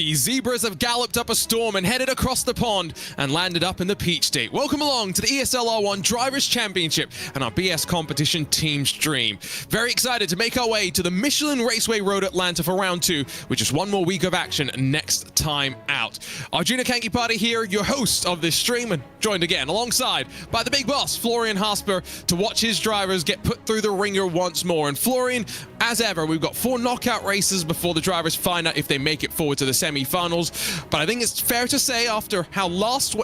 The Zebras have galloped up a storm and headed across the pond and landed up in the Peach State. Welcome along to the ESL R1 Drivers Championship and our BS competition team stream. Very excited to make our way to the Michelin Raceway Road Atlanta for round 2, with just one more week of action next time out. Arjuna Kankipati here, your host of this stream, and joined again alongside by the big boss, Florian Haasper, to watch his drivers get put through the ringer once more. And Florian, as ever, we've got 4 knockout races before the drivers find out if they make it forward to the semi-finals. But I think it's fair to say, after how last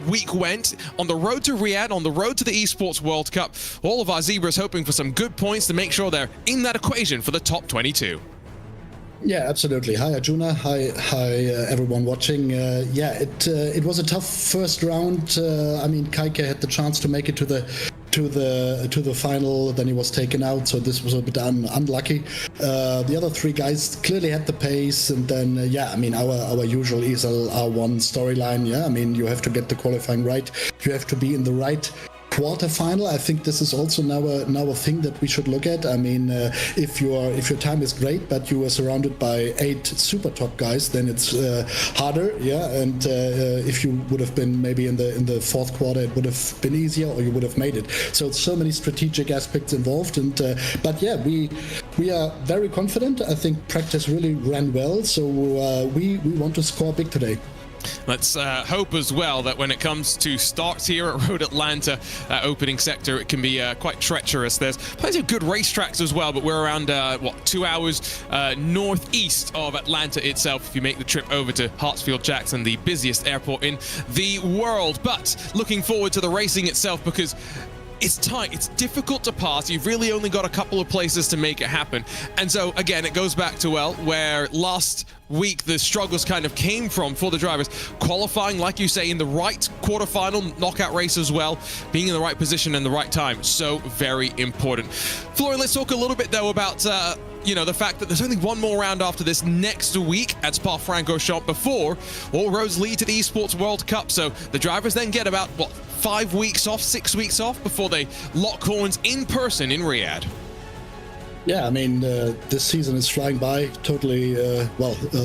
week went on the road to Riyadh, on the road to the Esports World Cup, all of our Zebras hoping for some good points to make sure they're in that equation for the top 22. Yeah, absolutely. Hi, Arjuna. Hi, everyone watching. Yeah, it was a tough first round. I mean, Caique had the chance to make it to the final, then he was taken out, so this was a bit unlucky. The other 3 guys clearly had the pace, and then yeah, I mean, our usual ESL R1 storyline. Yeah, I mean, you have to get the qualifying right, you have to be in the right quarterfinal. I think this is also now a thing that we should look at. I mean, if your time is great, but you are surrounded by 8 super top guys, then it's harder. Yeah, and if you would have been maybe in the 4th quarter, it would have been easier, or you would have made it. So many strategic aspects involved, and but yeah, we are very confident. I think practice really ran well, so we want to score big today. Let's hope as well that when it comes to starts here at Road Atlanta, that opening sector, it can be quite treacherous. There's plenty of good racetracks as well, but we're around, 2 hours northeast of Atlanta itself if you make the trip over to Hartsfield-Jackson, the busiest airport in the world. But looking forward to the racing itself, because it's tight, it's difficult to pass. You've really only got a couple of places to make it happen. And so, again, it goes back to, well, where last week the struggles kind of came from for the drivers. Qualifying, like you say, in the right quarterfinal knockout race as well. Being in the right position and the right time. So very important. Florian, let's talk a little bit, though, about the fact that there's only one more round after this next week at Spa-Francorchamps before all roads lead to the Esports World Cup. So the drivers then get about, 5 weeks off, 6 weeks off before they lock horns in person in Riyadh. Yeah, I mean, this season is flying by totally,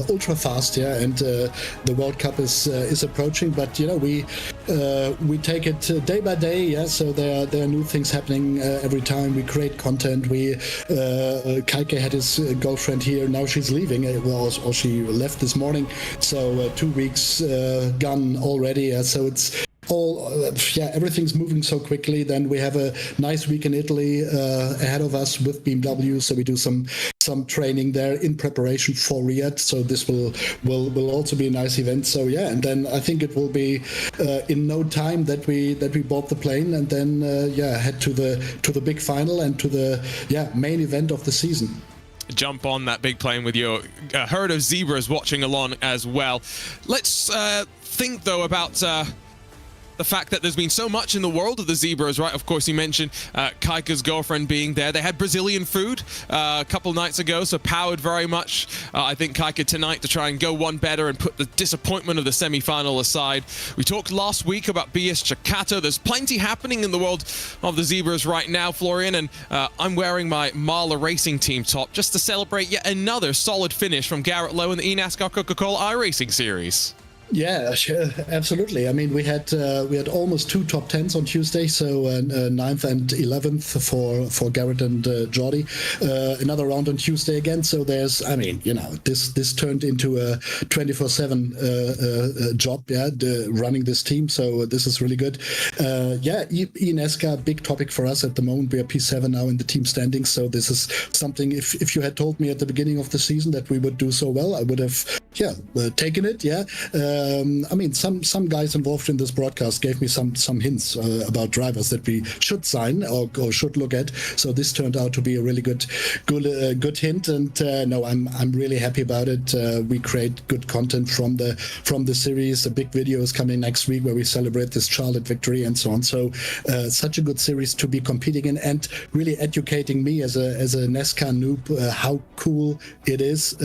ultra fast, yeah, and the World Cup is approaching, but, we take it day by day, yeah, so there are new things happening every time we create content. Caique had his girlfriend here, now she's leaving, or she left this morning, so 2 weeks gone already, yeah, so it's everything's moving so quickly. Then we have a nice week in Italy ahead of us with BMW, so we do some training there in preparation for Riyadh. So this will also be a nice event. So yeah, and then I think it will be in no time that we board the plane, and then head to the big final and to the main event of the season. Jump on that big plane with your herd of zebras watching along as well. Let's think though about the fact that there's been so much in the world of the Zebras, right? Of course, you mentioned Caique's girlfriend being there. They had Brazilian food a couple nights ago, so powered very much, I think, Caique tonight to try and go one better and put the disappointment of the semi-final aside. We talked last week about BS Chicato. There's plenty happening in the world of the Zebras right now, Florian, and I'm wearing my Marla Racing Team top just to celebrate yet another solid finish from Garrett Lowe in the eNASCAR Coca-Cola iRacing Series. Yeah, sure, absolutely. I mean, we had almost 2 top 10s on Tuesday, so 9th and 11th for Garrett and Jordi. Another round on Tuesday again. So there's, I mean, this turned into a 24/7 job, running this team. So this is really good. eNASCAR, big topic for us at the moment. We are P7 now in the team standings. So this is something. If you had told me at the beginning of the season that we would do so well, I would have taken it. Yeah. I mean, some guys involved in this broadcast gave me some hints about drivers that we should sign or should look at. So this turned out to be a really good hint. And no, I'm really happy about it. We create good content from the series. A big video is coming next week where we celebrate this Charlotte victory and so on. So such a good series to be competing in, and really educating me as a NASCAR noob how cool it is,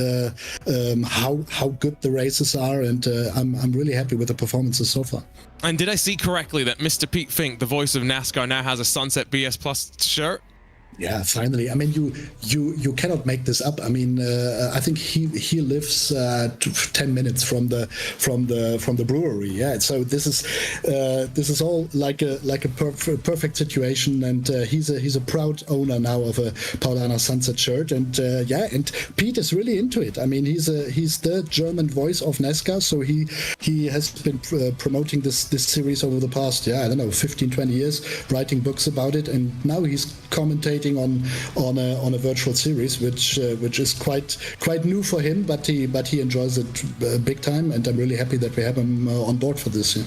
how good the races are, and I'm really happy with the performances so far. And did I see correctly that Mr. Pete Fink, the voice of NASCAR, now has a Sunset BS Plus shirt? Yeah, finally. I mean, you cannot make this up. I mean, I think he lives 10 minutes from the brewery. Yeah, so this is all like a perfect situation, and he's a proud owner now of a Paulaner Sunset shirt, and and Pete is really into it. I mean, he's the German voice of NASCAR, so he has been promoting this series over the past 15, 20 years, writing books about it, and now he's commentating on a virtual series, which is quite new for him, but he enjoys it big time, and I'm really happy that we have him on board for this. Yeah.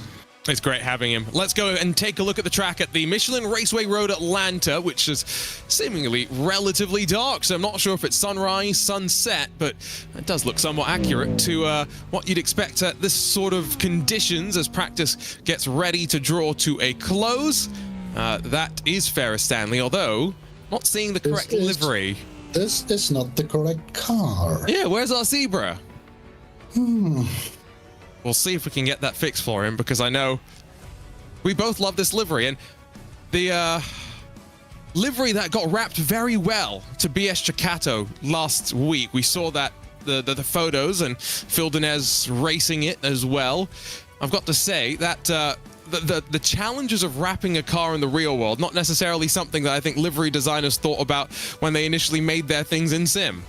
It's great having him. Let's go and take a look at the track at the Michelin Raceway Road Atlanta, which is seemingly relatively dark, so I'm not sure if it's sunrise, sunset, but it does look somewhat accurate to what you'd expect at this sort of conditions as practice gets ready to draw to a close. That is Ferris Stanley, although not seeing the correct livery. This is not the correct car. Yeah, where's our zebra? We'll see if we can get that fixed for him, because I know we both love this livery, and the livery that got wrapped very well to BS Chikato last week. We saw that the photos, and Phil Dinez racing it as well. I've got to say that the challenges of wrapping a car in the real world, not necessarily something that I think livery designers thought about when they initially made their things in sim.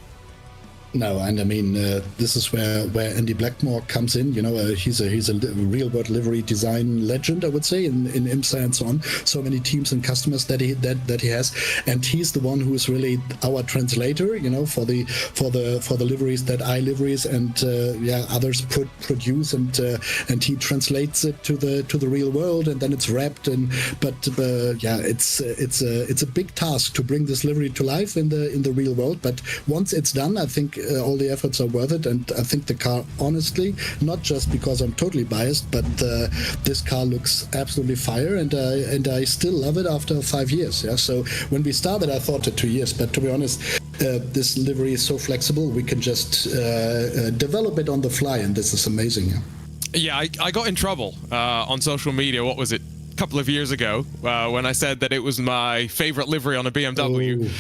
No, and I mean, this is where Andy Blackmore comes in. You know, he's a real-world livery design legend, I would say, in IMSA and so on. So many teams and customers that he has, and he's the one who is really our translator. You know, for the liveries that iLiveries and others produce, and he translates it to the real world, and then it's wrapped. It's a big task to bring this livery to life in the real world. But once it's done, I think all the efforts are worth it, and I think the car, honestly, not just because I'm totally biased, but this car looks absolutely fire, and I still love it after 5 years. Yeah, so when we started, I thought 2 years, but to be honest, this livery is so flexible. We can just develop it on the fly, and this is amazing. Yeah, I got in trouble on social media. What was it? Couple of years ago when I said that it was my favorite livery on a BMW,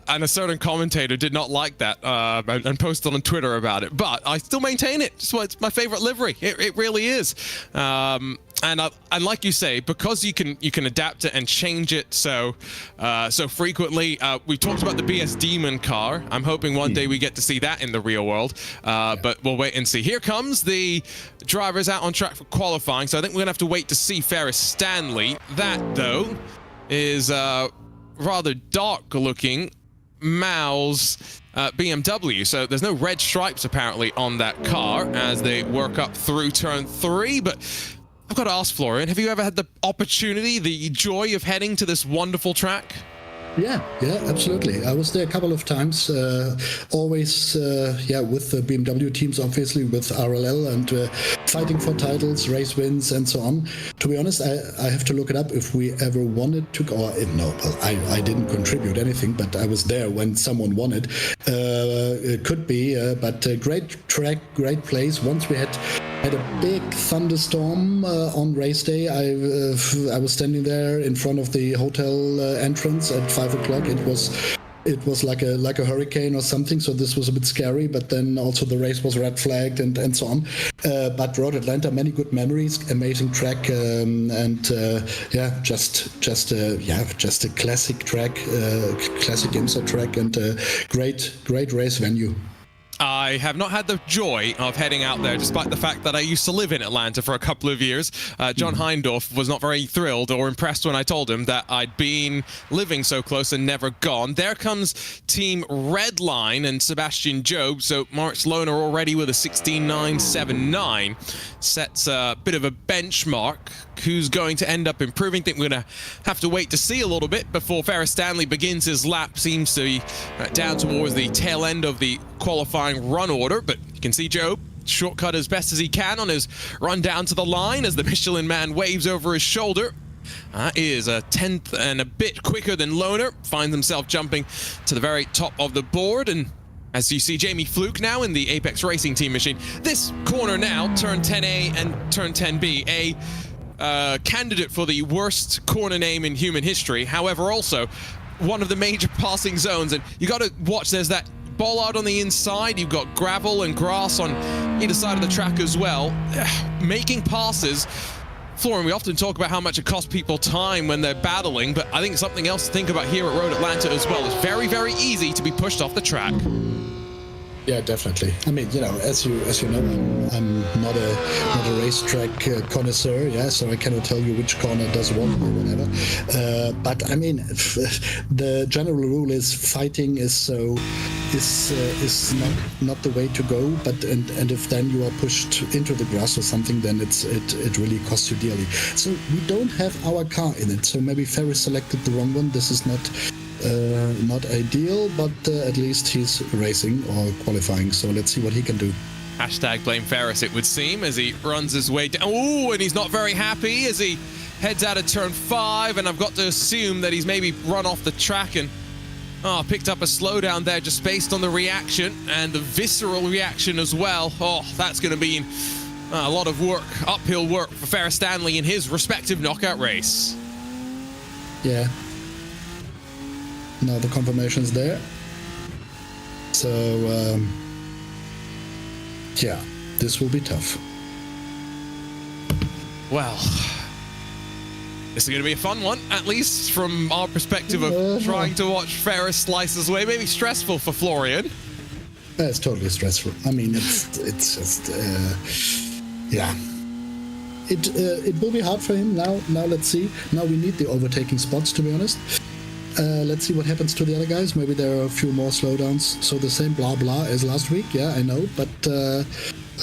and a certain commentator did not like that and posted on Twitter about it, but I still maintain it. It's my favorite livery. It really is. And like you say, because you can adapt it and change it so frequently. We talked about the BS Demon car. I'm hoping one day we get to see that in the real world, but we'll wait and see. Here comes the drivers out on track for qualifying, so I think we're gonna have to wait to see Ferris Stanley. That, though, is rather dark looking Mao's BMW, so there's no red stripes apparently on that car as they work up through turn 3. But I've got to ask, Florian, have you ever had the opportunity, the joy of heading to this wonderful track? Yeah, absolutely. I was there a couple of times, always, with the BMW teams, obviously, with RLL, and fighting for titles, race wins, and so on. To be honest, I have to look it up if we ever wanted to, I didn't contribute anything, but I was there when someone won it. It could be, but great track, great place. Once we had a big thunderstorm on race day. I was standing there in front of the hotel entrance at 5 o'clock. It was like a hurricane or something, so this was a bit scary, but then also the race was red flagged and so on. But Road Atlanta, many good memories, amazing track, just a classic track, classic IMSA track, and great race venue. I have not had the joy of heading out there, despite the fact that I used to live in Atlanta for a couple of years. John Heindorf was not very thrilled or impressed when I told him that I'd been living so close and never gone. There comes Team Redline and Sebastian Job. So Moritz Lohner already with a 16.979 sets a bit of a benchmark. Who's going to end up improving? I think we're going to have to wait to see a little bit before Ferris Stanley begins his lap. Seems to be down towards the tail end of the qualifying run order, but you can see Joe shortcut as best as he can on his run down to the line as the Michelin man waves over his shoulder. Is a 10th and a bit quicker than Lohner, finds himself jumping to the very top of the board. And as you see Jamie Fluke now in the Apex Racing Team machine, this corner now, turn 10A and turn 10B, a candidate for the worst corner name in human history. However, also one of the major passing zones, and you got to watch. There's that bollard on the inside. You've got gravel and grass on either side of the track as well. Making passes. Florian, we often talk about how much it costs people time when they're battling, but I think something else to think about here at Road Atlanta as well. It's very, very easy to be pushed off the track. Yeah, definitely. I mean, you know, as you know, I'm not a racetrack connoisseur, yeah, so I cannot tell you which corner does what or whatever. But I mean, the general rule is fighting is not the way to go. But and if then you are pushed into the grass or something, then it really costs you dearly. So we don't have our car in it. So maybe Ferris selected the wrong one. This is not ideal, but at least he's racing or qualifying, so let's see what he can do. Hashtag blame Ferris, it would seem, as he runs his way down. Oh, and he's not very happy as he heads out of turn 5, and I've got to assume that he's maybe run off the track and picked up a slowdown there just based on the reaction and the visceral reaction as well. Oh, that's going to be a lot of work, uphill work for Ferris Stanley in his respective knockout race. Yeah. Now the confirmation's there. So, yeah, this will be tough. Well, this is going to be a fun one, at least from our perspective of trying to watch Ferris slice his way. Maybe stressful for Florian. It's totally stressful. I mean, it's just, yeah. It will be hard for him now. Now let's see. Now we need the overtaking spots, to be honest. Let's see what happens to the other guys. Maybe there are a few more slowdowns. So the same blah blah as last week. Yeah, I know. But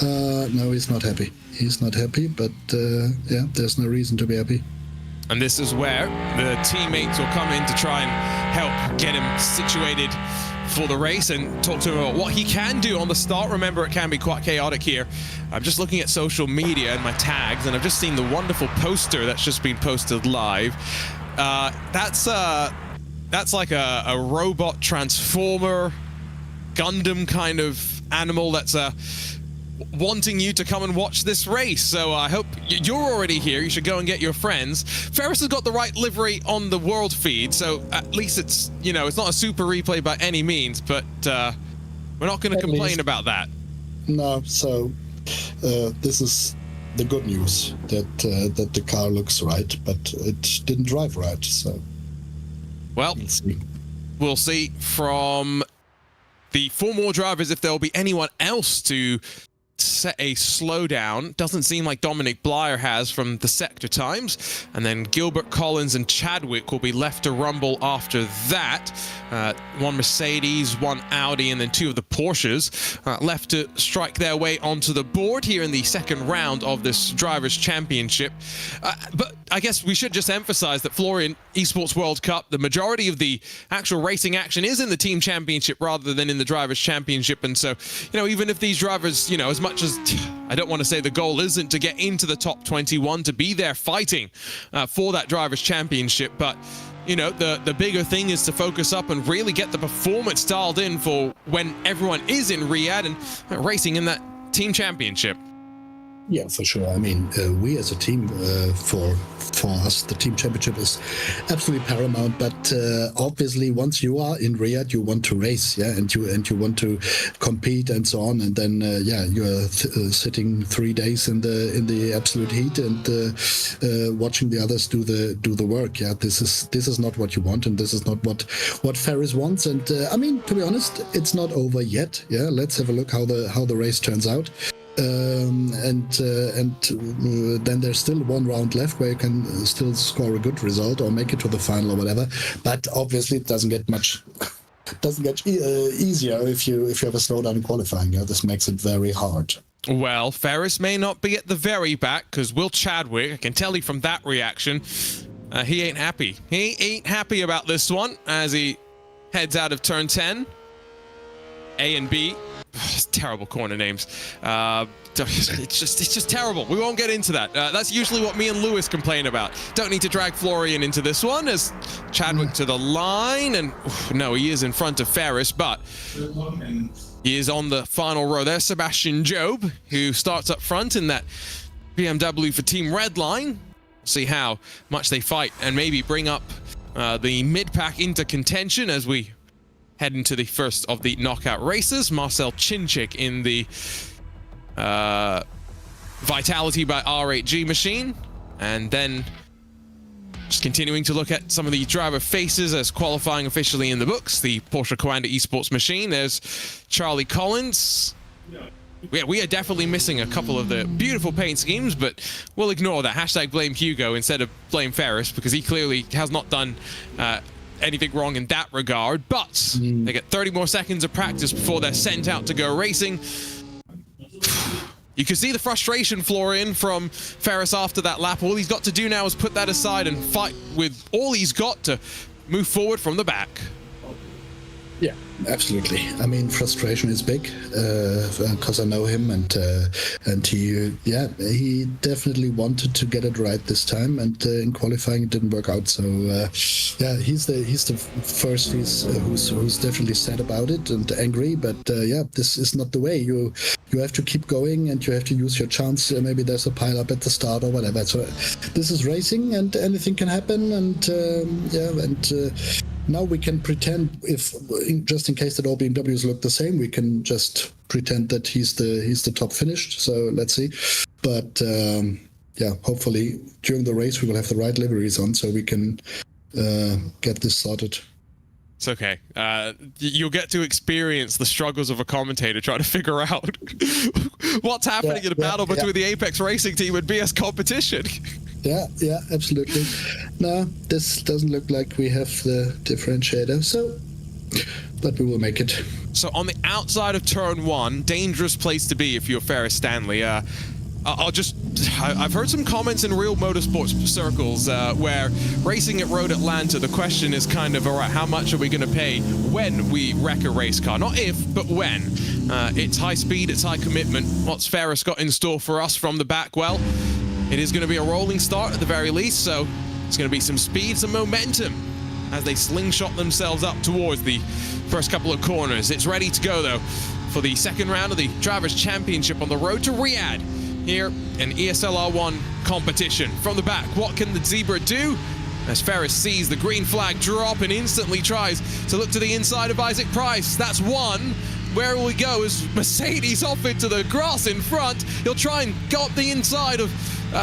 no, he's not happy. He's not happy. But yeah, there's no reason to be happy. And this is where the teammates will come in to try and help get him situated for the race and talk to him about what he can do on the start. Remember, it can be quite chaotic here. I'm just looking at social media and my tags, and I've just seen the wonderful poster that's just been posted live. That's like a robot transformer Gundam kind of animal that's wanting you to come and watch this race. So I hope you're already here. You should go and get your friends. Ferris has got the right livery on the world feed, so at least it's, you know, it's not a super replay by any means, but we're not going to complain about that. No, so this is the good news, that the car looks right, but it didn't drive right, so... Well, we'll see from the 4 more drivers if there will be anyone else to set a slowdown. Doesn't seem like Dominic Blyer has from the sector times. And then Gilbert, Collins, and Chadwick will be left to rumble after that. 1 Mercedes, 1 Audi, and then 2 of the Porsches left to strike their way onto the board here in the second round of this Drivers' Championship. But I guess we should just emphasize that Florian Esports World Cup, the majority of the actual racing action is in the Team Championship rather than in the Drivers' Championship. And so, you know, even if these drivers, you know, as much as I don't want to say the goal isn't to get into the top 21, to be there fighting for that Drivers' Championship, but you know, the bigger thing is to focus up and really get the performance dialed in for when everyone is in Riyadh and racing in that Team Championship. Yeah, for sure. I mean, we as a team, for us, the Team Championship is absolutely paramount. But obviously, once you are in Riyadh, you want to race, yeah, and you want to compete and so on. And then, yeah, you are sitting 3 days in the absolute heat and watching the others do the work. Yeah, this is not what you want, and this is not what Ferris wants. And I mean, to be honest, it's not over yet. Yeah, let's have a look how the race turns out. And then there's still 1 round left where you can still score a good result or make it to the final or whatever. But obviously, it doesn't get easier if you have a slowdown in qualifying. Yeah? This makes it very hard. Well, Ferris may not be at the very back because Will Chadwick, I can tell you from that reaction, he ain't happy. He ain't happy about this one as he heads out of turn 10. A and B. Terrible corner names. It's just terrible. We won't get into that. That's usually what me and Lewis complain about. Don't need to drag Florian into this one as Chadwick to the line, and no, he is in front of Ferris, but he is on the final row. There's Sebastian Job, who starts up front in that BMW for Team Redline. See how much they fight and maybe bring up the mid-pack into contention as we head into the first of the knockout races. Marcel Chinchik in the Vitality by R8G machine, and then just continuing to look at some of the driver faces as qualifying officially in the books. The Porsche Coanda Esports machine. There's Charlie Collins. Yeah, we are definitely missing a couple of the beautiful paint schemes, but we'll ignore that. Hashtag blame Hugo instead of blame Ferris, because he clearly has not done anything wrong in that regard. But they get 30 more seconds of practice before they're sent out to go racing. You can see the frustration, Florian, from Ferris after that lap. All he's got to do now is put that aside and fight with all he's got to move forward from the back. Yeah, absolutely. I mean, frustration is big because I know him, and he definitely wanted to get it right this time, and in qualifying it didn't work out. So yeah, he's the first who's definitely sad about it and angry. But yeah, this is not the way. You have to keep going, and you have to use your chance. Maybe there's a pile up at the start or whatever. So this is racing, and anything can happen. And now we can pretend, if just in case that all BMWs look the same, we can just pretend that he's the top finished. So let's see. But yeah, hopefully during the race we will have the right liveries on, so we can get this sorted. It's okay. You'll get to experience the struggles of a commentator trying to figure out what's happening in a battle between the Apex Racing team and BS Competition. Yeah, absolutely. No, this doesn't look like we have the differentiator, so, but we will make it. So on the outside of turn 1, dangerous place to be if you're Ferris Stanley. I've heard some comments in real motorsports circles where racing at Road Atlanta, the question is kind of, all right, how much are we going to pay when we wreck a race car? Not if, but when. It's high speed, it's high commitment. What's Ferris got in store for us from the back? Well, it is going to be a rolling start at the very least, so it's going to be some speed, some momentum as they slingshot themselves up towards the first couple of corners. It's ready to go, though, for the second round of the Drivers' Championship on the road to Riyadh here in ESL R1 competition. From the back, what can the Zebra do? As Ferris sees the green flag drop and instantly tries to look to the inside of Isaac Price. That's one. Where will we go as Mercedes off into the grass in front? He'll try and go up the inside of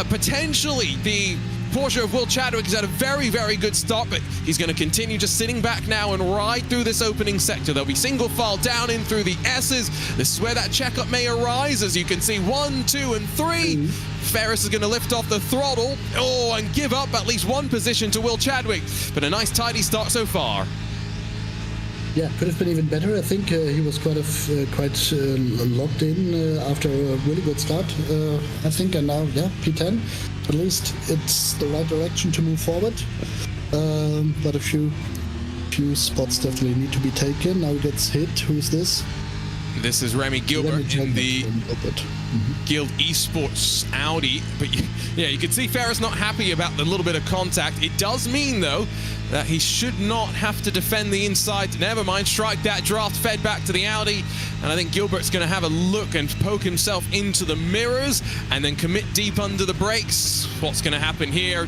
potentially the Porsche of Will Chadwick. He's had a very, very good start, but he's going to continue just sitting back now and ride through this opening sector. There'll be single file down in through the S's. This is where that checkup may arise. As you can see, 1, 2, and 3. Ferris is going to lift off the throttle. Oh, and give up at least one position to Will Chadwick. But a nice, tidy start so far. Yeah, could have been even better. I think he was quite locked in after a really good start, I think. And now, yeah, P10. At least it's the right direction to move forward. But a few spots definitely need to be taken. Now he gets hit. Who is this? This is Remy Gilbert in the Guild Esports Audi. But yeah, you can see Ferris not happy about the little bit of contact. It does mean, though, that he should not have to defend the inside. Never mind, strike that draft, fed back to the Audi. And I think Gilbert's going to have a look and poke himself into the mirrors and then commit deep under the brakes. What's going to happen here?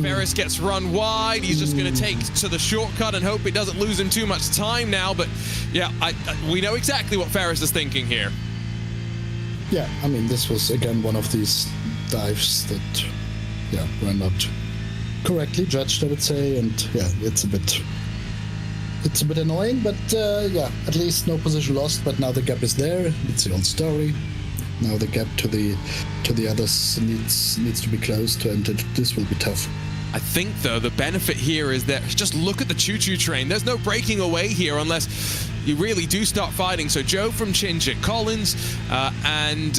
Ferris gets run wide. He's just going to take to the shortcut and hope it doesn't lose him too much time now. But yeah, we know exactly what Ferris is thinking here. Yeah, I mean, this was again one of these dives that, yeah, were not correctly judged, I would say, and yeah, it's a bit annoying, but yeah, at least no position lost. But now the gap is there. It's the old story. Now the gap to the others needs to be closed, and this will be tough. I think, though, the benefit here is that just look at the choo-choo train. There's no breaking away here unless you really do start fighting. So Joe from Chinchik, Collins, and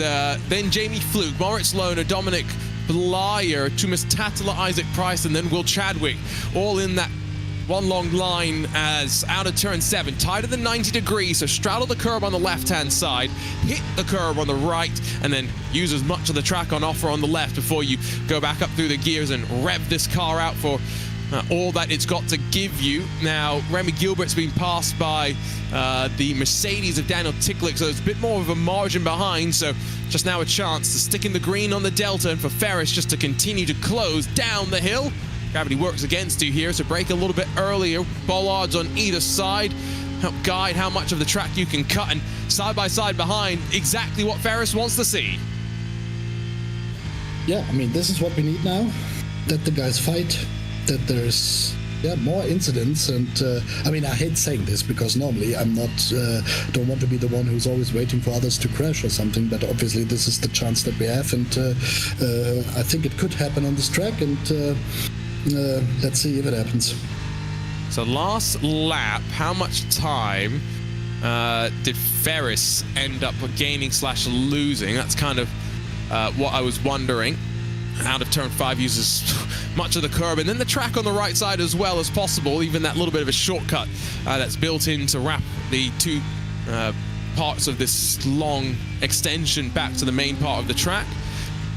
then Jamie Fluke, Moritz Lohner, Dominic Blyer, Tumas Tatala, Isaac Price, and then Will Chadwick, all in that one long line as out of turn 7, tighter than 90 degrees, so straddle the curb on the left-hand side, hit the curb on the right, and then use as much of the track on offer on the left before you go back up through the gears and rev this car out for all that it's got to give you. Now, Remy Gilbert's been passed by the Mercedes of Daniel Ticklick, so there's a bit more of a margin behind, so just now a chance to stick in the green on the Delta and for Ferris just to continue to close down the hill. Gravity works against you here, so brake a little bit earlier. Bollards on either side help guide how much of the track you can cut, and side by side behind, exactly what Ferris wants to see. Yeah, I mean, this is what we need now. That the guys fight, that there's more incidents, and I mean, I hate saying this because normally I'm not, don't want to be the one who's always waiting for others to crash or something, but obviously this is the chance that we have, and I think it could happen on this track, and let's see if it happens. So last lap, how much time did Ferris end up gaining / losing? That's kind of what I was wondering. Out of turn 5 uses much of the curb, and then the track on the right side as well as possible, even that little bit of a shortcut that's built in to wrap the two parts of this long extension back to the main part of the track.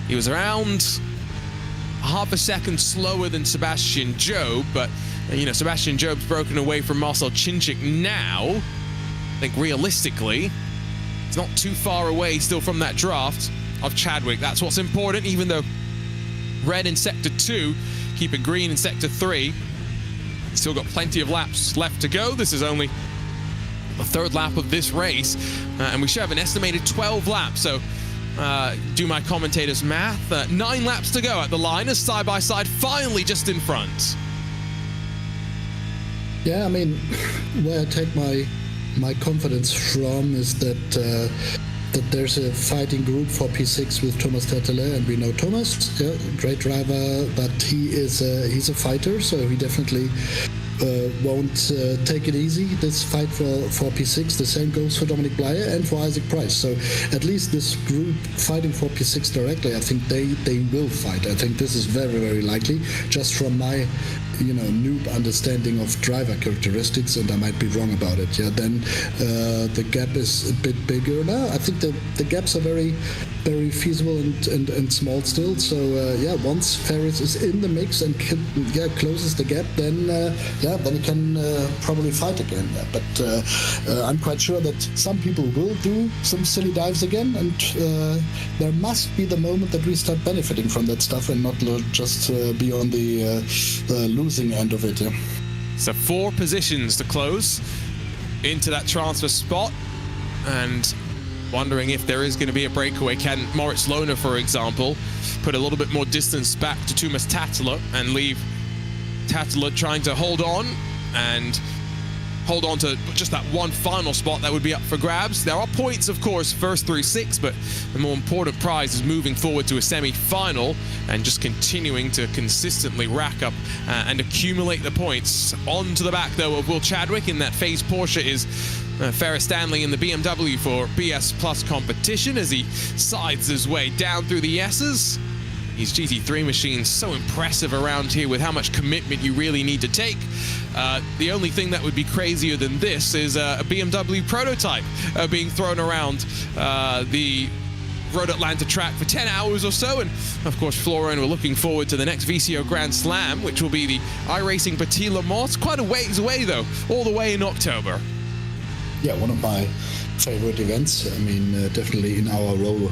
He was around half a second slower than Sebastian Job, but you know, Sebastian Job's broken away from Marcel Chinchik now. I think realistically, it's not too far away still from that draft of Chadwick. That's what's important, even though red in sector 2, keeping green in sector 3. Still got plenty of laps left to go. This is only the 3rd lap of this race, and we should have an estimated 12 laps. So do my commentator's math, 9 laps to go at the line as side by side finally just in front. Yeah, I mean, where I take my confidence from is that there's a fighting group for P6 with Thomas Tertele, and we know Thomas, great driver, but he's a fighter, so he definitely won't take it easy, this fight for P6. The same goes for Dominic Blyer and for Isaac Price. So at least this group fighting for P6 directly, I think they will fight. I think this is very, very likely, just from my noob understanding of driver characteristics, and I might be wrong about it. Yeah, then the gap is a bit bigger now. I think the gaps are very, very feasible and small still. So once Ferris is in the mix and closes the gap, then he can probably fight again. But I'm quite sure that some people will do some silly dives again, and there must be the moment that we start benefiting from that stuff and not just be on the losing end of it. Yeah. So 4 positions to close into that transfer spot, and wondering if there is going to be a breakaway. Can Moritz Lohner, for example, put a little bit more distance back to Thomas Tattler and leave Tattler trying to hold on to just that one final spot that would be up for grabs? There are points, of course, first through 6, but the more important prize is moving forward to a semi-final and just continuing to consistently rack up and accumulate the points. On to the back, though, of Will Chadwick in that phase Porsche is Ferris Stanley in the BMW for BS+COMPETITION as he sides his way down through the S's. These GT3 machines so impressive around here with how much commitment you really need to take. The only thing that would be crazier than this is a BMW prototype being thrown around the Road Atlanta track for 10 hours or so. And of course, Florian, we're looking forward to the next VCO Grand Slam, which will be the iRacing Petit Le Mans. Quite a ways away, though, all the way in October. Yeah, one of my favorite events. I mean, definitely in our role, or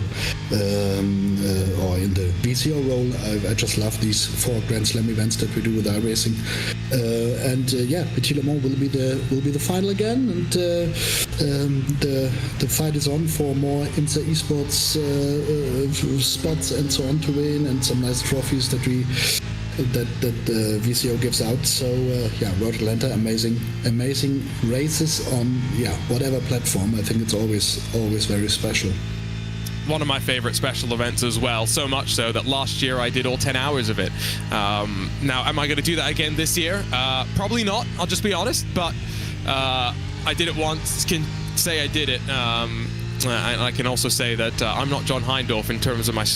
in the VCO role, I just love these 4 Grand Slam events that we do with iRacing. Petit Le Mans will be the final again, and the fight is on for more IMSA esports spots and so on to win, and some nice trophies that the VCO gives out. So Road Atlanta, amazing races on whatever platform. I think it's always very special. One of my favorite special events as well, so much so that last year I did all 10 hours of it. Now, am I going to do that again this year? Probably not, I'll just be honest, but I did it once, can say I did it. And I can also say that I'm not John Heindorf in terms of my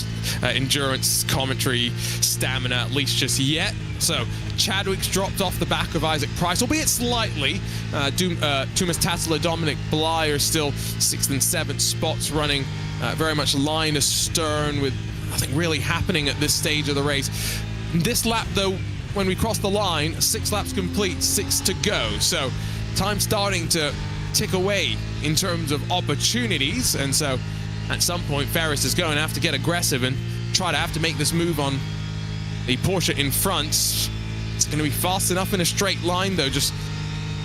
endurance, commentary, stamina, at least just yet. So Chadwick's dropped off the back of Isaac Price, albeit slightly. Thomas Tattler, Dominic Bly are still 6th and 7th spots, running very much line astern, with nothing really happening at this stage of the race. This lap, though, when we cross the line, 6 laps complete, 6 to go. So time starting to tick away in terms of opportunities, and so at some point Ferris is going to have to get aggressive and try to make this move on the Porsche in front. It's going to be fast enough in a straight line, though. Just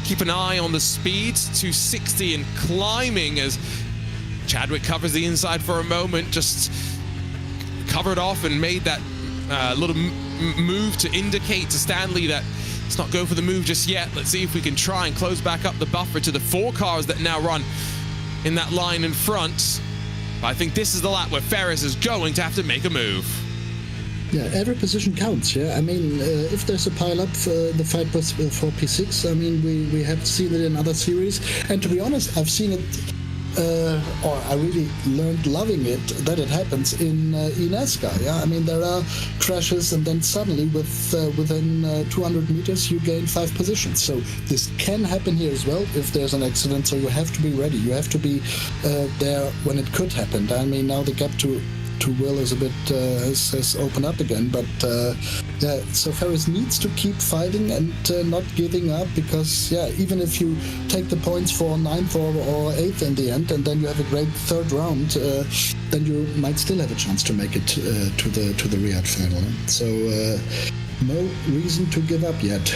keep an eye on the speed. 260 and climbing as Chadwick covers the inside for a moment, just covered off and made that little move to indicate to Stanley that let's not go for the move just yet. Let's see if we can try and close back up the buffer to the 4 cars that now run in that line in front. But I think this is the lap where Ferris is going to have to make a move. Yeah, every position counts. Yeah, I mean, if there's a pile-up, the fight was for P6. I mean, we have seen it in other series, and to be honest, I've seen it, or I really learned loving it, that it happens in NASCAR. Yeah, I mean, there are crashes, and then suddenly, within 200 meters, you gain 5 positions. So this can happen here as well if there's an accident. So you have to be ready. You have to be there when it could happen. I mean, now the gap to Will is a bit has opened up again, but yeah, so Ferris needs to keep fighting and not giving up, because yeah, even if you take the points for 9th or 8th in the end, and then you have a great 3rd round, then you might still have a chance to make it to the Riyadh final. So no reason to give up yet.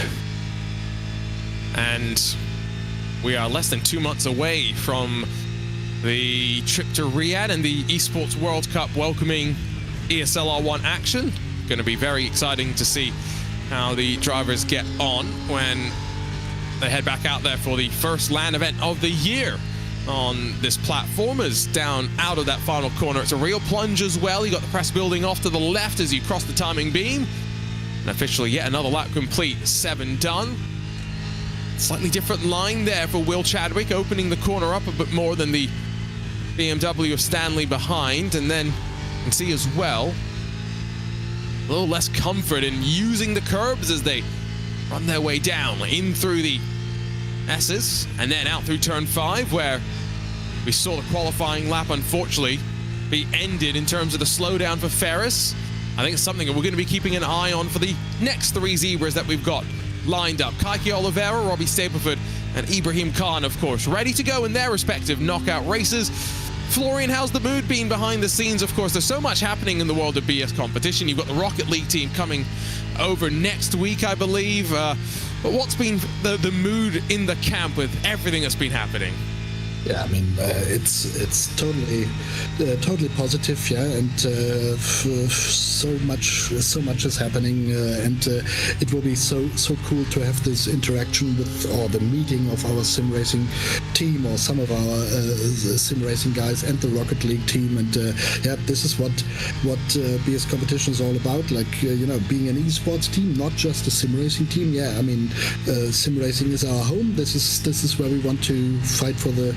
And we are less than 2 months away from the trip to Riyadh and the Esports World Cup welcoming ESL R1 action. Going to be very exciting to see how the drivers get on when they head back out there for the first LAN event of the year on this platform. As down out of that final corner, it's a real plunge as well. You got the press building off to the left as you cross the timing beam. And officially yet another lap complete, 7 done. Slightly different line there for Will Chadwick, opening the corner up a bit more than the BMW of Stanley behind. And then you can see as well a little less comfort in using the curbs as they run their way down in through the S's and then out through turn 5, where we saw the qualifying lap unfortunately be ended in terms of the slowdown for Ferris. I think it's something that we're going to be keeping an eye on for the next 3 zebras that we've got lined up. Caique Oliveira, Robbie Stapleford, and Ibraheem Khan, of course, ready to go in their respective knockout races. Florian, how's the mood been behind the scenes? Of course, there's so much happening in the world of BS competition. You've got the Rocket League team coming over next week, I believe. But what's been the mood in the camp with everything that's been happening? Yeah, I mean, it's totally positive, yeah, and so much is happening, and it will be so cool to have this interaction with, or the meeting of our sim racing team, or some of our sim racing guys, and the Rocket League team, and yeah, this is what BS competition is all about. Like you know, being an esports team, not just a sim racing team. Yeah, I mean, sim racing is our home. This is where we want to fight for the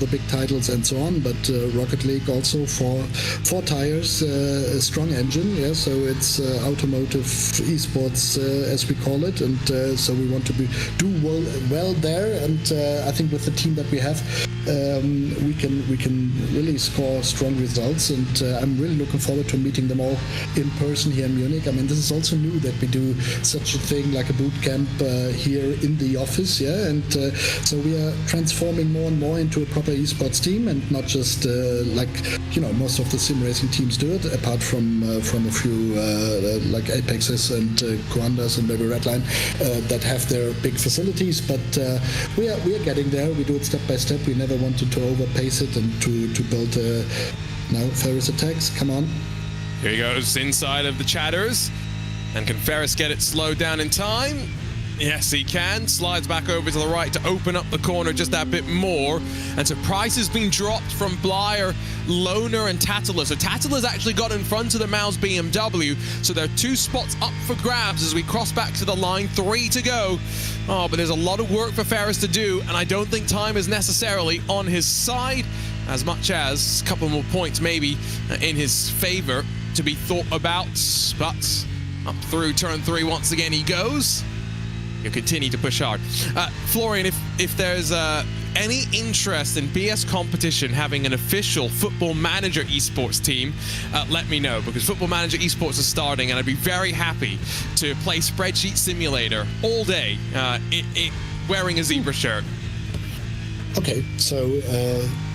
big titles and so on, but Rocket League also for tires, a strong engine, yeah, so it's automotive esports as we call it, and so we want to do well there, and I think with the team that we have, we can really score strong results, and I'm really looking forward to meeting them all in person here in Munich. I mean, this is also new that we do such a thing like a boot camp here in the office, yeah, and so we are transforming more and more into a proper esports team, and not just like, you know, most of the sim racing teams do it, apart from a few like Apexes and Coandas and maybe Redline that have their big facilities, but we are getting there. We do it step by step. We never wanted to overpace it and to build now Ferris attacks. Come on. Here he goes inside of the chatters, and can Ferris get it slowed down in time? Yes, he can. Slides back over to the right to open up the corner just that bit more. And so price has been dropped from Blyer, Loner, and Tattler. So Tattler's actually got in front of the Mouse BMW. So there are 2 spots up for grabs as we cross back to the line. 3 to go. Oh, but there's a lot of work for Ferris to do, and I don't think time is necessarily on his side, as much as a couple more points maybe in his favor to be thought about. But up through turn 3 once again he goes. He'll continue to push hard. Florian, if there's any interest in BS competition having an official Football Manager esports team, let me know, because Football Manager esports is starting, and I'd be very happy to play Spreadsheet Simulator all day wearing a zebra shirt. Okay, so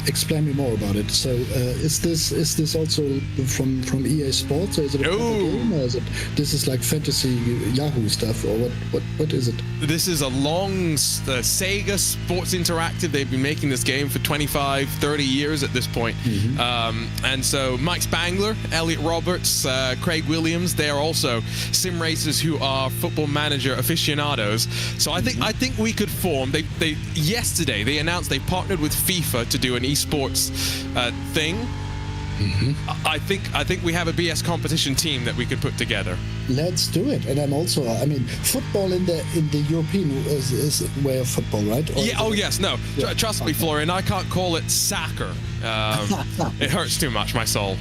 explain me more about it. So is this also from EA Sports, or is it a proper game, or is it this is like fantasy Yahoo stuff, or what is it? This is a long Sega Sports Interactive. They've been making this game for 25, 30 years at this point. And so Mike Spangler, Elliot Roberts, Craig Williams, they are also sim racers who are Football Manager aficionados. So I think we could form. Yesterday they announced they partnered with FIFA to do an esports thing. I think we have a BS competition team that we could put together. Let's do it. And I'm also, I mean, football in the European is way of football, right? Or yeah. Oh yes. No. Yeah. Trust me, Florian. I can't call it soccer. It hurts too much, my soul.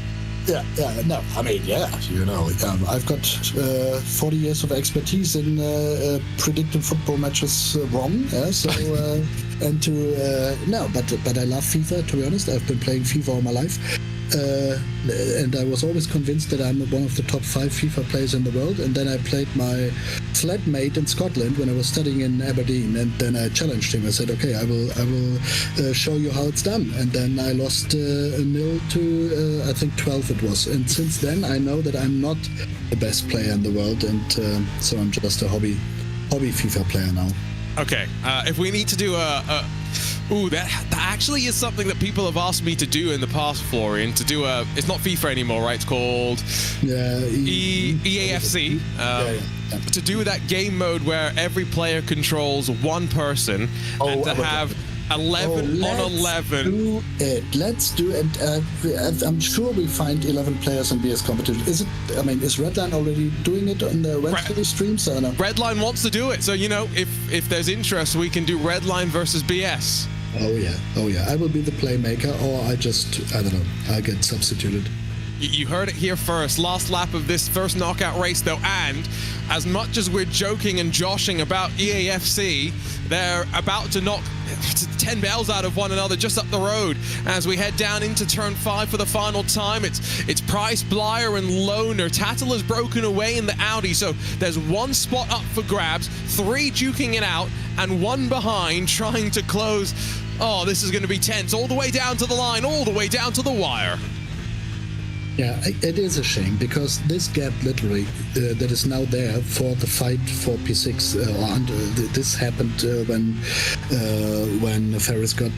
Yeah. No, I mean, you know, I've got 40 years of expertise in predicting football matches wrong. Yeah, so and but I love FIFA. To be honest, I've been playing FIFA all my life. And I was always convinced that I'm one of the top 5 FIFA players in the world. And then I played my flatmate in Scotland when I was studying in Aberdeen, and then I challenged him. I said, "Okay, I will show you how it's done." And then I lost 0 to I think 12 it was. And since then, I know that I'm not the best player in the world, and so I'm just a hobby FIFA player now. Okay, if we need to do that actually is something that people have asked me to do in the past, Florian. To do it's not FIFA anymore, right? It's called EAFC. To do that game mode where every player controls one person, and to have 11 on 11. Let's do it. I'm sure we find 11 players in BS competition. Is Redline already doing it on the Wednesday streams? I don't know. Redline wants to do it, so you know, if there's interest, we can do Redline versus BS. Oh yeah. I will be the playmaker, or I don't know. I get substituted. You heard it here first. Last lap of this first knockout race, though, and as much as we're joking and joshing about EAFC, they're about to knock 10 bells out of one another just up the road as we head down into turn 5 for the final time. It's Price, Blyer, and Loner. Tattle has broken away in the Audi, so there's one spot up for grabs, 3 duking it out, and 1 behind trying to close. Oh, this is going to be tense all the way down to the line, all the way down to the wire. Yeah, it is a shame, because this gap literally that is now there for the fight for P6 this happened when Ferris got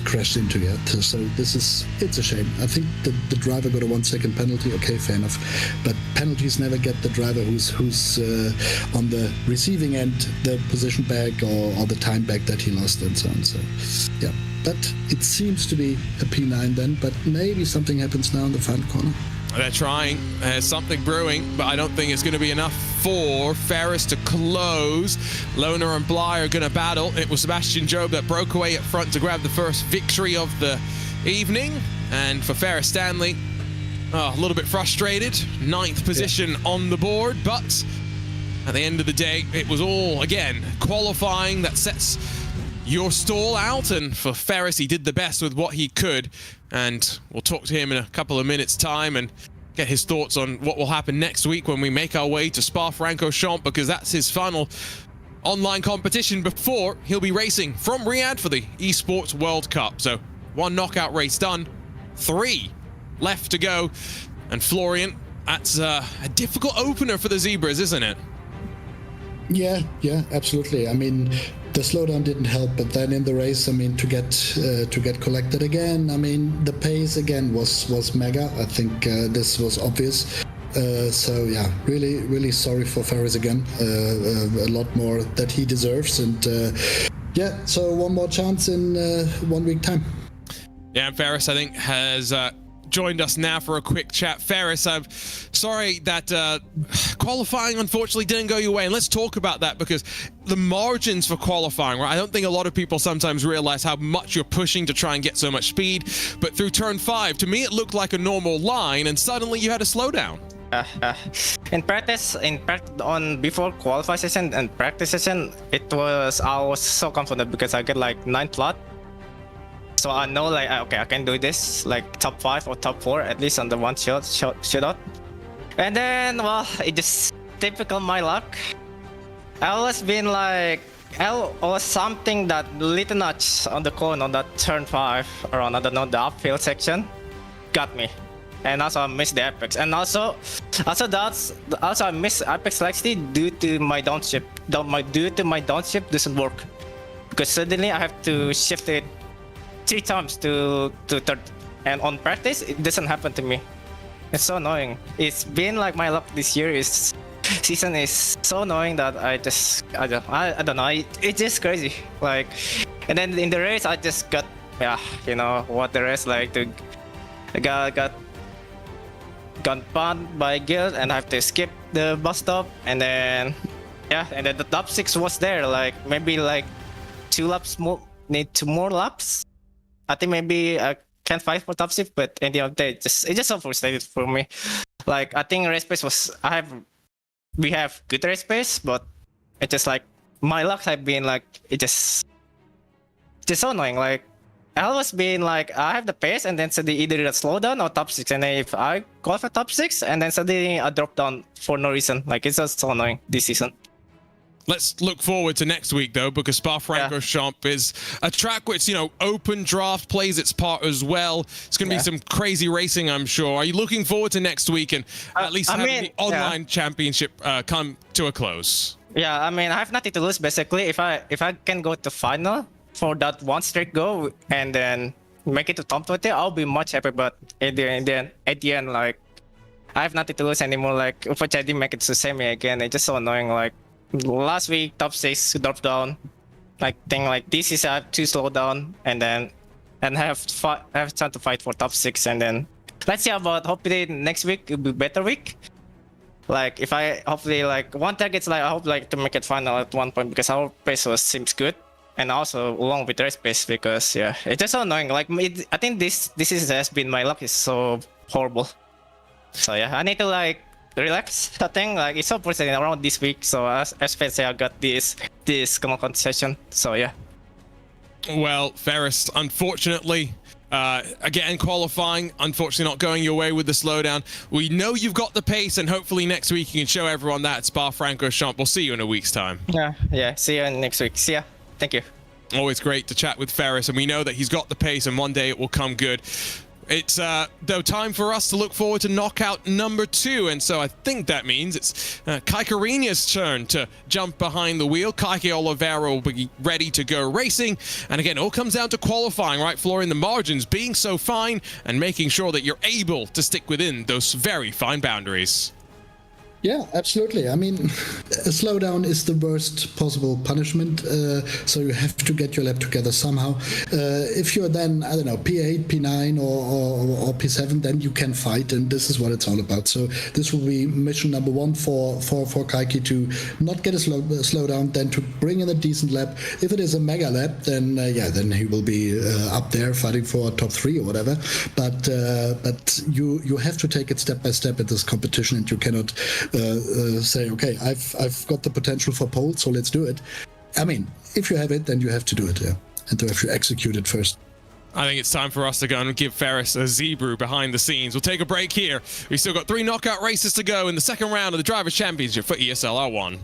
crashed into it. So it's a shame. I think the driver got a 1-second penalty. Okay, fair enough, but penalties never get the driver who's on the receiving end the position back or the time back that he lost and so on. So yeah. But it seems to be a P9 then, but maybe something happens now in the final corner. They're trying. There's something brewing, but I don't think it's going to be enough for Ferris to close. Loner and Bly are going to battle. It was Sebastian Job that broke away up front to grab the first victory of the evening. And for Ferris Stanley, a little bit frustrated. 9th position on the board, but at the end of the day, it was all, again, qualifying that sets your stall out, and for Ferris, he did the best with what he could, and we'll talk to him in a couple of minutes' time and get his thoughts on what will happen next week when we make our way to Spa-Francorchamps, because that's his final online competition before he'll be racing from Riyadh for the Esports World Cup. So 1 knockout race done, 3 left to go, and Florian, that's a difficult opener for the Zebras, isn't it? Yeah, absolutely. I mean, the slowdown didn't help, but then in the race, I mean, to get collected again, I mean, the pace again was mega. I think this was obvious. So yeah, really sorry for Ferris again. A lot more that he deserves, and yeah. So 1 more chance in 1 week time. Yeah, and Ferris, I think, has joined us now for a quick chat. Ferris, I'm sorry that qualifying unfortunately didn't go your way, and let's talk about that, because the margins for qualifying, right? I don't think a lot of people sometimes realize how much you're pushing to try and get so much speed, but through turn 5, to me it looked like a normal line, and suddenly you had a slowdown. In practice, on before qualifying session and practice session, I was so confident because I get like 9th slot. So I know, like, okay, I can do this, like top 5 or top 4 at least on the one shootout. And then, well, it just typical my luck. I always been like L was something that little notch on the cone on that turn 5 around, I don't know, the uphill section got me. And also I missed the apex. And also I missed apex slightly due to my downshift. Due to my downshift doesn't work. Because suddenly I have to shift it 3 times to third. And on practice, it doesn't happen to me. It's so annoying. It's been like my luck this year season is so annoying that I don't know. It's just crazy. Like, and then in the race, I just got, you know what the rest like to got bumped by guild and I have to skip the bus stop, and then and then the top 6 was there. Like maybe like 2 laps more, need 2 more laps. I think maybe I can fight for top 6, but in the end of the day, it's just so frustrated for me. Like I think race pace was we have good race pace, but it's just like my luck have been like it's just so annoying. Like I always been like I have the pace and then suddenly either a slowdown or top 6, and then if I go for top 6 and then suddenly I drop down for no reason. Like it's just so annoying this season. Let's look forward to next week, though, because Spa-Francorchamps is a track which, you know, open draft plays its part as well. It's going to be some crazy racing, I'm sure. Are you looking forward to next week and at least having the online championship come to a close? Yeah, I mean, I have nothing to lose, basically. If I can go to final for that one straight go and then make it to top 20, I'll be much happy. But at the end, like, I have nothing to lose anymore. Like, if I didn't make it to semi again, it's just so annoying. Like, last week top 6 drop down, like thing like this is I have to slow down and have time to fight for top 6, and then let's see about hopefully next week it'll be better week. Like if I hopefully like one target's like I hope like to make it final at one point because our pace seems good, and also along with race pace because it's just so annoying. Like I think this has been my luck is so horrible. So I need to like relax. I think like it's so frustrating around this week. So as fans say, I got this competition. So Well, Ferris, unfortunately, again qualifying, unfortunately not going your way with the slowdown. We know you've got the pace, and hopefully next week you can show everyone that at Spa-Francorchamps. We'll see you in a week's time. Yeah. See you next week. See ya. Thank you. Always great to chat with Ferris, and we know that he's got the pace, and one day it will come good. It's though time for us to look forward to knockout number 2, and so I think that means it's Caique Olivera's turn to jump behind the wheel. Caique Oliveira will be ready to go racing, and again, it all comes down to qualifying, right, Florian? The margins being so fine and making sure that you're able to stick within those very fine boundaries. Yeah, absolutely. I mean, a slowdown is the worst possible punishment, so you have to get your lap together somehow. If you're then, I don't know, P8, P9 or P7, then you can fight, and this is what it's all about. So this will be mission number 1 for Caique, to not get a slowdown, then to bring in a decent lap. If it is a mega lap, then then he will be up there fighting for top 3 or whatever. But you have to take it step by step at this competition, and you cannot say, okay, I've got the potential for pole, so let's do it. I mean, if you have it, then you have to do it, and to have to execute it first. I think it's time for us to go and give Ferris a zebra behind the scenes. We'll take a break here. We've still got 3 knockout races to go in the second round of the Driver Championship for ESL R1.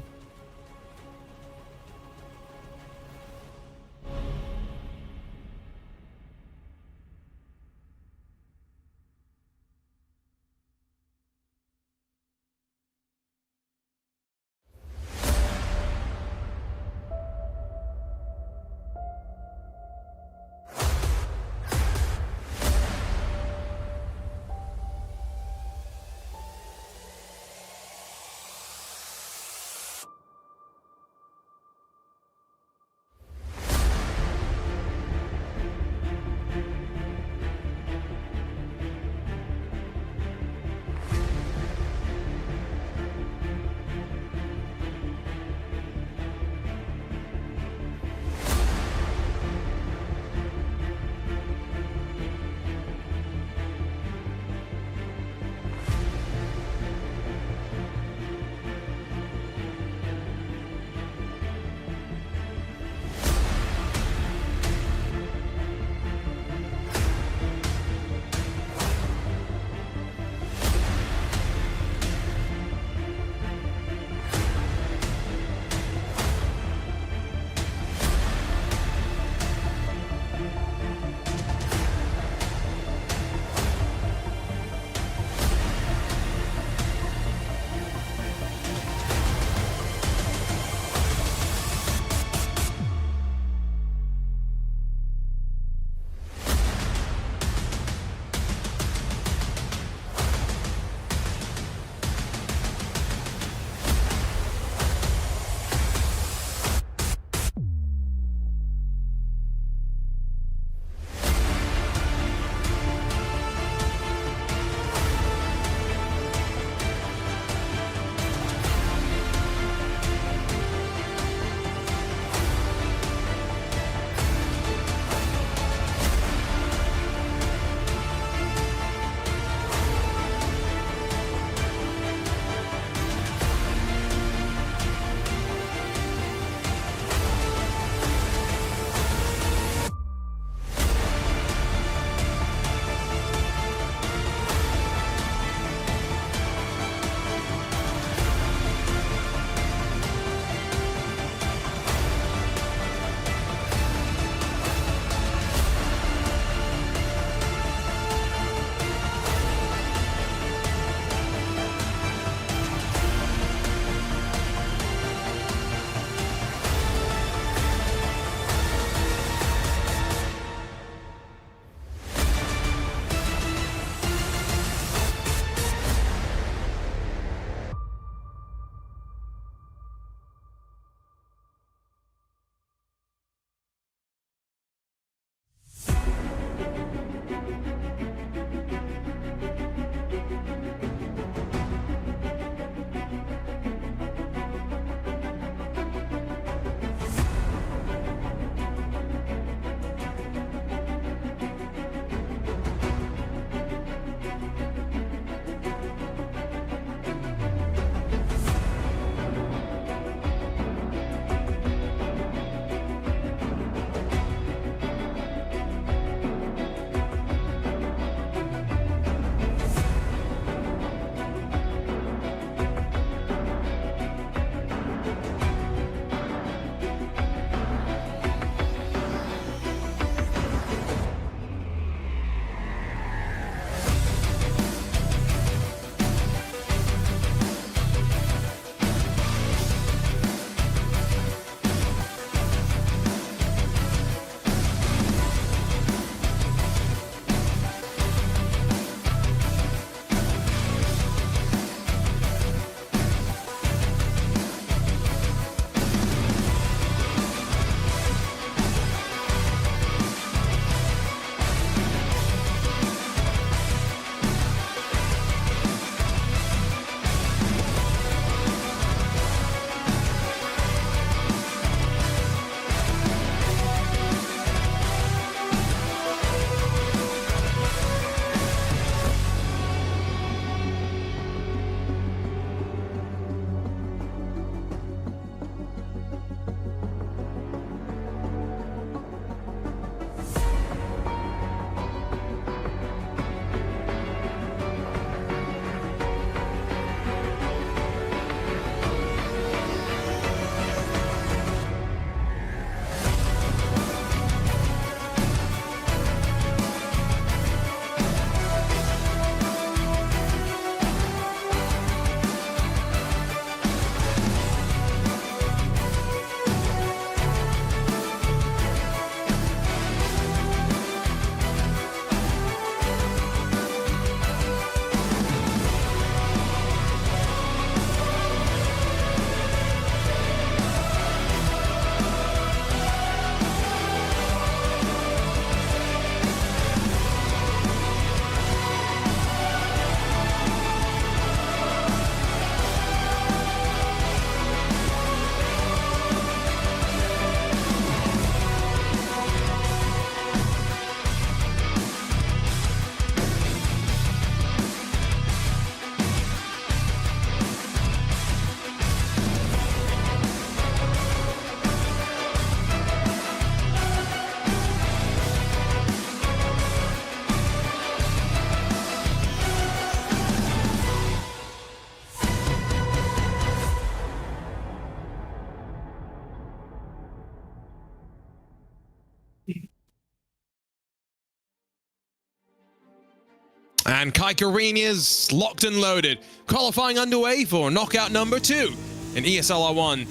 And Caique Oliveira is locked and loaded. Qualifying underway for knockout number 2 in ESL R1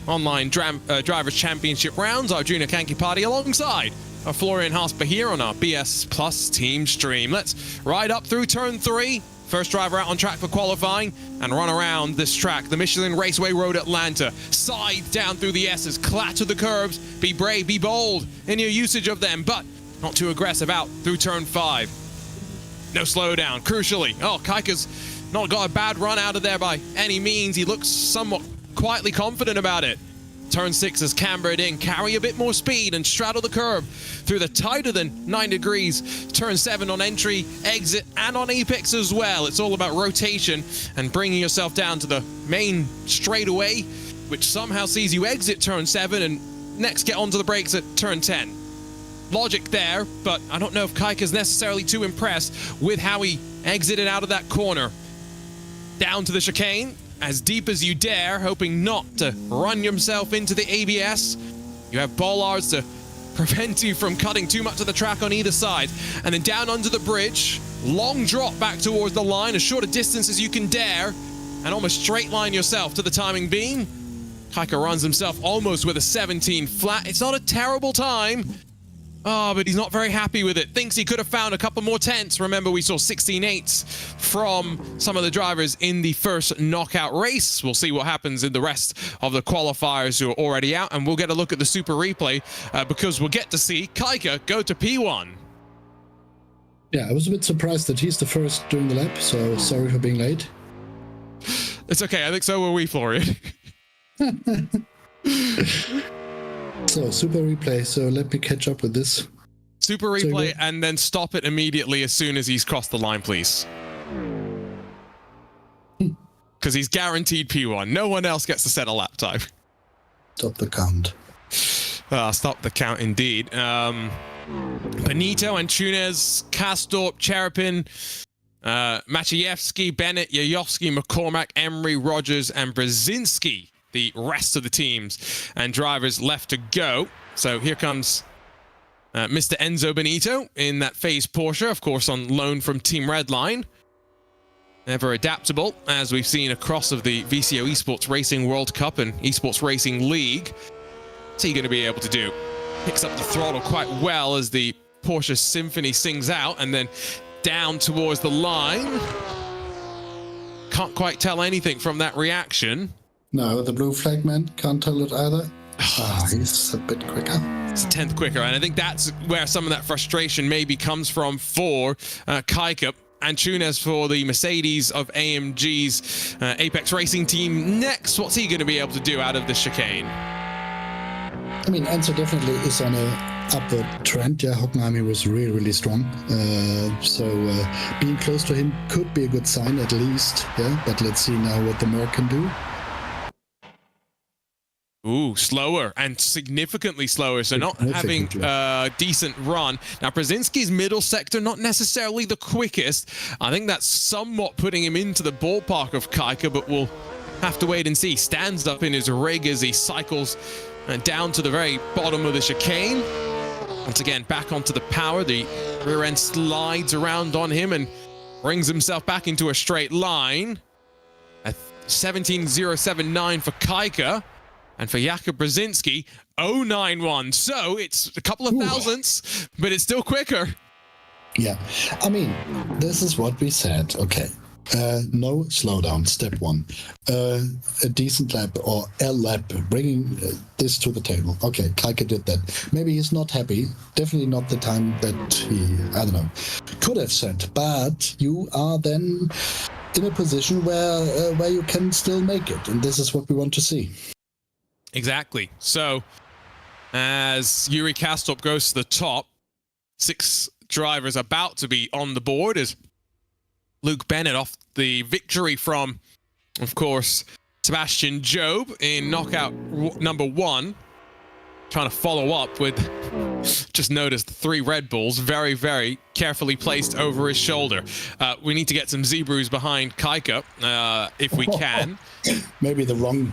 online Drivers Championship rounds. Arjuna Kankipati alongside Florian Haasper here on our BS Plus team stream. Let's ride up through turn 3. First driver out on track for qualifying and run around this track, the Michelin Raceway Road Atlanta. Side down through the S's, clatter the curbs, be brave, be bold in your usage of them, but not too aggressive out through turn 5. No slowdown, crucially. Oh, Caique's not got a bad run out of there by any means. He looks somewhat quietly confident about it. Turn 6 is cambered in, carry a bit more speed and straddle the curb through the tighter than 9 degrees. Turn 7 on entry, exit, and on apex as well. It's all about rotation and bringing yourself down to the main straightaway, which somehow sees you exit turn 7 and next get onto the brakes at turn 10. Logic there, but I don't know if Caique is necessarily too impressed with how he exited out of that corner. Down to the chicane, as deep as you dare, hoping not to run yourself into the ABS. You have bollards to prevent you from cutting too much of the track on either side. And then down under the bridge, long drop back towards the line, as short a distance as you can dare, and almost straight line yourself to the timing beam. Caique runs himself almost with a 17 flat. It's not a terrible time. Oh, but he's not very happy with it. Thinks he could have found a couple more tenths. Remember, we saw 16/8 from some of the drivers in the first knockout race. We'll see what happens in the rest of the qualifiers who are already out, and we'll get a look at the super replay because we'll get to see Caique go to P1. Yeah, I was a bit surprised that he's the first during the lap, so sorry for being late. It's okay. I think so were we, Florian. So, super replay. So let me catch up with this. Super replay and then stop it immediately as soon as he's crossed the line, please. Because he's guaranteed P1. No one else gets to set a lap time. Stop the count. Stop the count, indeed. Benito, Antunes, Kastorp, Cherepin, Maciejewski, Bennett, Yayovsky, McCormack, Emery, Rogers, and Brzezinski. The rest of the teams and drivers left to go. So here comes Mr. Enzo Benito in that phase Porsche, of course on loan from Team Redline. Ever adaptable, as we've seen across of the VCO Esports Racing World Cup and Esports Racing League. What's he going to be able to do? Picks up the throttle quite well as the Porsche Symphony sings out, and then down towards the line. Can't quite tell anything from that reaction. No, the blue flag man can't tell it either. He's a bit quicker. It's a 10th quicker, and I think that's where some of that frustration maybe comes from for Caique. Antunes for the Mercedes of AMG's Apex Racing team. Next, what's he going to be able to do out of the chicane? I mean, Enzo definitely is on a upward trend. Yeah, Hockenheim was really, really strong. So being close to him could be a good sign at least. Yeah, but let's see now what the Merc can do. Ooh, slower and significantly slower, so not having a decent run. Now, Brzezinski's middle sector, not necessarily the quickest. I think that's somewhat putting him into the ballpark of Caique, but we'll have to wait and see. Stands up in his rig as he cycles down to the very bottom of the chicane. Once again, back onto the power. The rear end slides around on him and brings himself back into a straight line. A 17.079 for Caique. And for Jakub Brzezinski, 091. So it's a couple of thousandths, but it's still quicker. Yeah, I mean, this is what we said. Okay, no slowdown, step 1. A decent lap or a lap, bringing this to the table. Okay, Caique did that. Maybe he's not happy. Definitely not the time that he, I don't know, could have set. But you are then in a position where you can still make it. And this is what we want to see. Exactly. So, as Yuri Kastorp goes to the top, 6 drivers about to be on the board as Luke Bennett off the victory from, of course, Sebastian Job in knockout number 1. Trying to follow up with, just noticed 3 Red Bulls very, very carefully placed over his shoulder. We need to get some Zebras behind Caique if we can. Maybe the wrong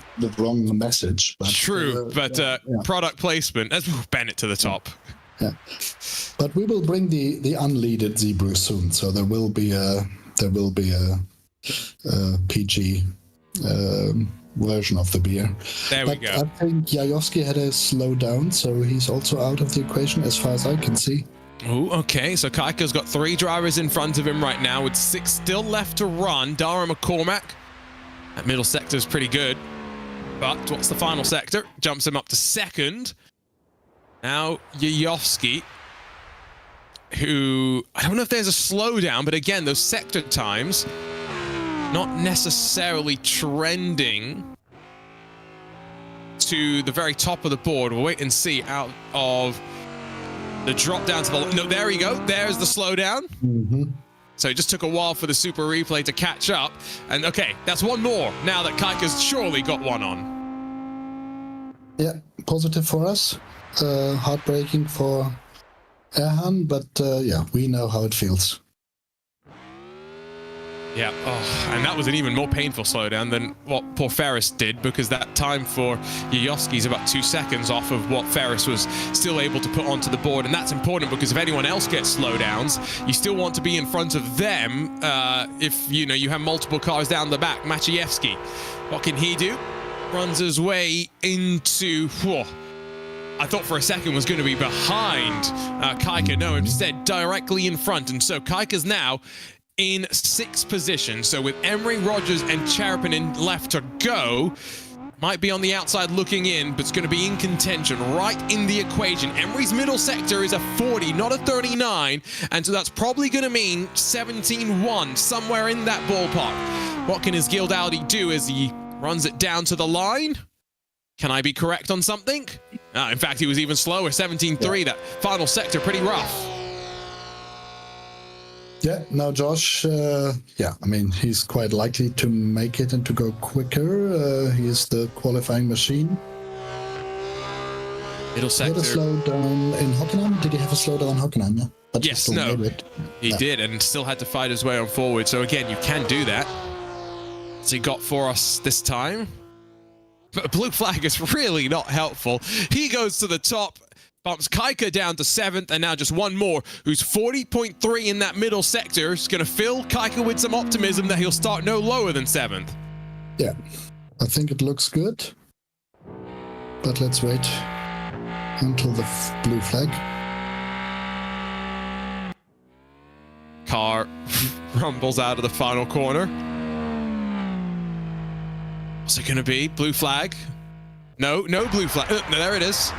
message. But, true, but yeah. product placement. Let's move Bennett to the top. Yeah, but we will bring the unleaded Zebra soon, so there will be a PG version of the beer. There we go. I think Jajowski had a slowdown, so he's also out of the equation as far as I can see. Oh, okay. So Caique's got 3 drivers in front of him right now with 6 still left to run. Dara McCormack, that middle sector is pretty good. But what's the final sector? Jumps him up to 2nd. Now Jajowski, who, I don't know if there's a slowdown, but again, those sector times, not necessarily trending to the very top of the board. We'll wait and see out of the drop down to the... No, there we go. There's the slowdown. Mm-hmm. So it just took a while for the super replay to catch up. And okay, that's one more now that Caique's surely got one on. Yeah, positive for us. Heartbreaking for Erhan, but yeah, we know how it feels. Yeah, oh, and that was an even more painful slowdown than what poor Ferris did, because that time for Jajowski is about 2 seconds off of what Ferris was still able to put onto the board. And that's important because if anyone else gets slowdowns, you still want to be in front of them if, you know, you have multiple cars down the back. Maciejewski, what can he do? Runs his way into... Whoa, I thought for a second was going to be behind Caique. No, instead directly in front. And so Caique's now in 6th position. So with Emery, Rogers, and Cherepinin left to go, might be on the outside looking in, but it's going to be in contention, right in the equation. Emery's middle sector is a 40, not a 39, and so that's probably going to mean 17-1, somewhere in that ballpark. What can his Guild Audi do as he runs it down to the line? Can I be correct on something? In fact, he was even slower, 17-3, that final sector, pretty rough. Yeah, now Josh, yeah, I mean, he's quite likely to make it and to go quicker. He's the qualifying machine. Middle sector. He had a slowdown in Hockenheim. Did he have a slowdown in Hockenheim? Yeah. But yes, no. He did, and still had to fight his way on forward. So again, you can do that. So he got for us this time. But a blue flag is really not helpful. He goes to the top, bumps Caique down to 7th, and now just one more, who's 40.3 in that middle sector. Is going to fill Caique with some optimism that he'll start no lower than 7th. Yeah, I think it looks good. But let's wait until the blue flag. Car rumbles out of the final corner. What's it going to be? Blue flag? No blue flag. There it is.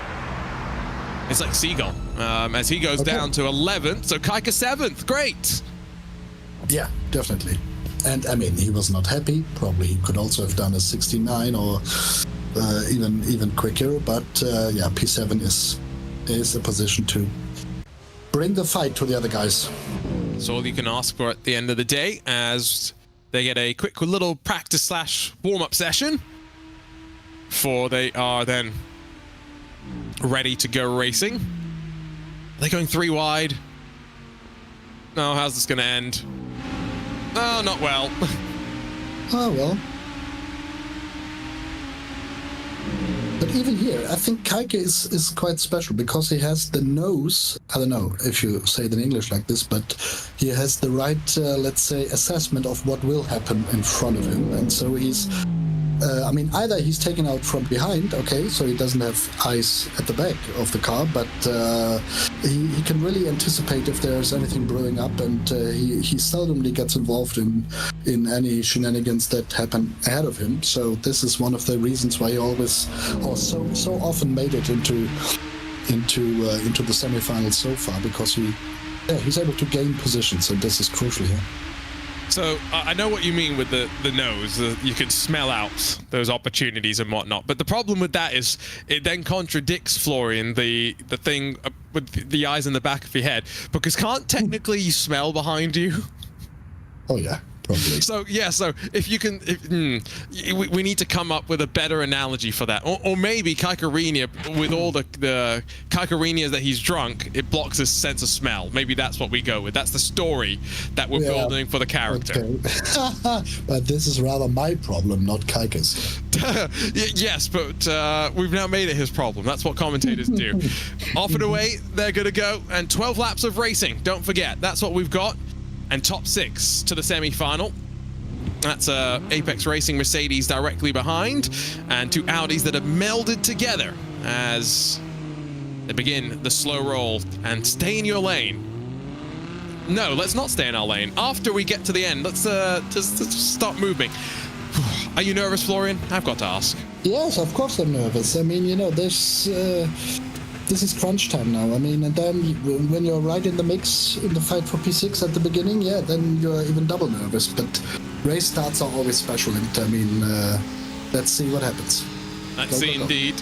It's like Seagull as he goes down to 11th. So Caique 7th. Great. Yeah, definitely. And I mean, he was not happy. Probably he could also have done a 69 or even quicker. But yeah, P7 is a position to bring the fight to the other guys. That's all you can ask for at the end of the day, as they get a quick little practice / warm-up session before they are then ready to go racing. Are they going 3 wide? No, how's this going to end? Oh, not well. Oh, well. But even here, I think Caique is quite special because he has the nose, I don't know if you say it in English like this, but he has the right, let's say, assessment of what will happen in front of him. And so he's, I mean, either he's taken out from behind, okay, so he doesn't have eyes at the back of the car, but he can really anticipate if there's anything brewing up, and he seldomly gets involved in any shenanigans that happen ahead of him. So this is one of the reasons why he always, or so often, made it into the semifinals so far, because he's able to gain positions, and this is crucial here. So I know what you mean with the nose. You can smell out those opportunities and whatnot. But the problem with that is it then contradicts, Florian, the thing with the eyes in the back of your head, because can't technically you smell behind you? Oh yeah, probably. So yeah, so if you can, we need to come up with a better analogy for that, or maybe Caique, with all the Caique that he's drunk, it blocks his sense of smell. Maybe that's what we go with. That's the story that we're building for the character. Okay. But this is rather my problem, not Caique's. Yes, but we've now made it his problem. That's what commentators do. Off and away, they're gonna go, and 12 laps of racing. Don't forget, that's what we've got. And top 6 to the semi-final. That's Apex Racing Mercedes directly behind, and 2 Audis that have melded together as they begin the slow roll. And stay in your lane. No, let's not stay in our lane. After we get to the end, let's just start moving. Are you nervous, Florian? I've got to ask. Yes, of course I'm nervous. I mean, you know, this is crunch time now. I mean, and then when you're right in the mix in the fight for P6 at the beginning, yeah, then you're even double nervous. But race starts are always special, and I mean, let's see what happens. Let's see indeed.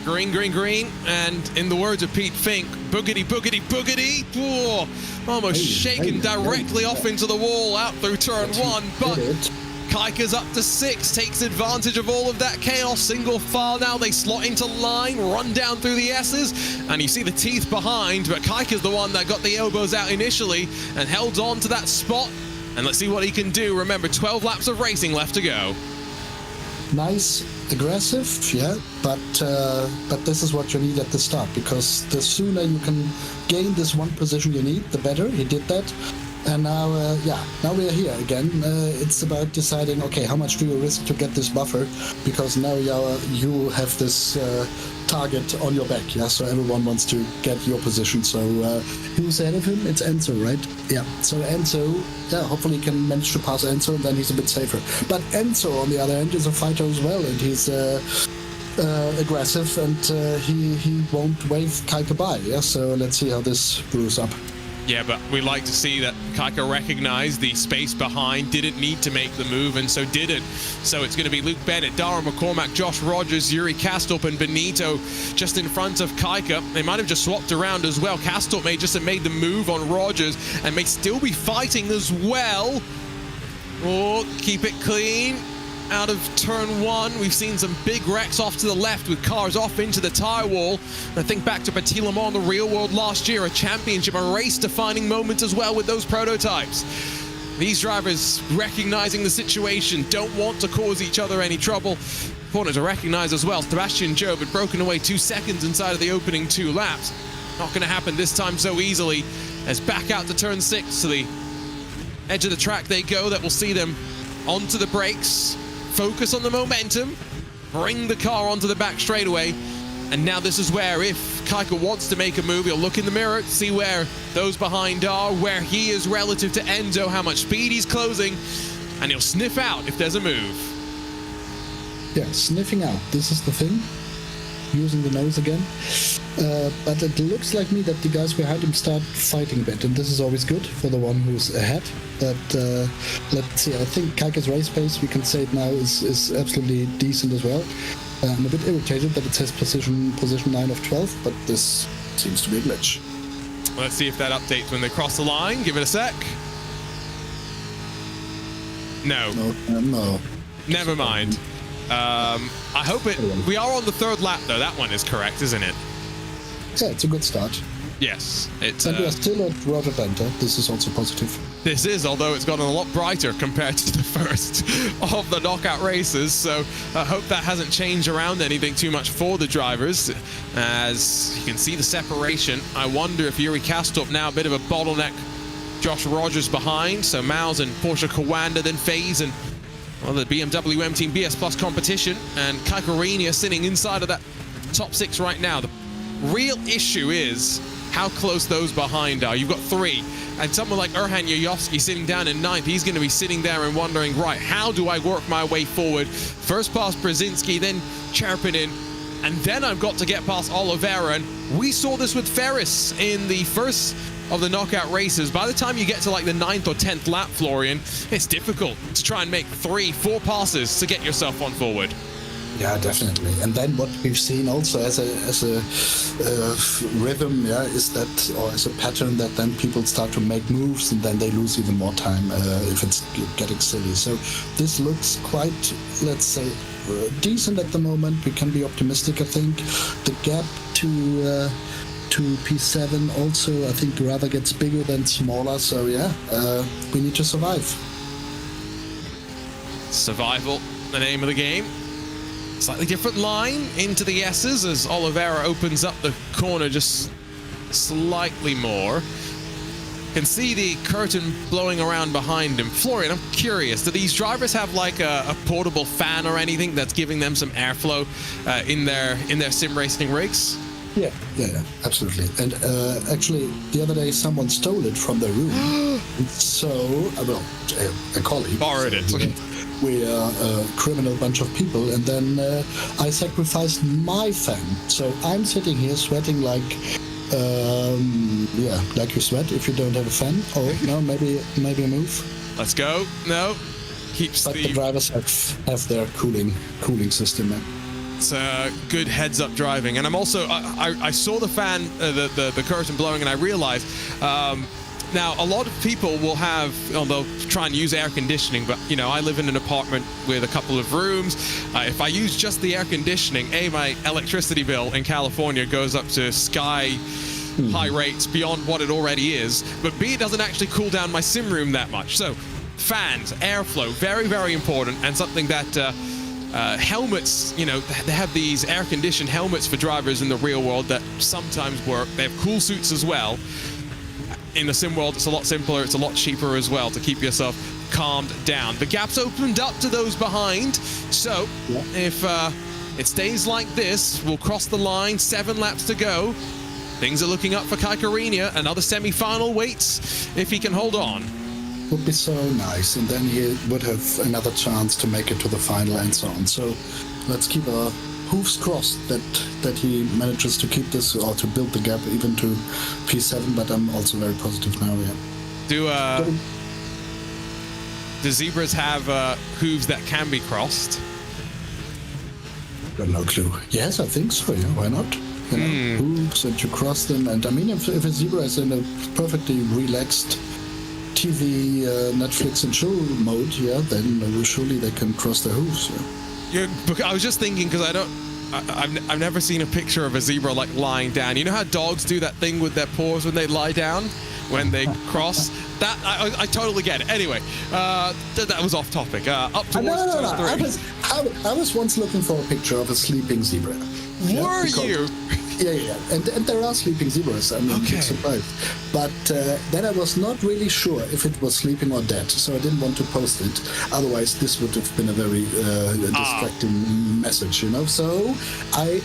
Green, green, green, and in the words of Pete Fink, boogity, boogity, boogity. Whoa, almost shaken directly off into the wall out through turn 1, but Caique's up to 6, takes advantage of all of that chaos. Single file now, they slot into line, run down through the S's, and you see the teeth behind, but Caique's the one that got the elbows out initially and held on to that spot. And let's see what he can do. Remember, 12 laps of racing left to go. Nice, aggressive, yeah, but this is what you need at the start, because the sooner you can gain this one position you need, the better. He did that. And now, now we are here again. It's about deciding, okay, how much do you risk to get this buffer? Because now you have this target on your back, yeah? So everyone wants to get your position. So who's ahead of him? It's Enzo, right? Yeah. So Enzo, yeah, hopefully can manage to pass Enzo, and then he's a bit safer. But Enzo, on the other hand, is a fighter as well, and he's aggressive, and he won't wave Caique by, yeah? So let's see how this brews up. Yeah, but we like to see that Caique recognized the space behind, didn't need to make the move, and so didn't. So it's going to be Luke Bennett, Dara McCormack, Josh Rogers, Yuri Kastorp, and Benito just in front of Caique. They might have just swapped around as well. Kastorp may just have made the move on Rogers and may still be fighting as well. Oh, keep it clean. Out of turn 1, we've seen some big wrecks off to the left with cars off into the tire wall. I think back to Petit Le Mans in the real world last year, a championship, a race-defining moment as well with those prototypes. These drivers recognizing the situation, don't want to cause each other any trouble. Important to recognize as well, Sebastian Job had broken away 2 seconds inside of the opening 2 laps. Not going to happen this time so easily, as back out to turn 6 to the edge of the track they go. That will see them onto the brakes. Focus on the momentum, bring the car onto the back straightaway, and now this is where, if Caique wants to make a move, he'll look in the mirror, see where those behind are, where he is relative to Enzo, how much speed he's closing, and he'll sniff out if there's a move. Yeah, sniffing out, this is the thing. Using the nose again. But it looks like me that the guys behind him start fighting a bit, and this is always good for the one who's ahead. But let's see, I think Caique's race pace, we can say it now, is absolutely decent as well. I'm a bit irritated that it says position 9 of 12, but this seems to be a glitch. Let's see if that updates when they cross the line. Give it a sec. No. No. Never mind. I hope it... We are on the 3rd lap, though. That one is correct, isn't it? Yeah, it's a good start. Yes. It's, and we are still at Rotterdam. This is also positive. This is, although it's gotten a lot brighter compared to the first of the knockout races. So I hope that hasn't changed around anything too much for the drivers. As you can see the separation. I wonder if Yuri Kastorp now a bit of a bottleneck. Josh Rogers behind. So Miles and Porsche Kawanda, then FaZe and... Well, the BMW M Team BS+ competition, and Caique sitting inside of that top 6 right now. The real issue is how close those behind are. You've got 3, and someone like Erhan Yayovsky sitting down in 9th, he's going to be sitting there and wondering, right, how do I work my way forward? First past Brzezinski, then Cherpinin, and then I've got to get past Oliveira. And we saw this with Ferris in the first of the knockout races. By the time you get to like the 9th or 10th lap, Florian, it's difficult to try and make 3-4 passes to get yourself on forward. Yeah, definitely. And then what we've seen also as a rhythm, is that, or as a pattern, that then people start to make moves and then they lose even more time if it's getting silly. So this looks quite, let's say, decent at the moment. We can be optimistic, I think. The gap to P7 also, I think, rather gets bigger than smaller. So we need to survive. Survival, the name of the game. Slightly different line into the S's as Oliveira opens up the corner just slightly more. Can see the curtain blowing around behind him. Florian, I'm curious, do these drivers have like a portable fan or anything that's giving them some airflow in their sim racing rigs? Yeah, absolutely. And actually, the other day, someone stole it from their room. So, a colleague borrowed it. We are a criminal bunch of people, and then I sacrificed my fan. So I'm sitting here sweating like you sweat if you don't have a fan. Oh no, maybe a move. Let's go. No, keeps but the drivers have their cooling system. Man. It's good heads-up driving, and I'm also I saw the fan, the curtain blowing, and I realized. Now, a lot of people will have, they'll try and use air conditioning, but, I live in an apartment with a couple of rooms. If I use just the air conditioning, my electricity bill in California goes up to sky high rates beyond what it already is. But B, it doesn't actually cool down my sim room that much. So, fans, airflow, very, very important, and something that helmets, they have these air-conditioned helmets for drivers in the real world that sometimes work. They have cool suits as well. In the sim world, it's a lot simpler, it's a lot cheaper as well to keep yourself calmed down. The gap's opened up to those behind, so if it stays like this, we'll cross the line, 7 laps to go. Things are looking up for Caique Oliveira. Another semi-final waits if he can hold on. Would be so nice, and then he would have another chance to make it to the final and so on. So let's keep our hooves crossed that he manages to keep this or to build the gap even to P7, but I'm also very positive now. Do zebras have hooves that can be crossed? Got no clue. Yes, I think so. Yeah, why not? Hooves, and you cross them, and I mean, if a zebra is in a perfectly relaxed TV, Netflix and chill mode, then surely they can cross their hooves. I was just thinking, because I've never seen a picture of a zebra like lying down. You know how dogs do that thing with their paws when they lie down, when they cross? That I totally get it. Anyway, that was off topic. Up towards turn 3. I was once looking for a picture of a sleeping zebra. Were you? Yeah. And there are sleeping zebras. I mean, I'm surprised. But then I was not really sure if it was sleeping or dead, so I didn't want to post it. Otherwise, this would have been a very distracting message, So I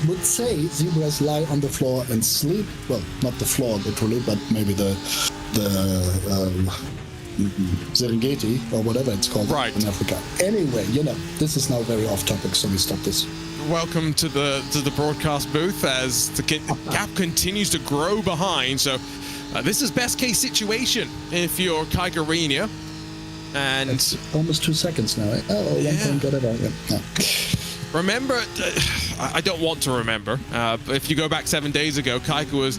would say zebras lie on the floor and sleep. Well, not the floor literally, but maybe the Serengeti or whatever it's called in Africa. Anyway, this is now very off topic, so we stop this. Welcome to the broadcast booth as the gap continues to grow behind. So this is best case situation if you're Caique Oliveira. And it's almost 2 seconds now. Oh, 1 point, whatever. Yeah. Remember, I don't want to remember, but if you go back 7 days ago, Caique was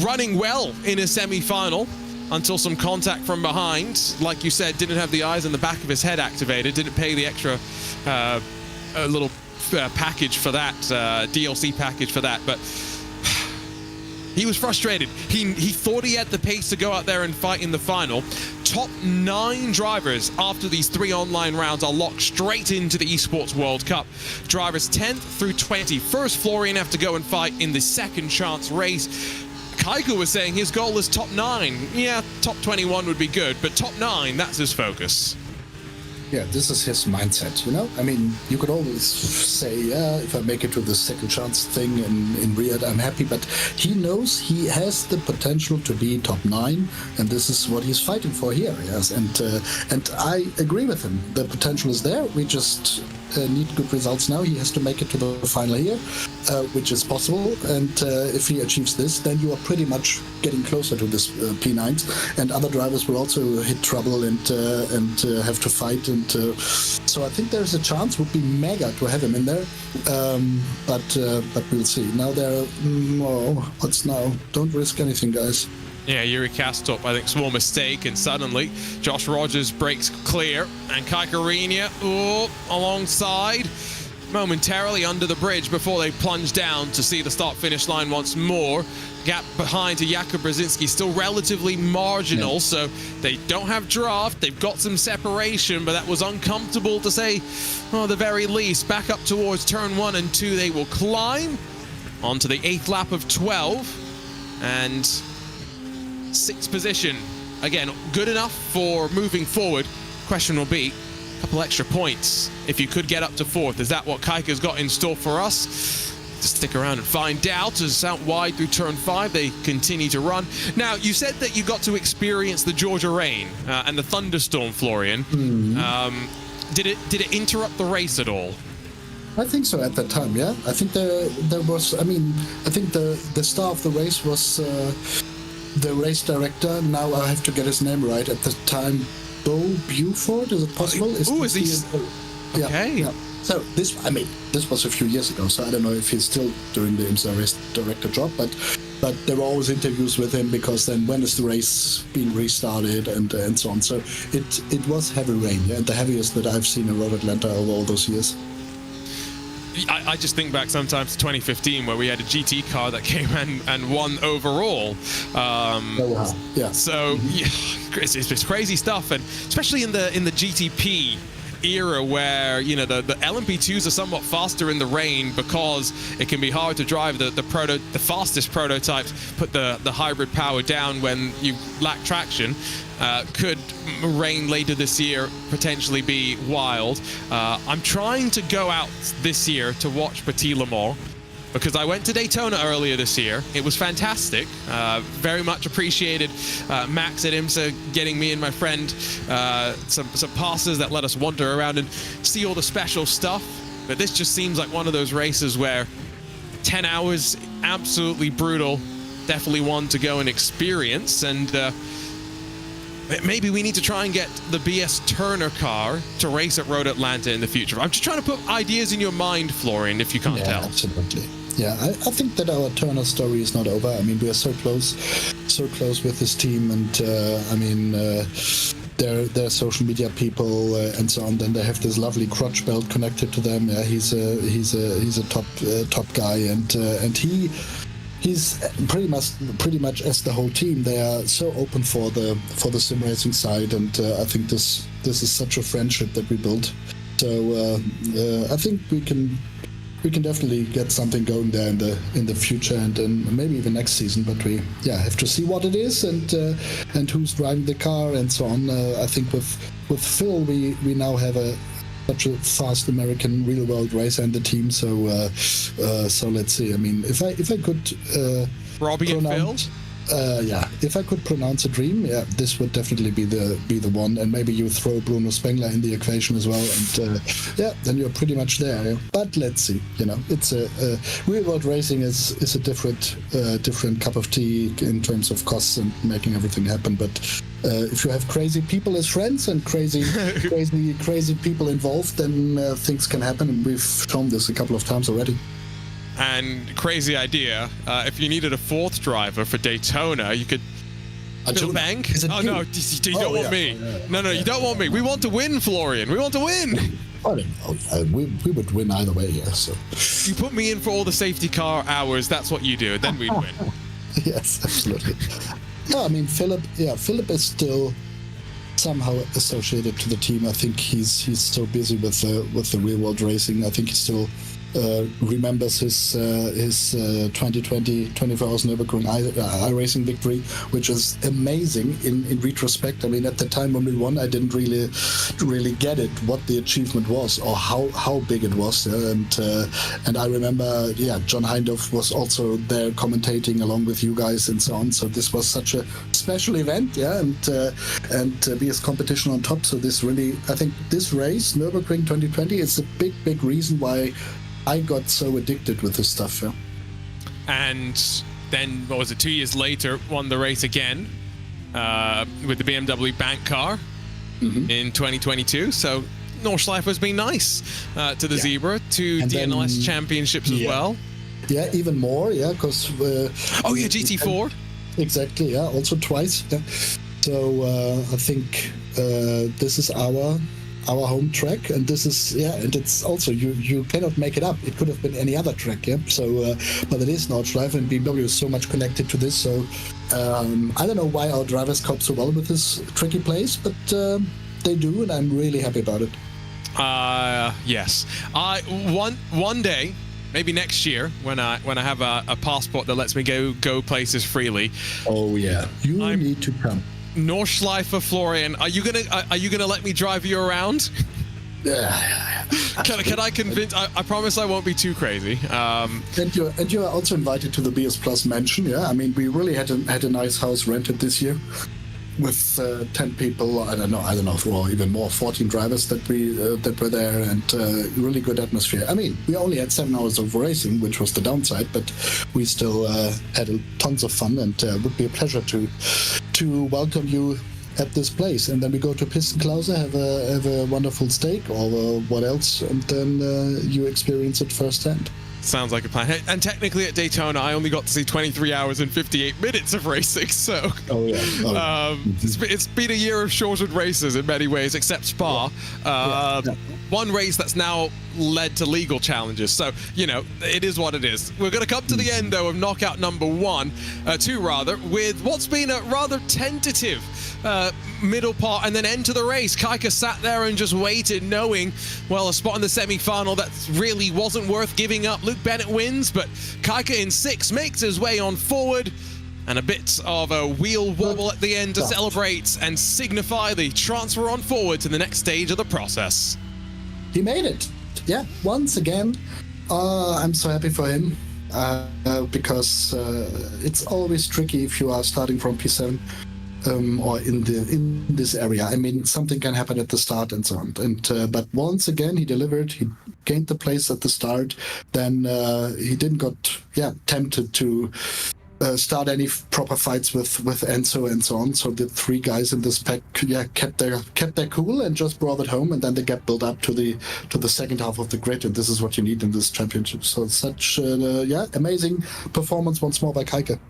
running well in a semi-final until some contact from behind. Like you said, didn't have the eyes in the back of his head activated, didn't pay the extra little package for that, DLC package for that, but he was frustrated. He thought he had the pace to go out there and fight in the final. Top 9 drivers after these 3 online rounds are locked straight into the Esports World Cup. Drivers 10th through 20. First, Florian have to go and fight in the second chance race. Caique was saying his goal is top 9. Yeah, top 21 would be good, but top 9, that's his focus. Yeah, this is his mindset, I mean, you could always say, if I make it to the second chance thing in Riyadh, I'm happy, but he knows he has the potential to be top 9, and this is what he's fighting for here, yes, and I agree with him. The potential is there. We just need good results now. He has to make it to the final here, which is possible, and if he achieves this, then you are pretty much getting closer to this P9s, and other drivers will also hit trouble and have to fight And so I think there's a chance. Would be mega to have him in there, but we'll see. Now what's now? Don't risk anything, guys. Yeah, Yuri Kastup, I think, small mistake, and suddenly Josh Rogers breaks clear, and Caique Oliveira alongside, momentarily under the bridge before they plunge down to see the start-finish line once more. Gap behind to Jakub Brzezinski still relatively marginal, so they don't have draft. They've got some separation, but that was uncomfortable to say, the very least. Back up towards turn 1 and 2, they will climb onto the 8th lap of 12, and 6th position. Again, good enough for moving forward. Question will be a couple extra points if you could get up to 4th. Is that what Caique's got in store for us? To stick around and find out, as out wide through turn 5 they continue to run. Now, you said that you got to experience the Georgia rain and the thunderstorm, Florian. Did it interrupt the race at all? I think so at that time, yeah. I think there was, I think the star of the race was the race director. Now I have to get his name right. At the time, Bo Buford, is it possible? Is he? Okay. Yeah. So this was a few years ago, so I don't know if he's still doing the IMSA race director job, but there were always interviews with him, because then when is the race being restarted and so on. So it was heavy rain, yeah, the heaviest that I've seen in Road Atlanta over all those years. I just think back sometimes to 2015, where we had a GT car that came and won overall. Yeah. So it's crazy stuff, and especially in the GTP era, where the LMP2s are somewhat faster in the rain, because it can be hard to drive the fastest prototypes, put the hybrid power down when you lack traction. Could rain later this year potentially be wild. I'm trying to go out this year to watch Petit Le Mans, because I went to Daytona earlier this year. It was fantastic. Very much appreciated Max at IMSA getting me and my friend some passes that let us wander around and see all the special stuff. But this just seems like one of those races where 10 hours, absolutely brutal. Definitely one to go and experience. And maybe we need to try and get the BS Turner car to race at Road Atlanta in the future. I'm just trying to put ideas in your mind, Florian, if you can't tell. Absolutely. Yeah, I think that our Turner story is not over. I mean, we are so close with this team, and their social media people and so on. Then they have this lovely crotch belt connected to them. Yeah, he's a top guy, and he's pretty much as the whole team. They are so open for the sim racing side, and I think this is such a friendship that we built. So I think we can definitely get something going there in the future, and then maybe even next season. But we have to see what it is, and who's driving the car and so on. I think with Phil we now have such a fast American real world racer in the team. So let's see. I mean, if I could Robbie and Phil. If I could pronounce a dream, this would definitely be the one. And maybe you throw Bruno Spengler in the equation as well, and then you're pretty much there. Yeah? But let's see. It's a real world racing is a different cup of tea in terms of costs and making everything happen. But if you have crazy people as friends and crazy people involved, then things can happen. And we've shown this a couple of times already. And crazy idea, if you needed a 4th driver for Daytona, you could Phil Bank. Oh no, you don't want me. No, you don't want me. We want to win, Florian. We want to win. We would win either way, yeah. So you put me in for all the safety car hours. That's what you do. Then we'd win. Yes, absolutely. No, I mean Philip is still somehow associated to the team. I think he's so busy with the real world racing. I think he still remembers his 2020 24 Hours Nürburgring iRacing victory, which is amazing in retrospect. I mean, at the time when we won, I didn't really get it, what the achievement was or how big it was. And I remember, John Hindhoff was also there commentating along with you guys and so on. So this was such a special event, and BS competition on top. So this really, I think this race, Nürburgring 2020, is a big reason why I got so addicted with this stuff. Yeah. And then, what was it, 2 years later, won the race again with the BMW bank car. in 2022. So Nordschleife has been nice to the Zebra, to And DNLS then- championships as well. Yeah, even more. Yeah, because GT4. exactly. Yeah, also twice. Yeah. So I think this is our home track, and this is and it's also you cannot make it up. It could have been any other track. Yeah. So but it is Nordschleife, and BMW is so much connected to this. So I don't know why our drivers cope so well with this tricky place, but they do, and I'm really happy about it. Yes. One day, maybe next year, when I have a passport that lets me go places freely. Oh yeah, you need to come. Nordschleife Florian, are you gonna let me drive you around? Can I convince? I promise I won't be too crazy. And you are also invited to the BS Plus mansion. Yeah, I mean we really had a nice house rented this year with 10 people. I don't know, or even more, 14 drivers that were there, and really good atmosphere. I mean, we only had 7 hours of racing, which was the downside, but we still had tons of fun, and would be a pleasure to welcome you at this place. And then we go to Pistenklause, have a wonderful steak or what else, and then you experience it firsthand. Sounds like a plan. Hey, and technically at Daytona, I only got to see 23 hours and 58 minutes of racing, so it's been a year of shortened races in many ways, except Spa. One race that's now led to legal challenges, so it is what it is. We're going to come to the end though of knockout number two with what's been a rather tentative middle part and then end to the race. Caique sat there and just waited, knowing, well, a spot in the semi-final that really wasn't worth giving up. Luke Bennett wins, but Caique in 6 makes his way on forward, and a bit of a wheel wobble at the end to celebrate and signify the transfer on forward to the next stage of the process. He made it. Yeah, once again. I'm so happy for him because it's always tricky if you are starting from P7 or in this area. I mean, something can happen at the start and so on. And but once again, he delivered. He gained the place at the start. Then he didn't got tempted to start any proper fights with Enzo and so on. So the 3 guys in this pack kept their cool and just brought it home, and then the gap built up to the second half of the grid, and this is what you need in this championship. So such amazing performance once more by Caique.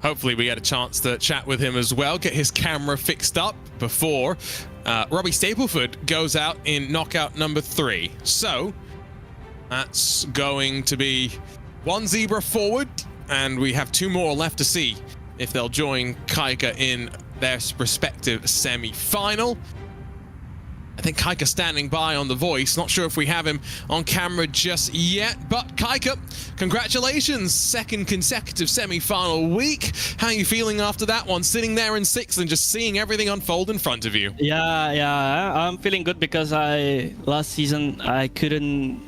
Hopefully we get a chance to chat with him as well, get his camera fixed up before Robbie Stapleford goes out in knockout number 3. So that's going to be 1 Zebra forward, and we have 2 more left to see if they'll join Caique in their respective semi-final. I think Caique standing by on the voice. Not sure if we have him on camera just yet, but Caique, congratulations, 2nd consecutive semi-final week. How are you feeling after that one, sitting there in 6th and just seeing everything unfold in front of you? Yeah, I'm feeling good because last season I couldn't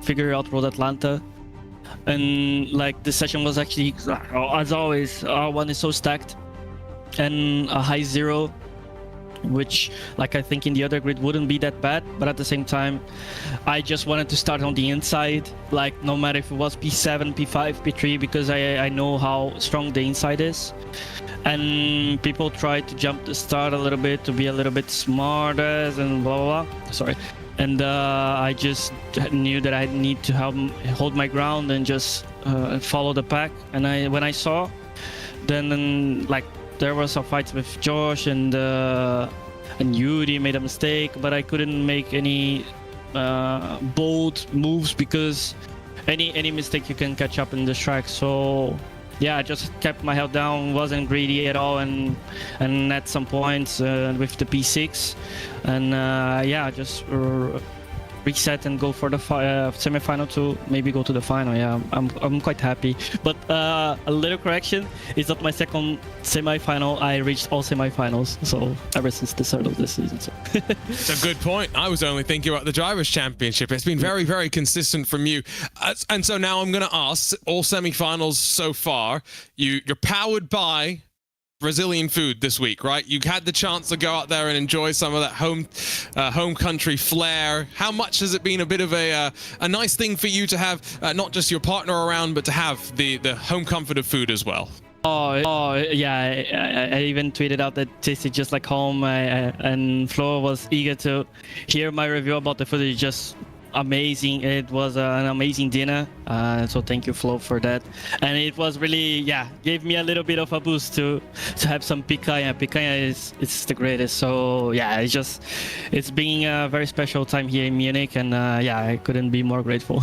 figure out Road Atlanta. And this session was actually, as always, R1 is so stacked, and a high 0, which I think in the other grid wouldn't be that bad, but at the same time I just wanted to start on the inside, no matter if it was P7, P5, P3, because I know how strong the inside is. And people tried to jump the start a little bit to be a little bit smarter and blah blah blah. Sorry. And I just knew that I need to hold my ground and just follow the pack. And when I saw, then there was some fights with Josh and Yuri made a mistake, but I couldn't make any bold moves because any mistake you can catch up in this track. So yeah, I just kept my head down, wasn't greedy at all, and at some points with the P6, and just reset and go for the semi-final to maybe go to the final. Yeah, I'm quite happy. But a little correction, it's not my 2nd semi-final. I reached all semi-finals, so ever since the start of this season. So. It's a good point. I was only thinking about the Drivers' Championship. It's been very, very consistent from you. And so now I'm going to ask, all semi-finals so far, you're powered by Brazilian food this week, right? You had the chance to go out there and enjoy some of that home country flair. How much has it been a bit of a nice thing for you to have not just your partner around, but to have the home comfort of food as well? Oh yeah, I even tweeted out that tasted just like home, and Flo was eager to hear my review about the footage. Just amazing. It was an amazing dinner, so thank you, Flo, for that. And it was really, yeah, gave me a little bit of a boost to have some picanha. Picanha it's the greatest. So yeah, it's been a very special time here in Munich, and yeah, I couldn't be more grateful.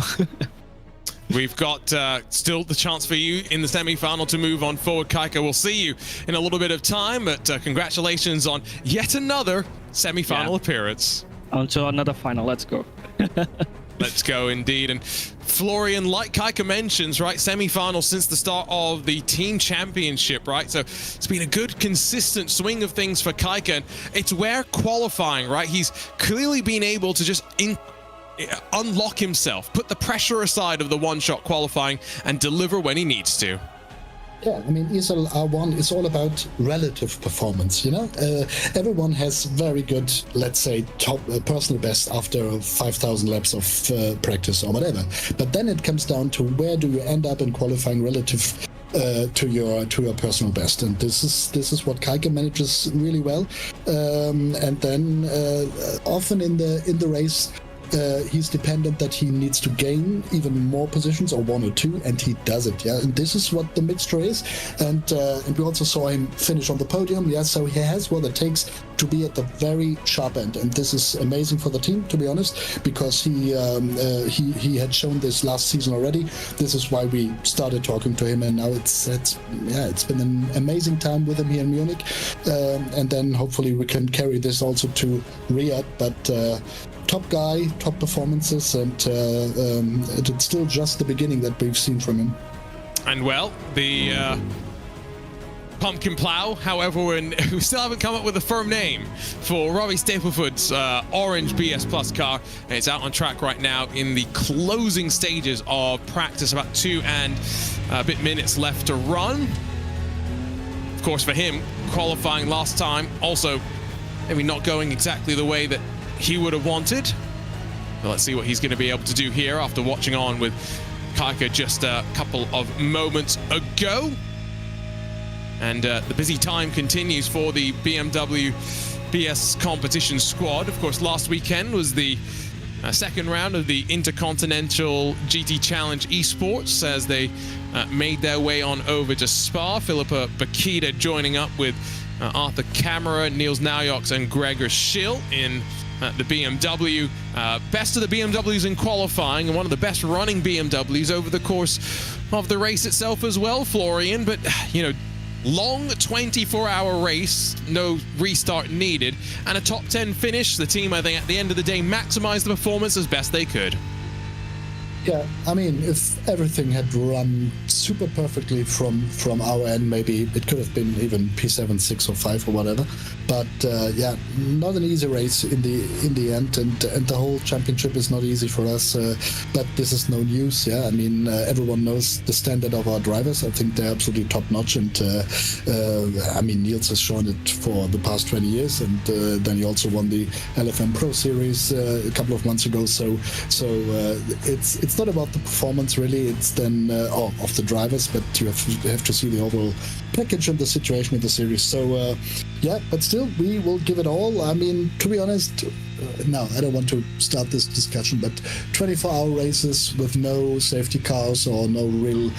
We've got still the chance for you in the semi-final to move on forward, Caique. We'll see you in a little bit of time, but congratulations on yet another semi-final appearance. On to another final. Let's go. Let's go indeed. And Florian, like Caique mentions, right, semi-final since the start of the team championship, right? So it's been a good, consistent swing of things for Caique, and it's where qualifying, right? He's clearly been able to just unlock himself, put the pressure aside of the one-shot qualifying, and deliver when he needs to. Yeah, I mean, ESL R1 is all about relative performance, you know? Everyone has very good, let's say, top personal best after 5,000 laps of practice or whatever. But then it comes down to where do you end up in qualifying relative to your personal best, and this is what Caique manages really well. And then often in the race, he's dependent that he needs to gain even more positions, or one or two, and he does it. Yeah, and this is what the mixture is. And we also saw him finish on the podium. Yeah, so he has what it takes to be at the very sharp end, and this is amazing for the team, to be honest, because he had shown this last season already. This is why we started talking to him, and now it's been an amazing time with him here in Munich, and then hopefully we can carry this also to Riyadh. But top guy, top performances, and it's still just the beginning that we've seen from him. And well, the pumpkin plow, however, we still haven't come up with a firm name for Robbie Stapleford's orange BS Plus car, and it's out on track right now in the closing stages of practice. About 2 and a bit minutes left to run. Of course, for him, qualifying last time also maybe not going exactly the way that he would have wanted. Well, let's see what he's going to be able to do here after watching on with Caique just a couple of moments ago. And the busy time continues for the BMW BS competition squad. Of course, last weekend was the second round of the Intercontinental GT Challenge Esports as they made their way on over to Spa. Philippa Bakita joining up with Arthur Camara, Niels Naujoks, and Gregor Schill in the BMW. Best of the BMWs in qualifying, and one of the best running BMWs over the course of the race itself as well, Florian. But, you know, long 24-hour race, no restart needed, and a top 10 finish. The team, I think, at the end of the day, maximized the performance as best they could. Yeah, I mean, if everything had run super perfectly from our end, maybe it could have been even P7, 6, or 5 or whatever. But yeah, not an easy race in the end, and the whole championship is not easy for us. But this is no news. Yeah, I mean, everyone knows the standard of our drivers. I think they're absolutely top notch, and I mean, Niels has shown it for the past 20 years, and then he also won the LFM Pro Series a couple of months ago. So it's not about the performance really. It's then of the drivers, but you have to see the overall package and the situation in the series. So yeah, but still, we will give it all. I mean, to be honest, no, I don't want to start this discussion, but 24-hour races with no safety cars or no real,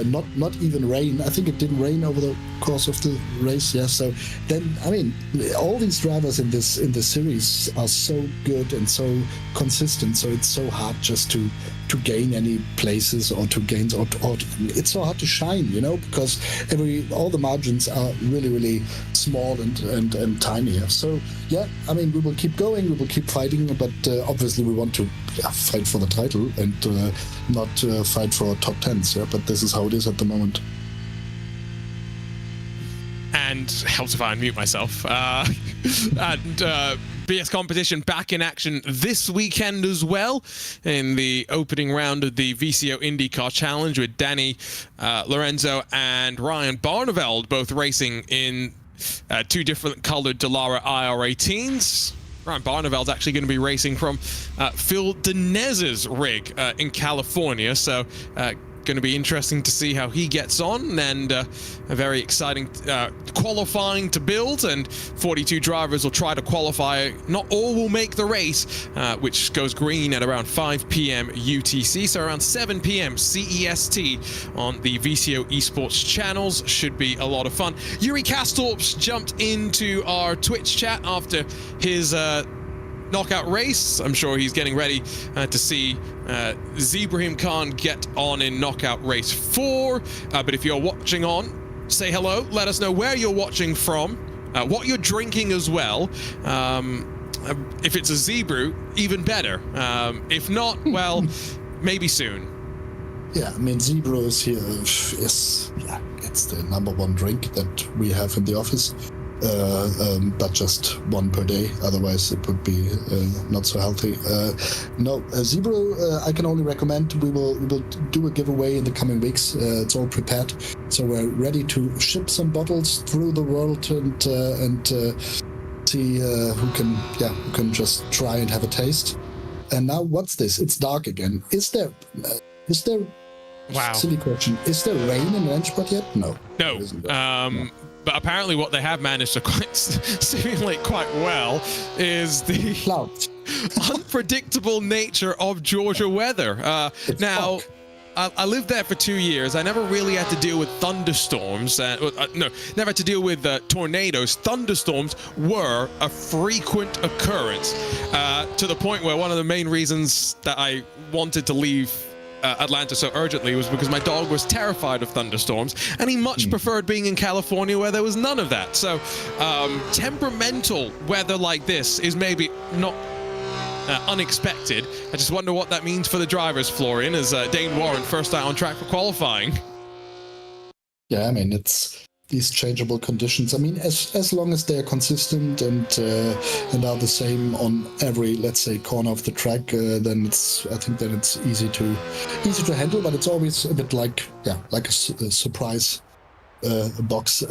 not even rain. I think it didn't rain over the course of the race. Yeah, so then, I mean, all these drivers in this series are so good and so consistent. So it's so hard just to gain any places or to gain, or it's so hard to shine, you know, because all the margins are really, really small and tiny. So yeah, I mean, we will keep going, we will keep fighting, but obviously we want to fight for the title and not fight for top 10s. Yeah, but this is how it is at the moment. And helps if I unmute myself. And BS competition back in action this weekend as well in the opening round of the VCO IndyCar Challenge with Danny Lorenzo and Ryan Barneveld both racing in 2 different colored Dallara IR18s. Ryan Barneveld's actually going to be racing from Phil Dinez's rig in California, so going to be interesting to see how he gets on, and a very exciting qualifying to build, and 42 drivers will try to qualify. Not all will make the race, which goes green at around 5 p.m. UTC, so around 7 p.m. CEST on the VCO Esports channels. Should be a lot of fun. Yuri Kastorps jumped into our Twitch chat after his knockout race. I'm sure he's getting ready to see Ibraheem Khan get on in knockout race 4. But if you're watching on, say hello. Let us know where you're watching from, what you're drinking as well. If it's a Zebrew, even better. If not, well, maybe soon. Yeah, I mean, Zebrew is here. It's the #1 drink that we have in the office. But just one per day, otherwise it would be not so healthy. Zebrew, I can only recommend. We will do a giveaway in the coming weeks. It's all prepared, so we're ready to ship some bottles through the world and see who can just try and have a taste. And now, what's this? It's dark again. Is there? Wow. Silly question. Is there rain in Rennsport yet? No. No. But apparently what they have managed to simulate quite well is the clouds. Unpredictable nature of Georgia weather. Now, I lived there for 2 years. I never really had to deal with thunderstorms. Never had to deal with tornadoes. Thunderstorms were a frequent occurrence, to the point where one of the main reasons that I wanted to leave Atlanta so urgently was because my dog was terrified of thunderstorms, and he much preferred being in California where there was none of that. So temperamental weather like this is maybe not unexpected. I just wonder what that means for the drivers, Florian, as Dane Warren first out on track for qualifying. Yeah, I mean, it's these changeable conditions. I mean, as long as they're consistent and are the same on every, let's say, corner of the track, then it's easy to handle. But it's always a bit like a surprise box.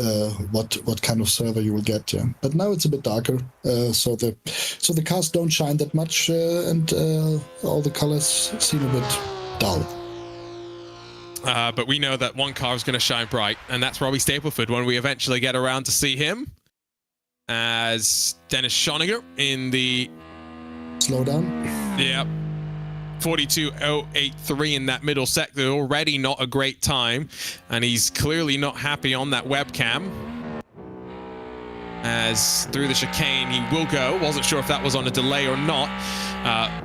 What kind of server you will get? Yeah, but now it's a bit darker, so the cars don't shine that much, and all the colors seem a bit dull. But we know that one car is going to shine bright, and that's Robbie Stapleford when we eventually get around to see him as Dennis Schoeniger in the slowdown. Yeah, 42.083 in that middle sector. Already not a great time, and he's clearly not happy on that webcam. As through the chicane he will go. Wasn't sure if that was on a delay or not,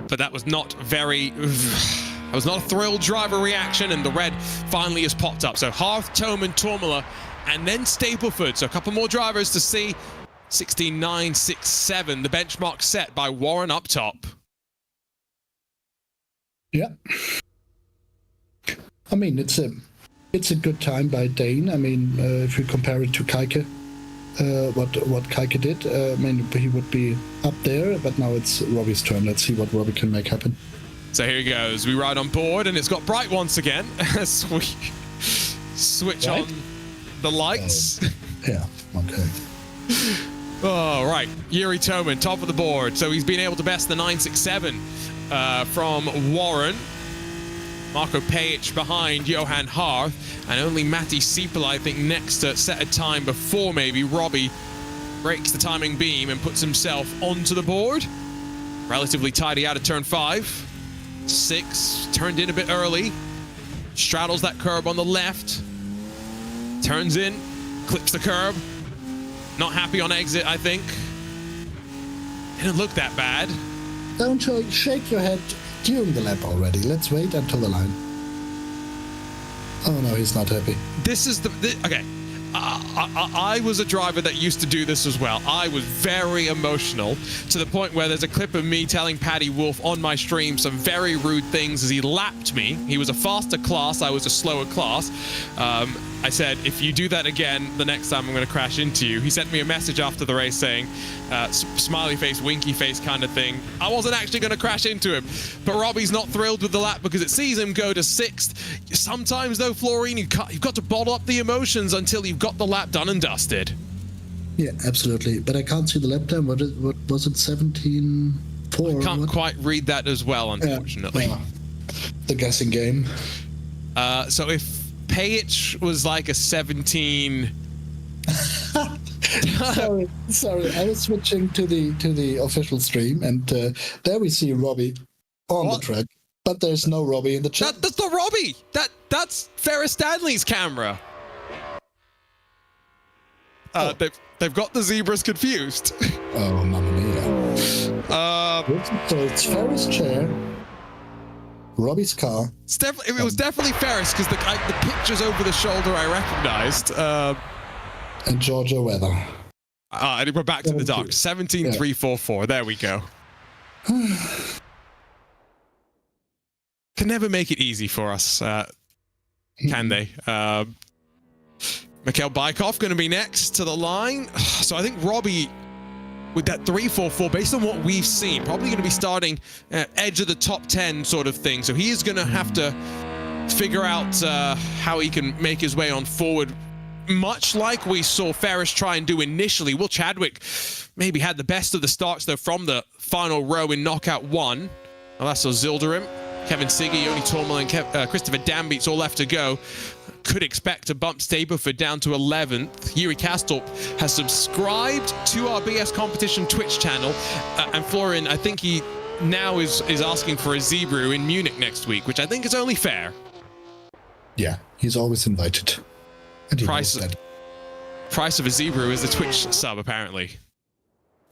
but that was not very... It was not a thrilled driver reaction, and the red finally has popped up. So Harth, Toman, Tormala, and then Stapleford. So a couple more drivers to see. 16.967, the benchmark set by Warren up top. Yeah. I mean, it's a good time by Dane. I mean, if you compare it to Caique, what Caique did, I mean, he would be up there, but now it's Robbie's turn. Let's see what Robbie can make happen. So here he goes. We ride on board, and it's got bright once again as we switch on the lights. Yeah, okay. Oh, right. Yuri Toman, top of the board. So he's been able to best the 967 from Warren. Marco Pajic behind Johan Harth, and only Matti Siepela, I think, next to set a time before maybe Robbie breaks the timing beam and puts himself onto the board. Relatively tidy out of turn 5. 6, turned in a bit early, straddles that curb on the left, turns in, clips the curb, not happy on exit, I think. Didn't look that bad. Don't shake your head during the lap already. Let's wait until the line. Oh no, he's not happy. This is okay. I was a driver that used to do this as well. I was very emotional, to the point where there's a clip of me telling Paddy Wolf on my stream some very rude things as he lapped me. He was a faster class, I was a slower class. I said, if you do that again, the next time I'm going to crash into you. He sent me a message after the race saying, smiley face, winky face kind of thing. I wasn't actually going to crash into him. But Robbie's not thrilled with the lap because it sees him go to 6th. Sometimes, though, Florian, you've got to bottle up the emotions until you've got the lap done and dusted. Yeah, absolutely. But I can't see the lap time. What was it, 17.4? I can't quite read that as well, unfortunately. The guessing game. So if Payich was like a 17. Sorry, I was switching to the official stream, and there we see Robbie on the track, but there's no Robbie in the chat. That's not Robbie. That's Ferris Stanley's camera. They've got the zebras confused. Oh, mamma mia. So it's Ferris' chair, Robbie's car. It was definitely Ferris, because the pictures over the shoulder I recognized. And Georgia weather. And we're back to the dock. 17,344. There we go. Can never make it easy for us, can they? Mikhail Bykov going to be next to the line. So I think Robbie, with that 344, based on what we've seen, probably going to be starting edge of the top 10 sort of thing. So he is going to have to figure out how he can make his way on forward, much like we saw Ferris try and do initially. Will Chadwick maybe had the best of the starts, though, from the final row in knockout 1. Alasso Zilderim, Kevin Siggy, Yoni Tormal, and Christopher Dambeats all left to go. Could expect to bump Stapleford down to 11th. Yuri Kastorp has subscribed to our BS Competition Twitch channel. And Florian, I think he now is asking for a Zebra in Munich next week, which I think is only fair. Yeah, he's always invited. And he price of a Zebra is the Twitch sub, apparently.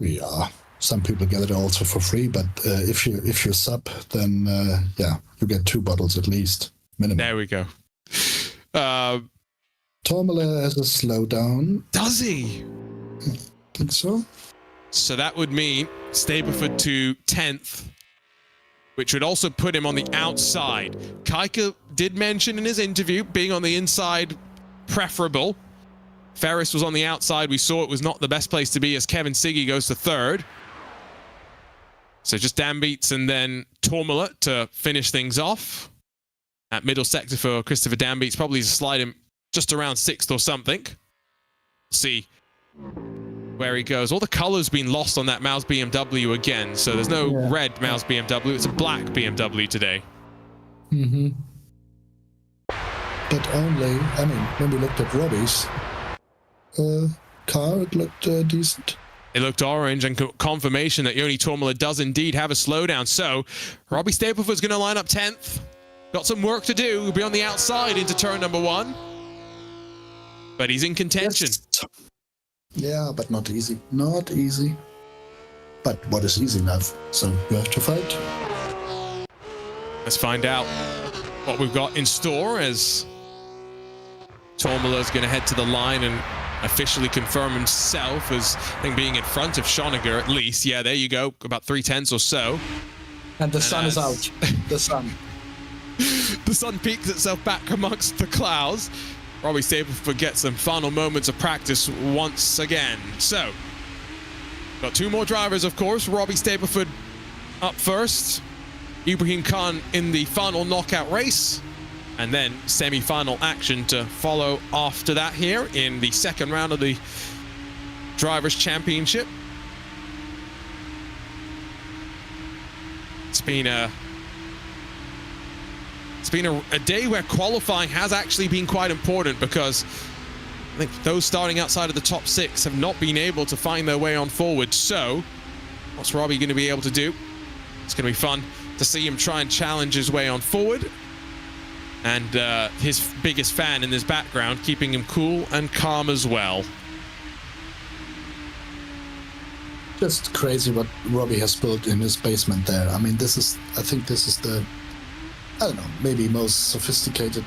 Yeah, some people get it also for free, but if you sub, then yeah, you get 2 bottles at least, minimum. There we go. Tormala has a slowdown. Does he? I think so. So that would mean Stapleford to 10th, which would also put him on the outside. Caique did mention in his interview being on the inside preferable. Ferris was on the outside. We saw it was not the best place to be as Kevin Siggy goes to 3rd. So just Dambeats and then Tormala to finish things off. At middle sector for Christopher Dambeats, probably to slide him just around 6th or something. See where he goes. All the colors been lost on that Mouse BMW again, so there's no red Mouse BMW. It's a black BMW today. Mm-hmm. But only, I mean, when we looked at Robbie's car, it looked decent. It looked orange, and confirmation that Yoni Tormala does indeed have a slowdown. So Robbie Stapleford's going to line up 10th. Got some work to do. He'll be on the outside into turn number 1. But he's in contention. Yes. Yeah, but not easy. Not easy. But what is easy enough? So you have to fight. Let's find out what we've got in store as Tormala's going to head to the line and officially confirm himself as, I think, being in front of Schoeniger at least. Yeah, there you go. About 3/10 or so. And the sun is out. The sun. The sun peeks itself back amongst the clouds. Robbie Stapleford gets some final moments of practice once again. So, got 2 more drivers, of course. Robbie Stapleford up first. Ibraheem Khan in the final knockout race. And then semi-final action to follow after that here in the second round of the Drivers' Championship. It's been a day where qualifying has actually been quite important, because I think those starting outside of the top 6 have not been able to find their way on forward. So what's Robbie going to be able to do? It's going to be fun to see him try and challenge his way on forward. And his biggest fan in this background, keeping him cool and calm as well. Just crazy what Robbie has built in his basement there. I mean, I think this is the, I don't know, maybe most sophisticated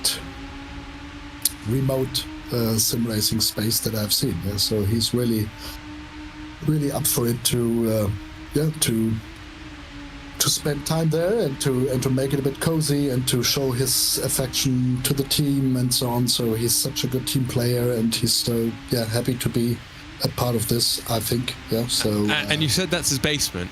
remote sim racing space that I've seen. Yeah? So he's really up for it to spend time there and to make it a bit cozy and to show his affection to the team and so on. So he's such a good team player, and he's so happy to be a part of this, I think. Yeah. So and you said that's his basement.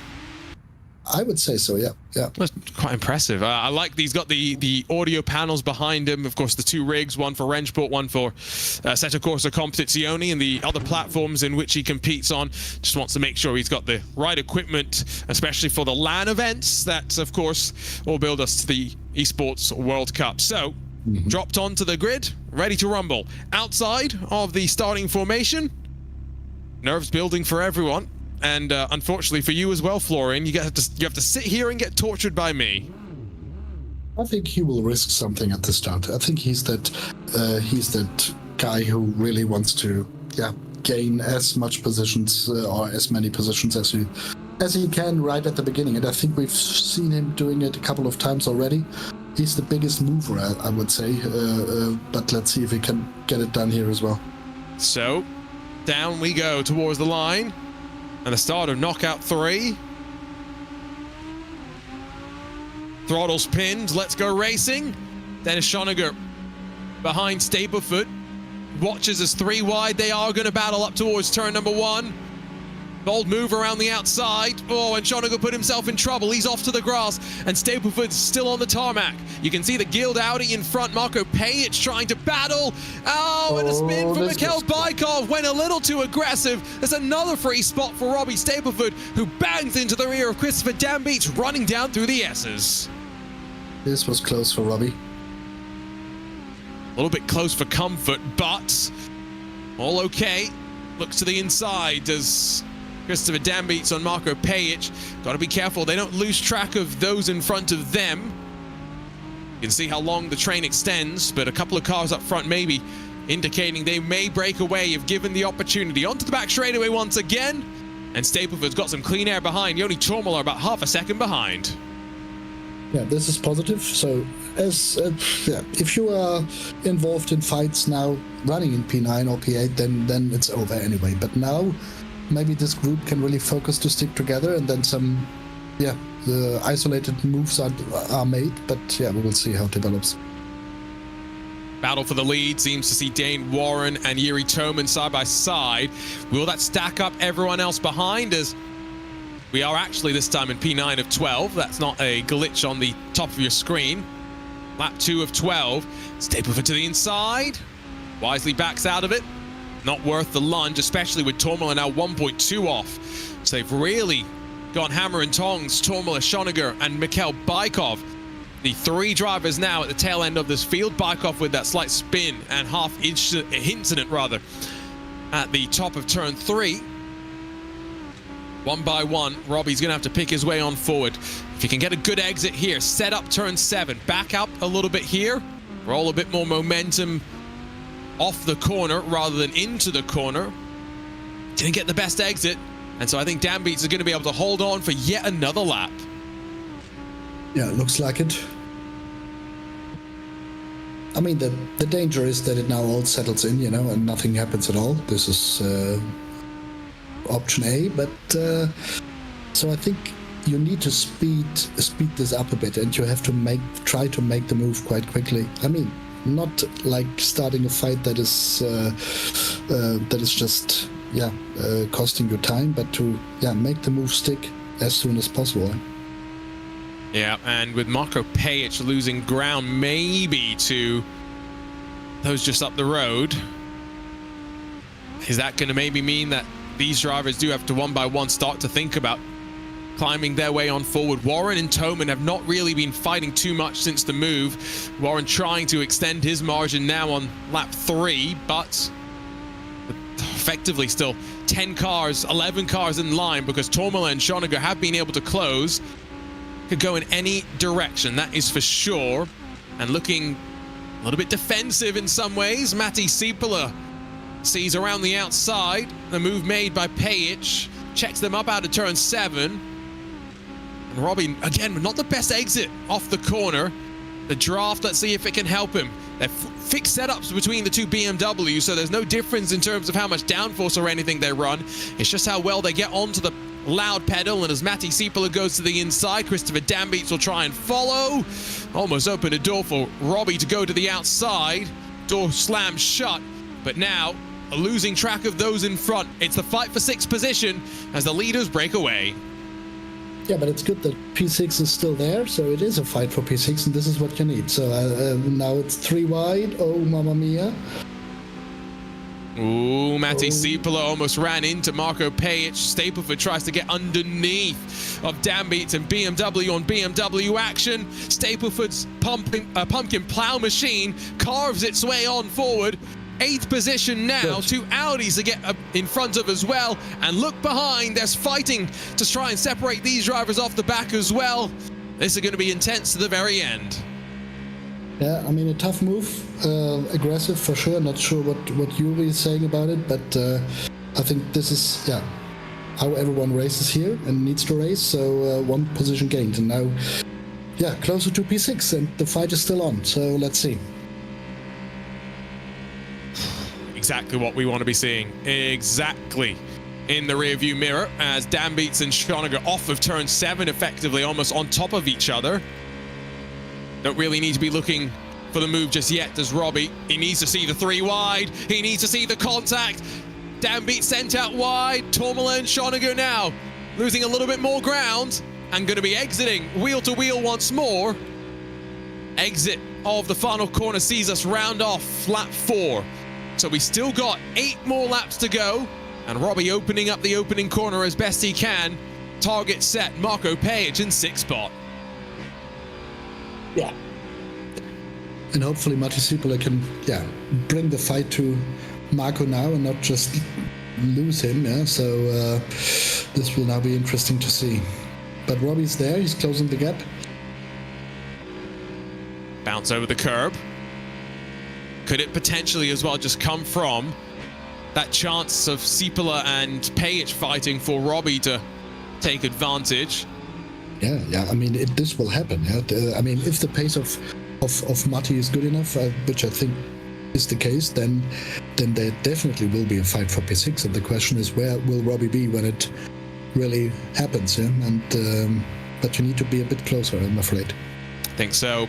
I would say so, yeah. That's quite impressive. I like he's got the audio panels behind him. Of course, the 2 rigs, one for Rennsport, one for Assetto Corsa Competizione, and the other platforms in which he competes on. Just wants to make sure he's got the right equipment, especially for the LAN events that, of course, will build us to the Esports World Cup. So dropped onto the grid, ready to rumble. Outside of the starting formation, nerves building for everyone. And unfortunately for you as well, Florian, you have to sit here and get tortured by me. I think he will risk something at the start. I think he's that guy who really wants to gain as much positions or as many positions as he can right at the beginning. And I think we've seen him doing it a couple of times already. He's the biggest mover, I would say. But let's see if he can get it done here as well. So down we go towards the line and the start of knockout 3. Throttles pinned, let's go racing. Dennis Schoeniger behind Stapleford. Watches as 3 wide. They are going to battle up towards turn number 1. Bold move around the outside. Oh, and Schoeniger put himself in trouble. He's off to the grass, and Stapleford's still on the tarmac. You can see the Guild Audi in front. Marco Pajic trying to battle. Oh, and a spin from Mikhail Bykov went a little too aggressive. There's another free spot for Robbie Stapleford, who bangs into the rear of Christopher Dambeats, running down through the S's. This was close for Robbie. A little bit close for comfort, but all okay. Looks to the inside as Christopher Dambeats on Marco Pajic. Got to be careful they don't lose track of those in front of them. You can see how long the train extends, but a couple of cars up front maybe indicating they may break away if given the opportunity. Onto the back straightaway once again, and Stapleford's got some clean air behind. Yoni Tormola about half a second behind. Yeah, this is positive. So, if you are involved in fights now, running in P9 or P8, then it's over anyway. But now, maybe this group can really focus to stick together, and then some, the isolated moves are made. But we will see how it develops. Battle for the lead seems to see Dane Warren and Yuri Toman side by side. Will that stack up everyone else behind us? We are actually this time in P9 of 12. That's not a glitch on the top of your screen. Lap 2 of 12. Stapleford to the inside. Wisely backs out of it. Not worth the lunge, especially with Tormola now 1.2 off. So they've really gone hammer and tongs. Tormola, Schoeniger, and Mikhail Bykov. The 3 drivers now at the tail end of this field. Bykov with that slight spin and half incident rather at the top of turn 3. One by one, Robbie's going to have to pick his way on forward. If he can get a good exit here, set up turn 7, back up a little bit here, roll a bit more momentum off the corner rather than into the corner. Didn't get the best exit, and so I think Dambeats is going to be able to hold on for yet another lap. Yeah, it looks like it. I mean, the danger is that it now all settles in, and nothing happens at all. This is option A, but so I think you need to speed this up a bit, and you have to try to make the move quite quickly. I mean, not like starting a fight that is just costing you time, but to make the move stick as soon as possible. Yeah, and with Marco Pajic losing ground maybe to those just up the road, is that going to maybe mean that these drivers do have to one by one start to think about climbing their way on forward? Warren and Toman have not really been fighting too much since the move. Warren trying to extend his margin now on lap 3, but effectively still 10 cars, 11 cars in line, because Tormola and Schoeniger have been able to close. Could go in any direction, that is for sure. And looking a little bit defensive in some ways. Matti Sipula sees around the outside the move made by Pajic, checks them up out of turn 7, and Robbie again not the best exit off the corner. The draft, let's see if it can help him. They're fixed setups between the two BMWs, so there's no difference in terms of how much downforce or anything they run. It's just how well they get onto the loud pedal, and as Matti Sipula goes to the inside, Christopher Dambeats will try and follow. Almost opened a door for Robbie to go to the outside. Door slammed shut, but now losing track of those in front. It's the fight for 6th position as the leaders break away. Yeah, but it's good that P6 is still there, so it is a fight for P6, and this is what you need. So now it's 3 wide. Oh, mamma mia. Ooh, Matti Siepola almost ran into Marco Pajic. Stapleford tries to get underneath of Dambeats and BMW on BMW action. Stapleford's pumpkin plow machine carves its way on forward. 8th position now, 2 Audis to get in front of as well. And look behind, there's fighting to try and separate these drivers off the back as well. This is going to be intense to the very end. Yeah, I mean, a tough move, aggressive for sure. Not sure what Yuri is saying about it, but I think this is, how everyone races here and needs to race. So 1 position gained, and now, closer to P6, and the fight is still on. So let's see. Exactly what we want to be seeing. Exactly. In the rearview mirror as Dambeats and Schoninger off of turn 7, effectively almost on top of each other. Don't really need to be looking for the move just yet, does Robbie? He needs to see the 3 wide. He needs to see the contact. Dambeats sent out wide. Tourmaline and Schoninger now losing a little bit more ground and going to be exiting wheel to wheel once more. Exit of the final corner sees us round off lap 4. So we still got 8 more laps to go. And Robbie opening up the opening corner as best he can. Target set, Marco Pajic in 6th spot. Yeah. And hopefully Matti Siepola can, bring the fight to Marco now and not just lose him. Yeah. So this will now be interesting to see. But Robbie's there, he's closing the gap. Bounce over the curb. Could it potentially as well just come from that chance of Siepola and Pajic fighting for Robbie to take advantage? Yeah. I mean, this will happen. Yeah? I mean, if the pace of Matti is good enough, which I think is the case, then there definitely will be a fight for P6. And the question is, where will Robbie be when it really happens? Yeah? And but you need to be a bit closer, I'm afraid. I think so.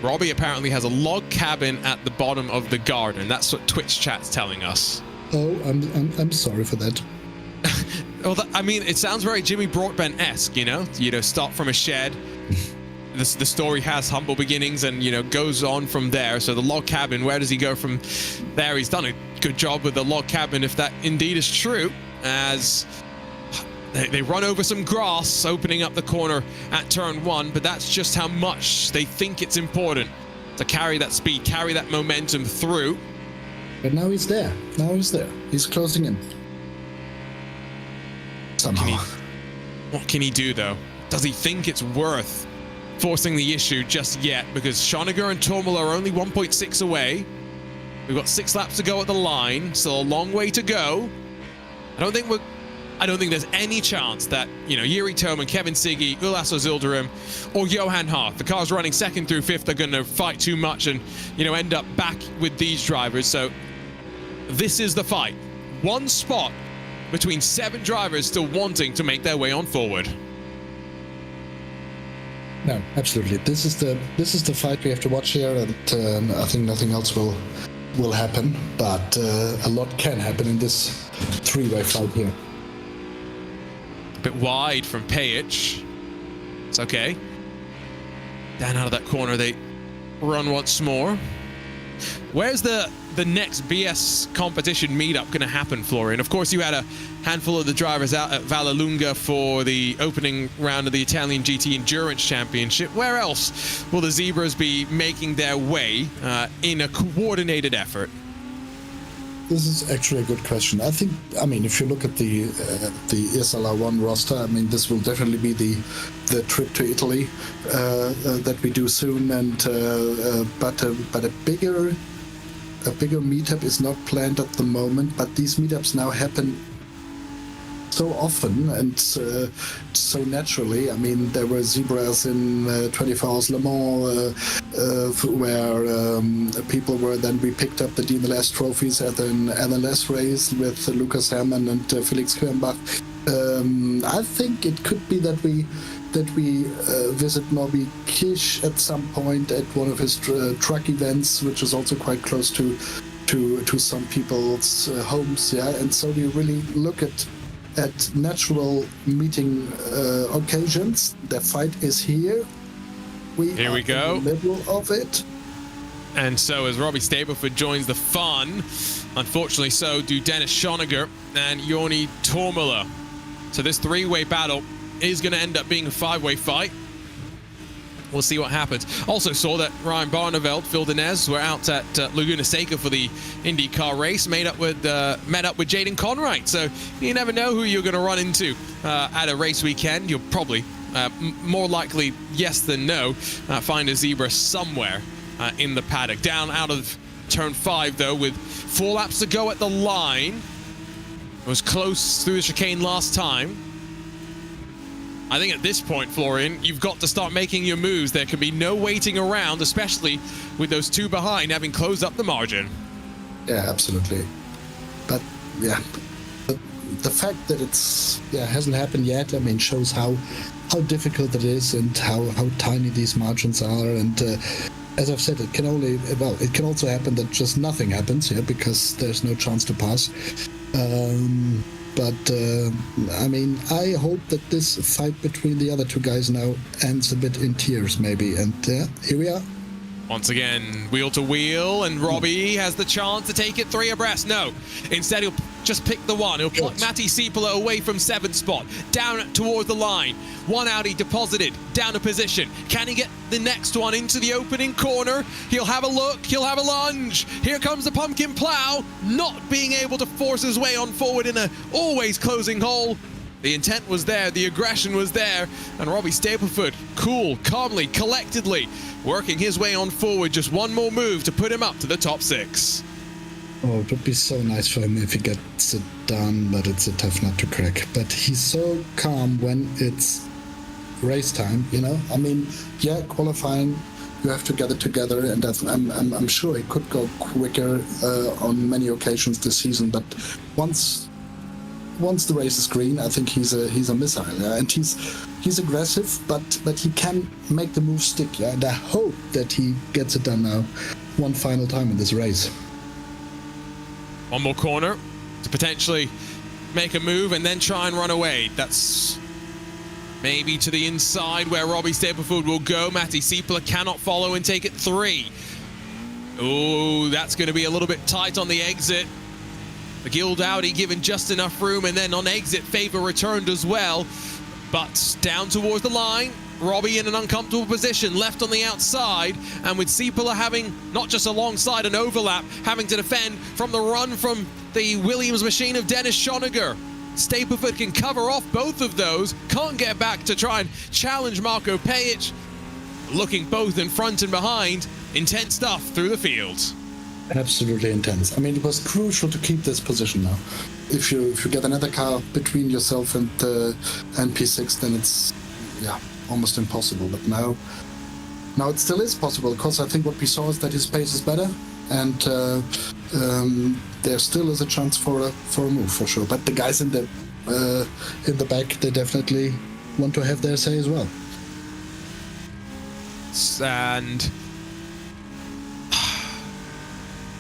Robbie apparently has a log cabin at the bottom of the garden. That's what Twitch chat's telling us. Oh, I'm sorry for that. Well, I mean, it sounds very Jimmy Broadbent-esque, you know, start from a shed. The story has humble beginnings and, goes on from there. So the log cabin, where does he go from there? He's done a good job with the log cabin, if that indeed is true, as they run over some grass, opening up the corner at turn 1, but that's just how much they think it's important to carry that speed, carry that momentum through. But now he's there. He's closing in. Somehow. What can he do, though? Does he think it's worth forcing the issue just yet? Because Schoninger and Tourmaline are only 1.6 away. We've got 6 laps to go at the line, so a long way to go. I don't think there's any chance that, Yuri Toman, Kevin Siggy, Ulas Ozildirim, or Johan Hart, the cars running 2nd through 5th, are going to fight too much and, end up back with these drivers. So this is the fight. 1 spot between 7 drivers still wanting to make their way on forward. No, absolutely. This is the fight we have to watch here, and I think nothing else will happen. But a lot can happen in this 3-way fight here. A bit wide from Pajic. It's okay. Down out of that corner, they run once more. Where's the next BS competition meetup going to happen, Florian? Of course, you had a handful of the drivers out at Vallelunga for the opening round of the Italian GT Endurance Championship. Where else will the Zebras be making their way in a coordinated effort? This is actually a good question. I mean, if you look at the ESL R1 roster, this will definitely be the trip to Italy that we do soon. And but a bigger meetup is not planned at the moment. But these meetups now happen so often and so naturally. There were Zebras in 24 Hours Le Mans, where people were then, we picked up the DMLS trophies at an MLS race with Lucas Herrmann and Felix Kirnbach. I think it could be that we visit Norby Kish at some point at one of his truck events, which is also quite close to some people's homes. Yeah, and so we really look at natural meeting occasions. The fight is here. Here we go. In the middle of it. And so as Robbie Stapleford joins the fun, unfortunately so do Dennis Schoeniger and Joni Tormula. So this three-way battle is going to end up being a five-way fight. We'll see what happens. Also saw that Ryan Barneveld, Phil Dinez were out at Laguna Seca for the IndyCar race, met up with Jaden Conwright. So you never know who you're going to run into at a race weekend. You'll probably, more likely yes than no, find a zebra somewhere in the paddock. Down out of turn 5 though, with 4 laps to go at the line. It was close through the chicane last time. I think at this point, Florian, you've got to start making your moves. There can be no waiting around, especially with those 2 behind having closed up the margin. Yeah, absolutely. But yeah, the fact that it's hasn't happened yet, I mean, shows how difficult it is and how tiny these margins are. And as I've said, it can also happen that just nothing happens here because there's no chance to pass. But I mean, I hope that this fight between the other 2 guys now ends a bit in tears, maybe. And here we are. Once again, wheel to wheel, and Robbie has the chance to take it 3 abreast. No, instead he'll just pick the one. He'll pluck Matti Sieppula away from 7th spot, down towards the line. 1 Audi deposited, down a position. Can he get the next one into the opening corner? He'll have a look, he'll have a lunge. Here comes the pumpkin plow, not being able to force his way on forward in a always closing hole. The intent was there, the aggression was there, and Robbie Stapleford, cool, calmly, collectedly, working his way on forward. Just one more move to put him up to the top 6. Oh, it would be so nice for him if he gets it done, but it's a tough nut to crack. But he's so calm when it's race time, you know? I mean, yeah, qualifying, you have to get it together, and I'm sure he could go quicker on many occasions this season, but once the race is green, I think he's a missile, yeah? And he's aggressive, but he can make the move stick, yeah? And I hope that he gets it done now, one final time in this race. One more corner to potentially make a move and then try and run away. That's maybe to the inside where Robbie Stapleford will go. Matti Sieppula cannot follow and take it 3. Oh, that's going to be a little bit tight on the exit. The Guild Audi given just enough room, and then on exit, Favor returned as well. But down towards the line, Robbie in an uncomfortable position, left on the outside, and with Sieppula having not just alongside an overlap, having to defend from the run from the Williams machine of Dennis Schoeniger. Stapleford can cover off both of those, can't get back to try and challenge Marko Pejic. Looking both in front and behind, intense stuff through the field. Absolutely intense. I mean, it was crucial to keep this position now. If you get another car between yourself and P6, then it's almost impossible. But now it still is possible, because I think what we saw is that his pace is better, and there still is a chance for a move for sure. But the guys in the back, they definitely want to have their say as well. And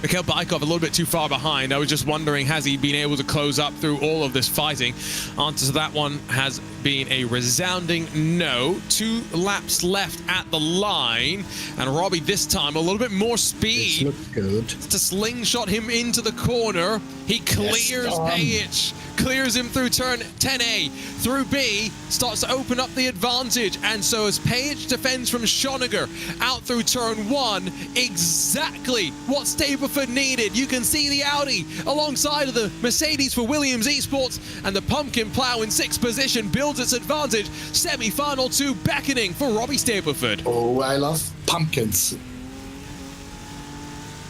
Mikhail Baikov a little bit too far behind. I was just wondering, has he been able to close up through all of this fighting? Answer to that one has been a resounding no. 2 laps left at the line, and Robbie this time a little bit more speed. This looks good. To slingshot him into the corner. He clears Pejic, clears him through turn 10A, through B, starts to open up the advantage, and so as Pejic defends from Schoeniger out through turn 1, exactly what Stapleford needed. You can see the Audi alongside of the Mercedes for Williams Esports, and the pumpkin plow in 6th position builds its advantage. Semi-final 2 beckoning for Robbie Stapleford. Oh, I love pumpkins.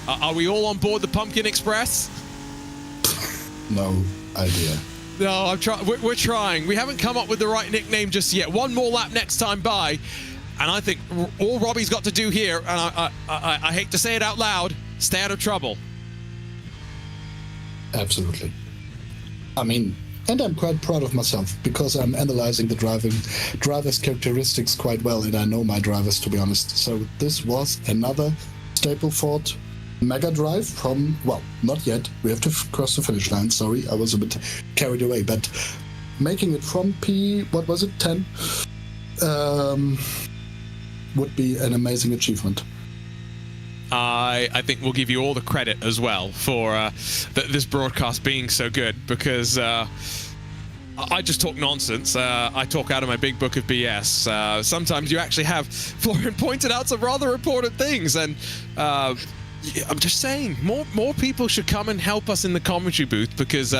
Are we all on board the Pumpkin Express? No idea. No, we're trying. We haven't come up with the right nickname just yet. One more lap next time by, and I think all Robbie's got to do here, and I hate to say it out loud, stay out of trouble. Absolutely. I mean, and I'm quite proud of myself, because I'm analyzing the driver's characteristics quite well, and I know my drivers, to be honest. So this was another Stapleford Mega Drive from, well, not yet. We have to cross the finish line. Sorry, I was a bit carried away. But making it from P, 10, would be an amazing achievement. I think we'll give you all the credit as well for this broadcast being so good, because I just talk nonsense. I talk out of my big book of BS. Sometimes you actually have Florian pointed out some rather important things, and I'm just saying, more people should come and help us in the commentary booth, because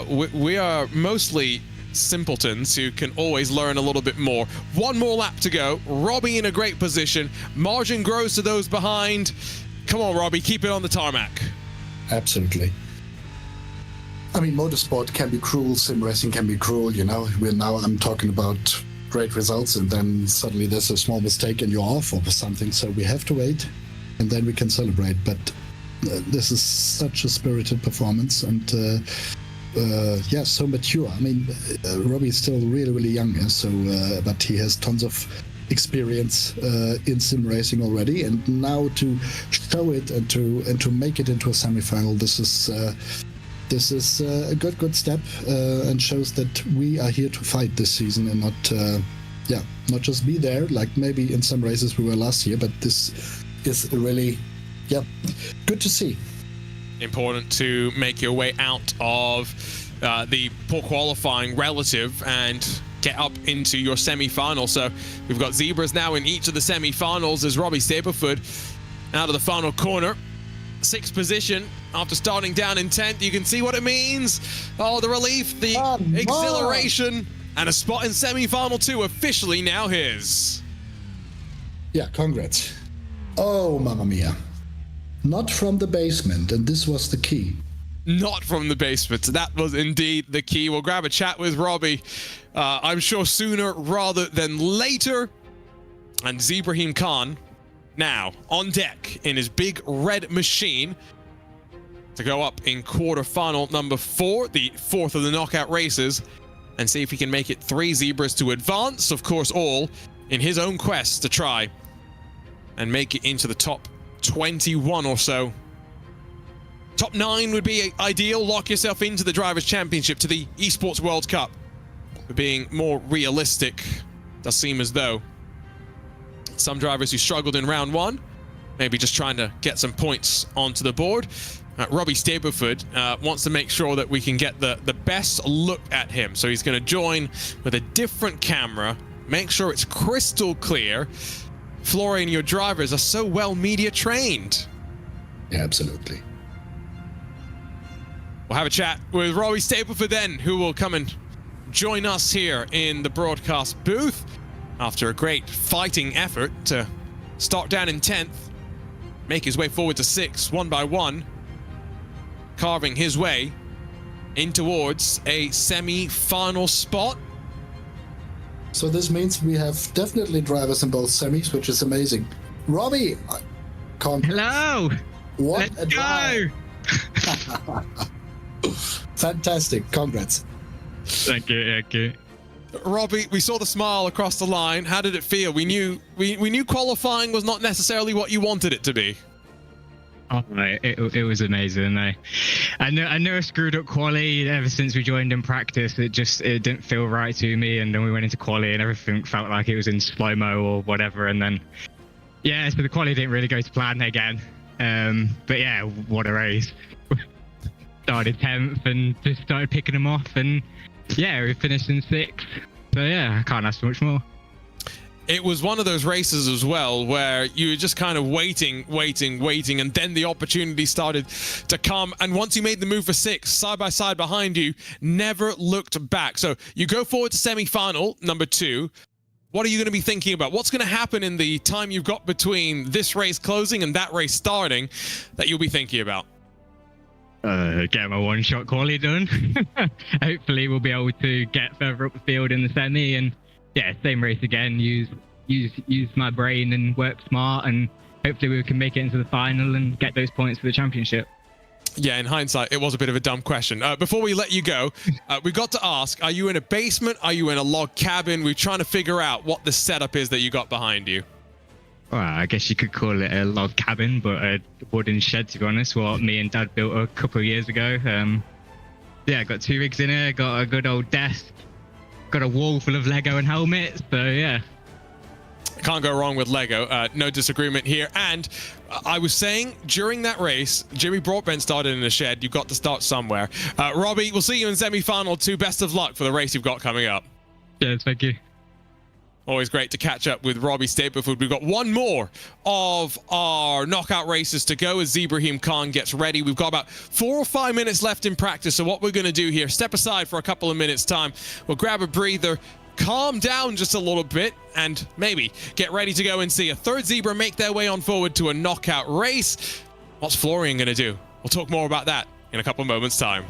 we are mostly simpletons who can always learn a little bit more. One more lap to go. Robbie in a great position. Margin grows to those behind. Come on, Robbie, keep it on the tarmac. Absolutely. I mean, motorsport can be cruel, sim racing can be cruel, you know. I'm talking about great results, and then suddenly there's a small mistake and you're off or something, so we have to wait, and then we can celebrate. But this is such a spirited performance, and so mature. I mean, Robbie is still really, really young, so but he has tons of experience in sim racing already, and now to show it and to make it into a semi-final, this is a good step, and shows that we are here to fight this season, and not just be there like maybe in some races we were last year, but this is really good to see. Important to make your way out of the poor qualifying relative and get up into your semi-final. So we've got zebras now in each of the semi-finals, as Robbie Stapleford out of the final corner. 6th position after starting down in 10th. You can see what it means. Oh, the relief, the exhilaration, and a spot in semi-final 2 officially now his. Yeah, congrats. Oh, mamma mia. Not from the basement, and this was the key. Not from the basement. That was indeed the key. We'll grab a chat with Robbie, I'm sure sooner rather than later. And Ibraheem Khan now on deck in his big red machine to go up in quarterfinal number 4, the 4th of the knockout races, and see if he can make it 3 zebras to advance. Of course, all in his own quest to try and make it into the top 21 or so. Top 9 would be ideal. Lock yourself into the Drivers' Championship, to the Esports World Cup. But being more realistic, does seem as though some drivers who struggled in round 1, maybe just trying to get some points onto the board. Robbie Stapleford wants to make sure that we can get the best look at him. So he's going to join with a different camera, make sure it's crystal clear. Florian, your drivers are so well media trained. Yeah, absolutely. We'll have a chat with Robbie Stapleford then, who will come and join us here in the broadcast booth after a great fighting effort to start down in 10th, make his way forward to 6th, one by one, carving his way in towards a semi-final spot. So this means we have definitely drivers in both semis, which is amazing. Robbie! Hello! What Let's a drive! go! Fantastic, congrats. Thank you. Robbie, we saw the smile across the line. How did it feel? We knew qualifying was not necessarily what you wanted it to be. Oh, it was amazing. I know I screwed up quali ever since we joined in practice. It didn't feel right to me, and then we went into quali and everything felt like it was in slow-mo or whatever, and then so the quali didn't really go to plan again. But yeah, what a race. Started 10th and just started picking them off, and we finished in 6th. So I can't ask for much more. It was one of those races as well where you were just kind of waiting, and then the opportunity started to come. And once you made the move for 6th, side by side behind you, never looked back. So you go forward to semi-final number 2. What are you going to be thinking about? What's going to happen in the time you've got between this race closing and that race starting that you'll be thinking about? Get my one-shot quali done. Hopefully we'll be able to get further up the field in the semi, and same race again. Use my brain and work smart, and hopefully we can make it into the final and get those points for the championship. Yeah, in hindsight, it was a bit of a dumb question. Before we let you go, we got to ask, are you in a basement? Are you in a log cabin? We're trying to figure out what the setup is that you got behind you. Well, I guess you could call it a log cabin, but a wooden shed, to be honest, what me and Dad built a couple of years ago. Got 2 rigs in here, got a good old desk, got a wall full of Lego and helmets, so Can't go wrong with Lego. No disagreement here. And I was saying during that race, Jimmy Broadbent started in the shed. You've got to start somewhere. Robbie, we'll see you in semi-final 2. Best of luck for the race you've got coming up. Yes, thank you. Always great to catch up with Robbie Stapleford. We've got one more of our knockout races to go as Ibraheem Khan gets ready. We've got about 4 or 5 minutes left in practice. So what we're going to do here, step aside for a couple of minutes time. We'll grab a breather, calm down just a little bit, and maybe get ready to go and see a third zebra make their way on forward to a knockout race. What's Florian going to do? We'll talk more about that in a couple of moments' time.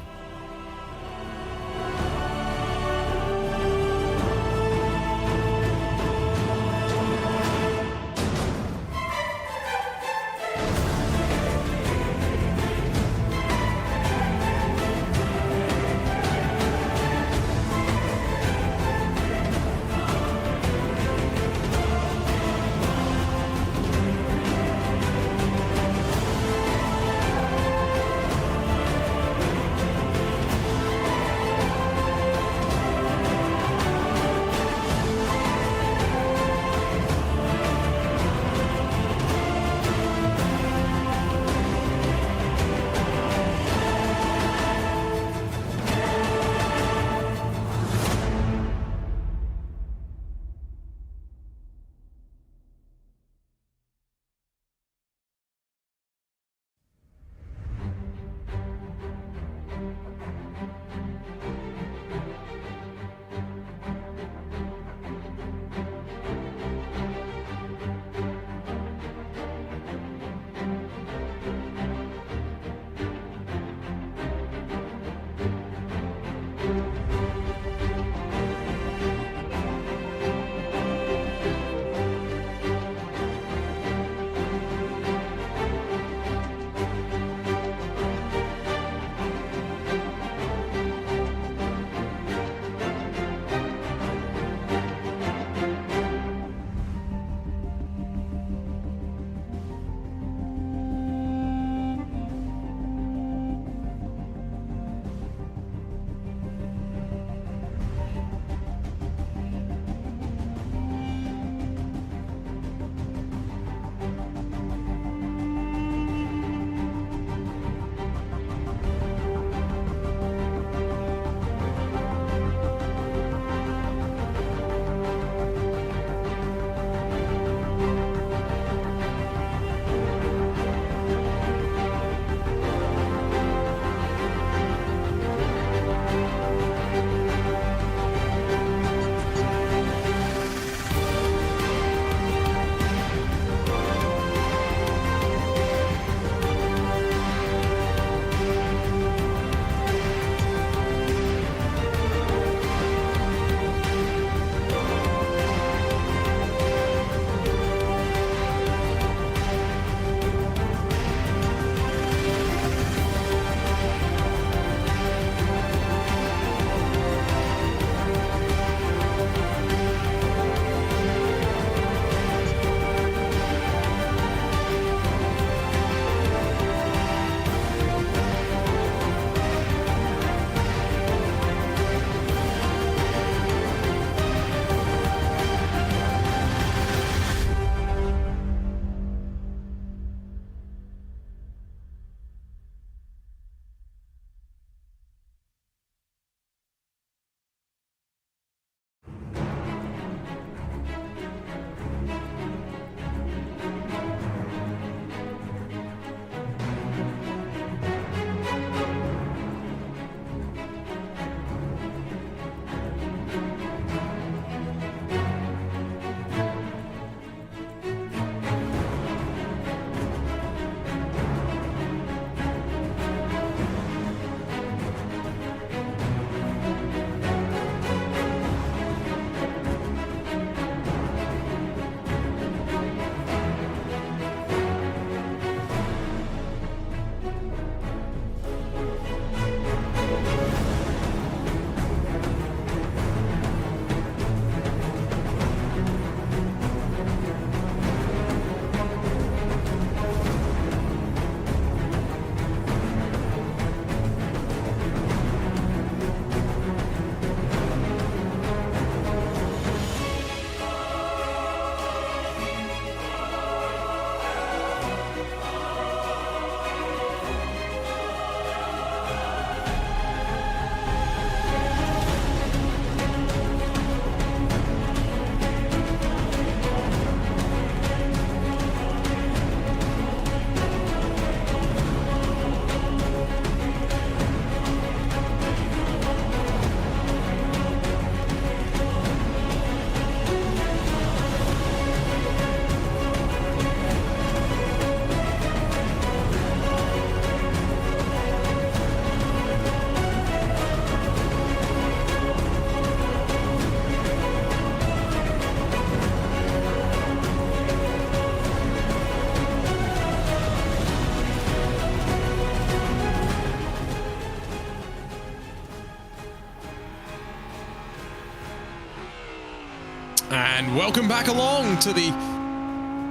welcome back along to the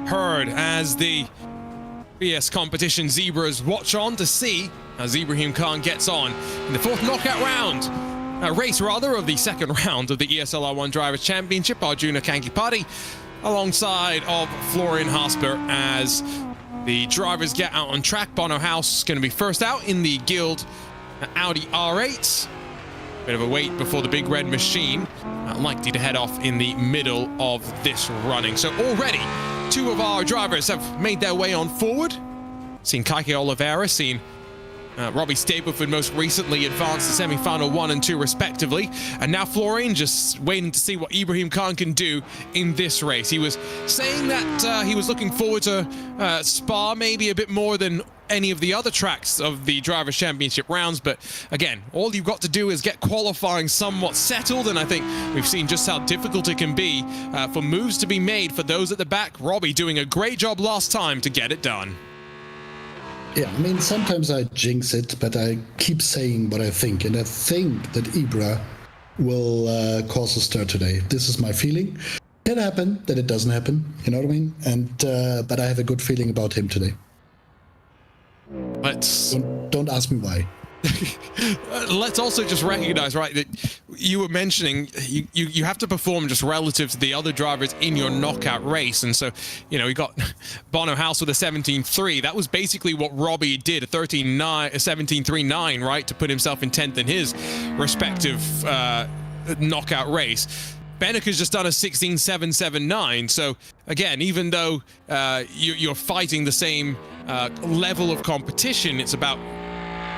herd as the BS competition Zebras watch on to see as Ibraheem Khan gets on in the fourth knockout round. Race rather of the second round of the ESL R1 Driver Championship. Arjuna Kankipati alongside of Florian Haasper as the drivers get out on track. Bono House going to be first out in the Guild Audi R8. Bit of a wait before the big red machine, likely to head off in the middle of this running. So already two of our drivers have made their way on forward. Seen Caique Oliveira, seen Robbie Stapleford most recently advance to semi-final 1 and 2 respectively. And now Florian just waiting to see what Ibraheem Khan can do in this race. He was saying that he was looking forward to Spa maybe a bit more than any of the other tracks of the Drivers' Championship rounds, but again, all you've got to do is get qualifying somewhat settled, and I think we've seen just how difficult it can be for moves to be made for those at the back. Robbie doing a great job last time to get it done. Yeah, I mean, sometimes I jinx it, but I keep saying what I think, and I think that Ibra will cause a stir today. This is my feeling. It can happen that it doesn't happen, you know what I mean? And but I have a good feeling about him today. Don't ask me why. Let's also just recognize, right, that you were mentioning you have to perform just relative to the other drivers in your knockout race. And so, you know, you got Bono House with a 17.3. That was basically what Robbie did, a 17.39, right, to put himself in 10th in his respective knockout race. Benek has just done a 16.779. So again, even though you're fighting the same level of competition, it's about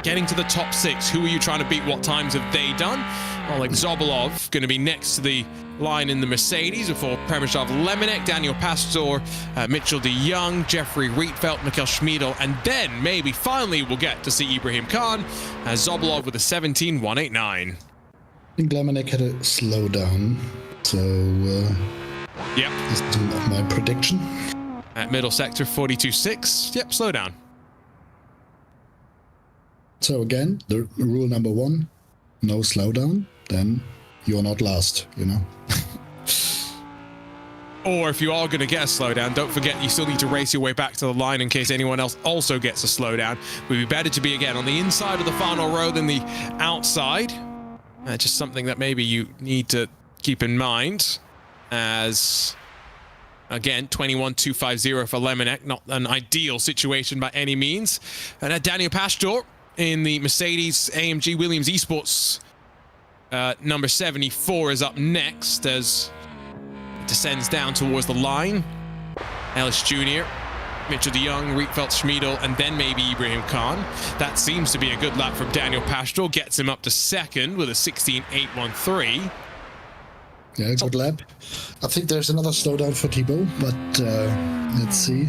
getting to the top 6. Who are you trying to beat? What times have they done? Well, like Zobolov going to be next to the line in the Mercedes before Premyshav Lemonek, Daniel Pastor, Mitchell de Jong, Jeffrey Rietveld, Mikkel Schmiedel, and then maybe finally we'll get to see Ibraheem Khan as Zobolov with a 17.189. I think Lemonek had a slowdown, so yep, this is my prediction. At middle sector 42.6, yep, slow down. So again, the rule number 1, no slowdown, then you're not last, you know. Or if you are going to get a slowdown, don't forget you still need to race your way back to the line in case anyone else also gets a slowdown. It would be better to be, again, on the inside of the final row than the outside. Just something that maybe you need to keep in mind as, again, 21.250 for Lemonek, not an ideal situation by any means. And Daniel Pastor in the Mercedes AMG Williams Esports number 74 is up next as it descends down towards the line. Ellis Jr., Mitchell de Jong, Rietveld, Schmiedel, and then maybe Ibraheem Khan. That seems to be a good lap from Daniel Pastor, gets him up to second with a 16.813. Yeah, good lap. I think there's another slowdown for Thibaut, but let's see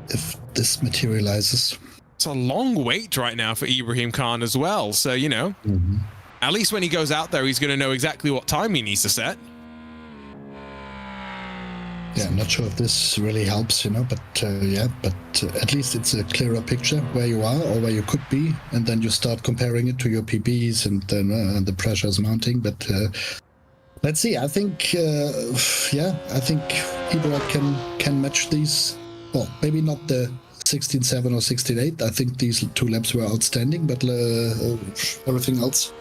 if this materializes. It's a long wait right now for Ibraheem Khan as well, so, you know, at least when he goes out there, he's going to know exactly what time he needs to set. Yeah, I'm not sure if this really helps, you know, but yeah, but at least it's a clearer picture where you are or where you could be, and then you start comparing it to your PBs, and then the pressure is mounting. But let's see. I think, yeah, I think Ibra can match these. Well, maybe not the 16.7 or 16.8. I think these 2 laps were outstanding, but everything else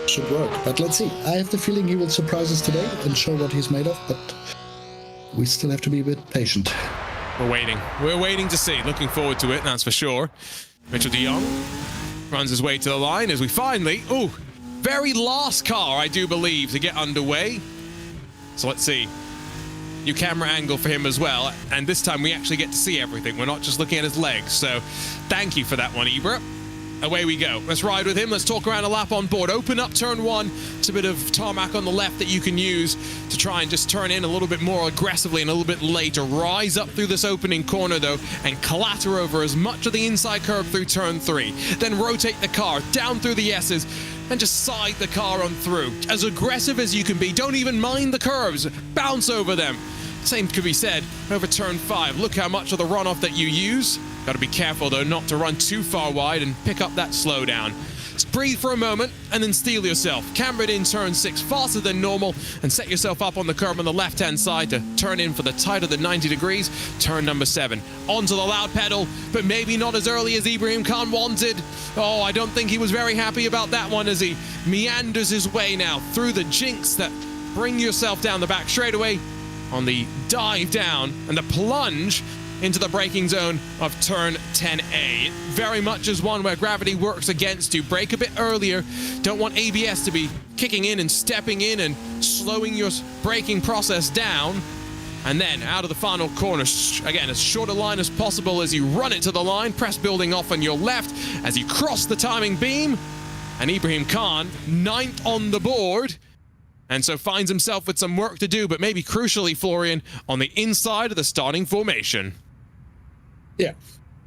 should work. But let's see. I have the feeling he will surprise us today and show what he's made of, but we still have to be a bit patient. We're waiting. We're waiting to see. Looking forward to it, that's for sure. Mitchell de Jong runs his way to the line as we finally, very last car, I do believe, to get underway. So let's see. New camera angle for him as well, and this time we actually get to see everything. We're not just looking at his legs, so thank you for that one, Ibra. Away we go. Let's ride with him. Let's talk around a lap on board. Open up turn 1. It's a bit of tarmac on the left that you can use to try and just turn in a little bit more aggressively and a little bit later. Rise up through this opening corner, though, and clatter over as much of the inside curve through turn 3. Then rotate the car down through the S's and just side the car on through. As aggressive as you can be. Don't even mind the curves. Bounce over them. Same could be said over turn 5. Look how much of the runoff that you use. Got to be careful, though, not to run too far wide and pick up that slowdown. breathe for a moment and then steel yourself. Camber it in turn 6 faster than normal and set yourself up on the curb on the left-hand side to turn in for the tighter than 90 degrees. Turn number 7. Onto the loud pedal, but maybe not as early as Ibraheem Khan wanted. Oh, I don't think he was very happy about that one as he meanders his way now through the jinks that bring yourself down the back straightaway on the dive down and the plunge into the braking zone of turn 10A. It very much is one where gravity works against you. Brake a bit earlier. Don't want ABS to be kicking in and stepping in and slowing your braking process down. And then out of the final corner, again, as short a line as possible as you run it to the line. Press building off on your left as you cross the timing beam. And Ibraheem Khan, 9th on the board. And so finds himself with some work to do, but maybe crucially, Florian, on the inside of the starting formation.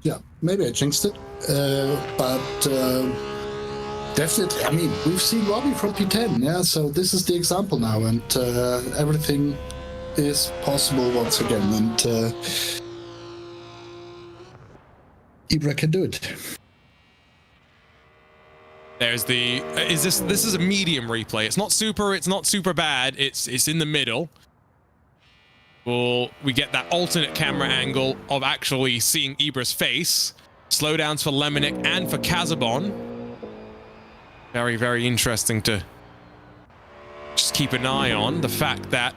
Yeah, maybe I jinxed it, but definitely, I mean, we've seen Robbie from P10, yeah, so this is the example now, and everything is possible once again, and Ibra can do it. There's the, this is a medium replay. It's not super bad, it's in the middle. We get that alternate camera angle of actually seeing Ibra's face. Slowdowns for Lemonek and for Kazabon. Very, very interesting to just keep an eye on. The fact that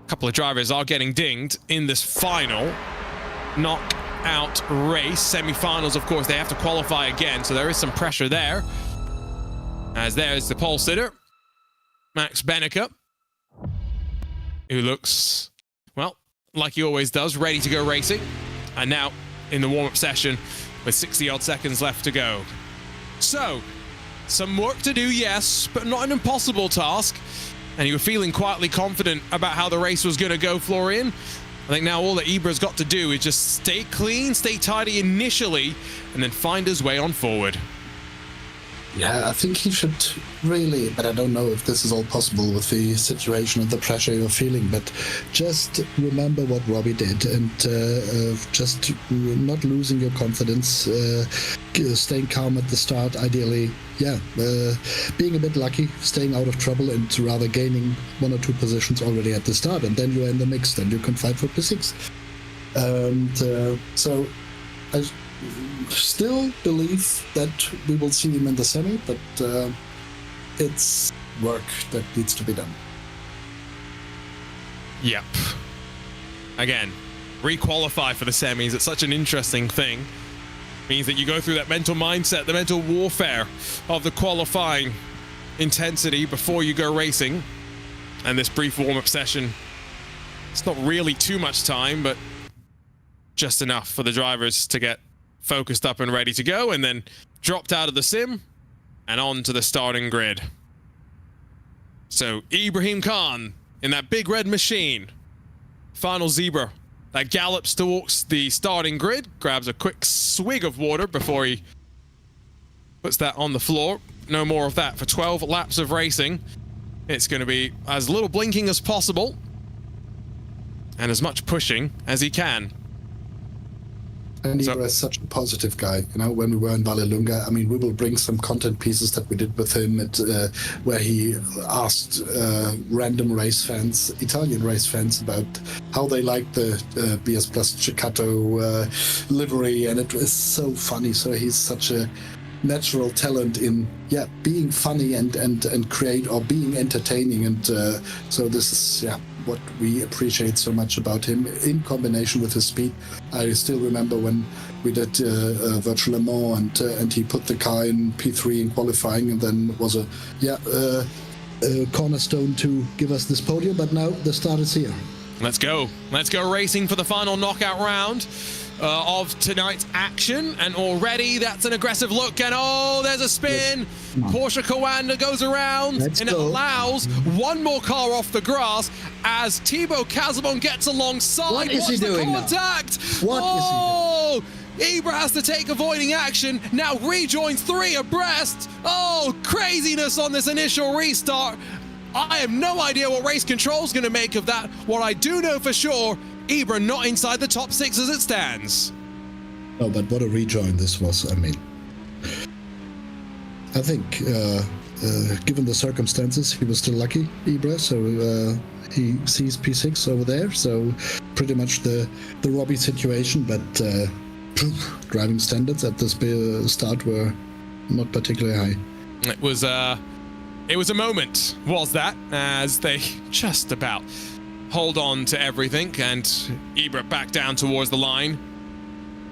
a couple of drivers are getting dinged in this final knockout race. Semi-finals, of course, they have to qualify again, so there is some pressure there. As there's the pole sitter, Max Bennica, who looks, well, like he always does, ready to go racing. And now in the warm-up session with 60-odd seconds left to go. So, some work to do, yes, but not an impossible task. And you were feeling quietly confident about how the race was going to go, Florian. I think now all that Ibra's got to do is just stay clean, stay tidy initially, and then find his way on forward. Yeah, I think he should really, but I don't know if this is all possible with the situation and the pressure you're feeling, but just remember what Robbie did and just not losing your confidence, staying calm at the start, ideally, yeah, being a bit lucky, staying out of trouble and rather gaining 1 or 2 positions already at the start, and then you're in the mix, then you can fight for P6. And so I still believe that we will see him in the semi, but it's work that needs to be done. Yep. Again, re-qualify for the semis. It's such an interesting thing. Means that you go through that mental mindset, the mental warfare of the qualifying intensity before you go racing. And this brief warm-up session, it's not really too much time, but just enough for the drivers to get focused up and ready to go, and then dropped out of the sim and on to the starting grid. So Ibraheem Khan in that big red machine, final zebra that gallops towards the starting grid, grabs a quick swig of water before he puts that on the floor. No more of that for 12 laps of racing. It's going to be as little blinking as possible and as much pushing as he can. And Ibra is such a positive guy. You know, when we were in Vallelunga, I mean, we will bring some content pieces that we did with him at, where he asked random race fans, Italian race fans, about how they liked the BS+ Ciccato livery, and it was so funny. So he's such a natural talent in, yeah, being funny and create, or being entertaining, and so this is, yeah, what we appreciate so much about him in combination with his speed. I still remember when we did Virtual Le Mans, and he put the car in P3 in qualifying, and then was a cornerstone to give us this podium. But now the start is here. Let's go racing for the final knockout round of tonight's action, and already that's an aggressive look, and oh, there's a spin. Porsche Coanda goes around, and it allows one more car off the grass as Thibaut Kazabon gets alongside. What is he doing now? What is he doing? Ibra has to take avoiding action, now rejoins 3 abreast. Oh, craziness on this initial restart. I have no idea what race control is going to make of that. What I do know for sure, Ibra not inside the top 6 as it stands. Oh, but what a rejoin this was. I mean, I think, given the circumstances, he was still lucky, Ibra, so he sees P6 over there, so pretty much the Robbie situation, but driving standards at this start were not particularly high. It was a moment, was that, as they just about hold on to everything, and Ibra back down towards the line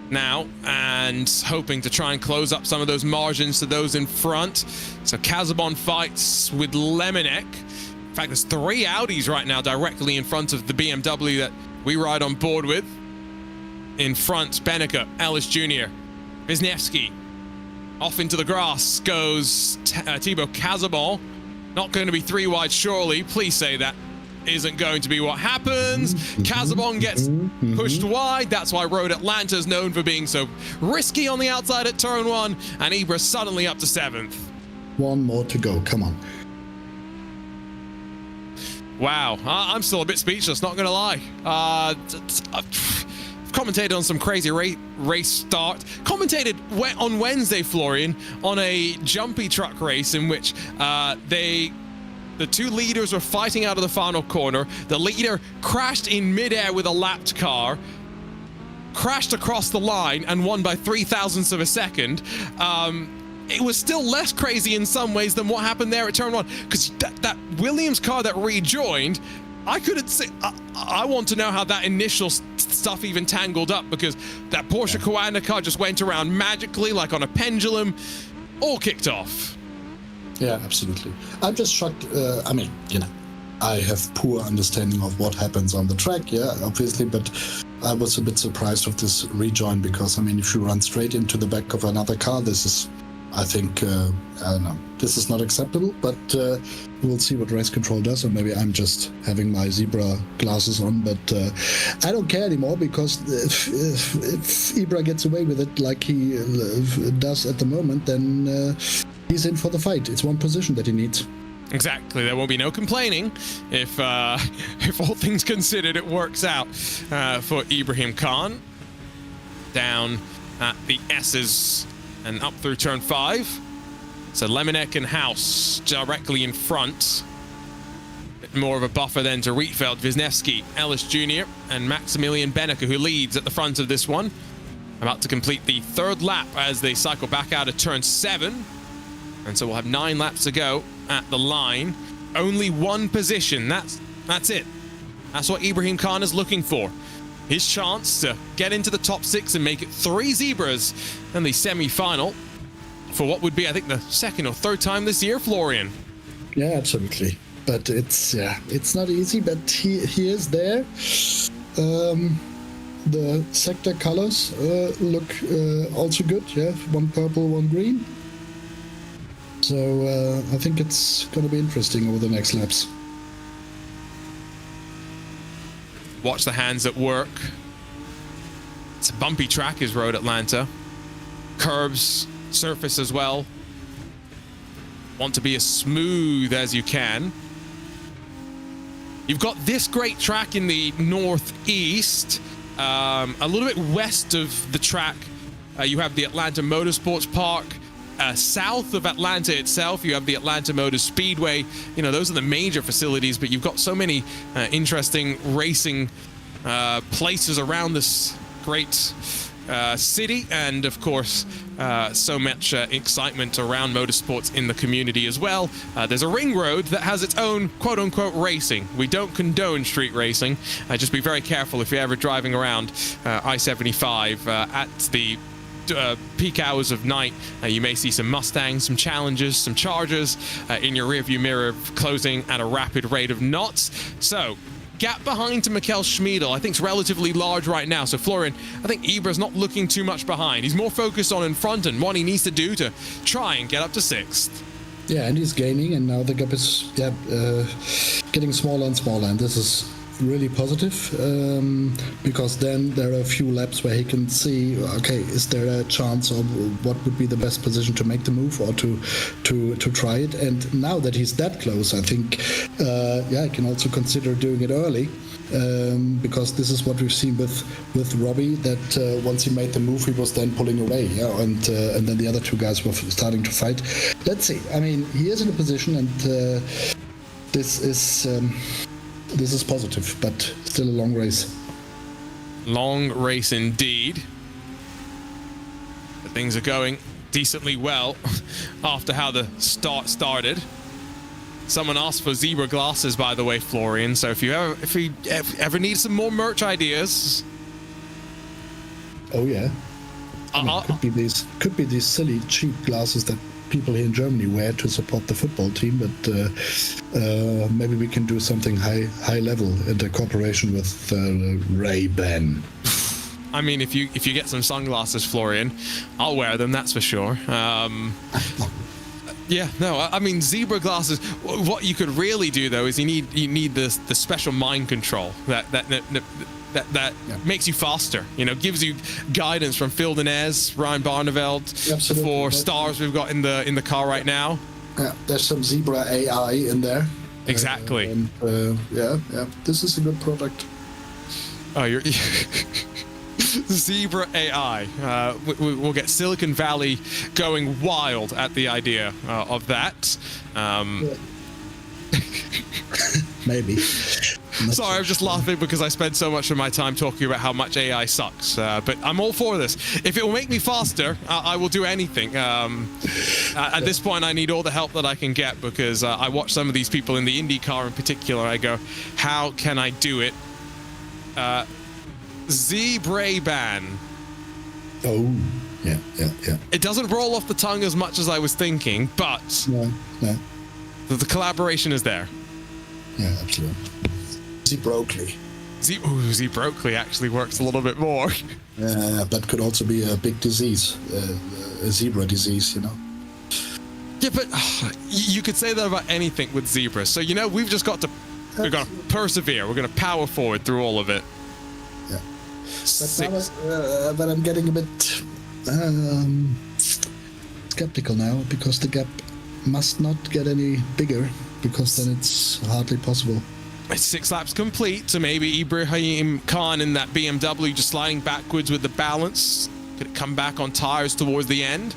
now, and hoping to try and close up some of those margins to those in front. So Kazabon fights with Lemonek. In fact, there's 3 Audis right now directly in front of the BMW that we ride on board with. In front, Beneke, Ellis Jr., Wisniewski. Off into the grass goes Thibaut Kazabon. Not going to be 3 wide, surely. Please say that isn't going to be what happens. Kazabon gets pushed wide. That's why Road Atlanta is known for being so risky on the outside at turn 1, and Ibra suddenly up to 7th. 1 more to go, come on. Wow, I'm still a bit speechless, not gonna lie. I've commentated on some crazy race start. Commentated on Wednesday, Florian, on a jumpy truck race in which the 2 leaders were fighting out of the final corner. The leader crashed in midair with a lapped car, crashed across the line, and won by 0.003 of a second. It was still less crazy in some ways than what happened there at turn 1, because that Williams car that rejoined, I couldn't see. I want to know how that initial stuff even tangled up, because that Porsche Coanda car just went around magically like on a pendulum, all kicked off. Yeah, absolutely. I'm just shocked. I mean, I have poor understanding of what happens on the track, yeah, obviously, but I was a bit surprised of this rejoin, because, I mean, if you run straight into the back of another car, this is, I think, I don't know, this is not acceptable, but we'll see what race control does, or maybe I'm just having my zebra glasses on, but I don't care anymore, because if Ibra gets away with it like he does at the moment, then he's in for the fight. It's 1 position that he needs. Exactly. There will be no complaining if all things considered it works out for Ibraheem Khan. Down at the S's and up through turn 5. So Lemonek and House directly in front. Bit more of a buffer then to Rietveld, Wisniewski, Ellis Jr. and Maximilian Beneke, who leads at the front of this one. About to complete the 3rd lap as they cycle back out of turn 7. And so we'll have 9 laps to go at the line. Only 1 position. That's it. That's what Ibraheem Khan is looking for. His chance to get into the top 6 and make it 3 zebras in the semi-final for what would be, I think, the 2nd or 3rd time this year, Florian. Yeah, absolutely. But it's not easy, but he is there. The sector colors look also good. Yeah, 1 purple, 1 green. So I think it's going to be interesting over the next laps. Watch the hands at work. It's a bumpy track, is Road Atlanta. Curbs, surface as well. Want to be as smooth as you can. You've got this great track in the northeast. A little bit west of the track, you have the Atlanta Motorsports Park. South of Atlanta itself, you have the Atlanta Motor Speedway. Those are the major facilities, but you've got so many interesting racing places around this great city, and of course so much excitement around motorsports in the community as well. There's a ring road that has its own quote-unquote racing. We don't condone street racing. Just be very careful if you're ever driving around I-75 at the peak hours of night. You may see some Mustangs, some Challengers, some Chargers in your rearview mirror closing at a rapid rate of knots. So gap behind to Mikkel Schmiedel, I think, is relatively large right now. So Florian, I think Ibra's not looking too much behind. He's more focused on in front and what he needs to do to try and get up to 6th. Yeah, and he's gaining, and now the gap is getting smaller and smaller, and this is really positive, because then there are a few laps where he can see, okay, is there a chance, or what would be the best position to make the move, or to try it. And now that he's that close, I think I can also consider doing it early, because this is what we've seen with Robbie, that once he made the move, he was then pulling away, and then the other two guys were starting to fight. Let's see. I mean, he is in a position, and this is positive, but still a long race. Long race indeed. But things are going decently well after how the start started. Someone asked for zebra glasses, by the way, Florian. So if you ever need some more merch ideas, oh yeah, I mean, could be these silly cheap glasses that people here in Germany wear to support the football team, but maybe we can do something high level in the cooperation with Ray-Ban. I mean, if you get some sunglasses, Florian, I'll wear them. That's for sure. Yeah, no, I mean, zebra glasses. What you could really do though is you need the special mind control that makes you faster. You know, gives you guidance from Phil Denez, Ryan Barneveld, the four stars we've got in the car right now. Yeah, there's some zebra AI in there. Exactly. Yeah, this is a good product. Oh, you're. Zebra AI. We'll get Silicon Valley going wild at the idea of that. Maybe. Sorry, I'm just laughing because I spend so much of my time talking about how much AI sucks. But I'm all for this. If it will make me faster, I will do anything. At this point, I need all the help that I can get because I watch some of these people in the IndyCar in particular. I go, how can I do it? Zebra-ban. Oh, yeah. It doesn't roll off the tongue as much as I was thinking, but no. The collaboration is there. Yeah, absolutely. Zebrocally. Zebrocally actually works a little bit more. But could also be a big disease, a zebra disease, you know. Yeah, but you could say that about anything with zebras. So, you know, we've got to persevere. We're going to power forward through all of it. Yeah. But I'm getting a bit skeptical now because the gap must not get any bigger because then it's hardly possible. It's 6 laps complete, so maybe Ibraheem Khan in that BMW just sliding backwards with the balance. Could it come back on tires towards the end?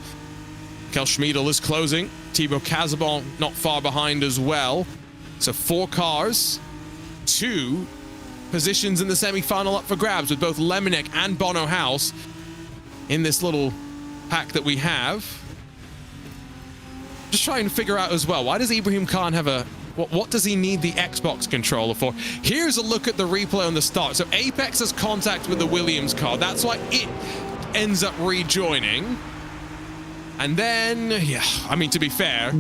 Kel Schmiedel is closing. Thibaut Casabon not far behind as well. So 4 cars, 2 positions in the semi-final up for grabs with both Lemonek and Bono House in this little pack that we have. Just trying to figure out as well, why does Ibraheem Khan have a... What does he need the Xbox controller for? Here's a look at the replay on the start. So Apex has contact with the Williams car. That's why it ends up rejoining. And then, yeah, I mean, to be fair,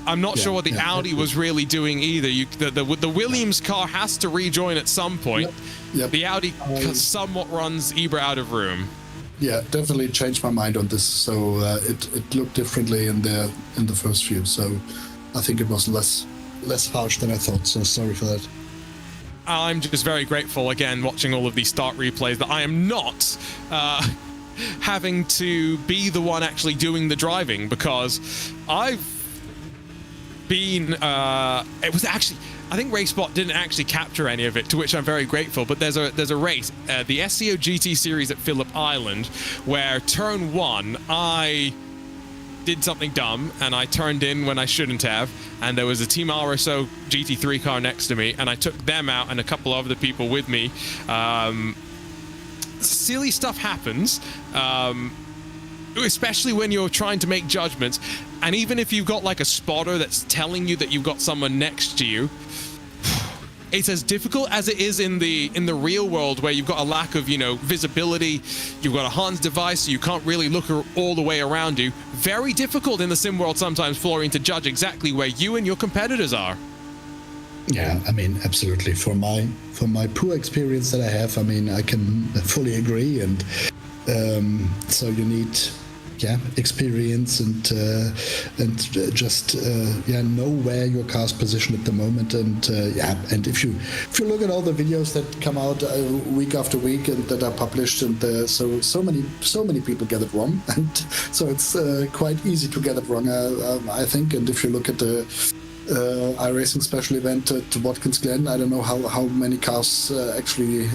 I'm not sure what the Audi was really doing either. The Williams car has to rejoin at some point. Yep. The Audi somewhat runs Ibra out of room. Yeah, definitely changed my mind on this. So it looked differently in the first few. So I think it was less harsh than I thought. So sorry for that. I'm just very grateful, again, watching all of these start replays, that I am not having to be the one actually doing the driving, because I've been it was actually, I think RaceSpot didn't actually capture any of it, to which I'm very grateful. But there's a race, the SCO GT series at Phillip Island, where turn 1 I did something dumb and I turned in when I shouldn't have, and there was a Team RSO GT3 car next to me, and I took them out and a couple of other people with me. Silly stuff happens, especially when you're trying to make judgments, and even if you've got like a spotter that's telling you that you've got someone next to you, it's as difficult as it is in the real world, where you've got a lack of, visibility. You've got a Hans device, so you can't really look all the way around you. Very difficult in the sim world sometimes, Florian, to judge exactly where you and your competitors are. Yeah, I mean, absolutely. For my poor experience that I have, I mean, I can fully agree. And so you need, experience and just know where your car's positioned at the moment. And and if you look at all the videos that come out week after week and that are published, and so many people get it wrong, and so it's quite easy to get it wrong, I think. And if you look at the iRacing special event to Watkins Glen. I don't know how many cars actually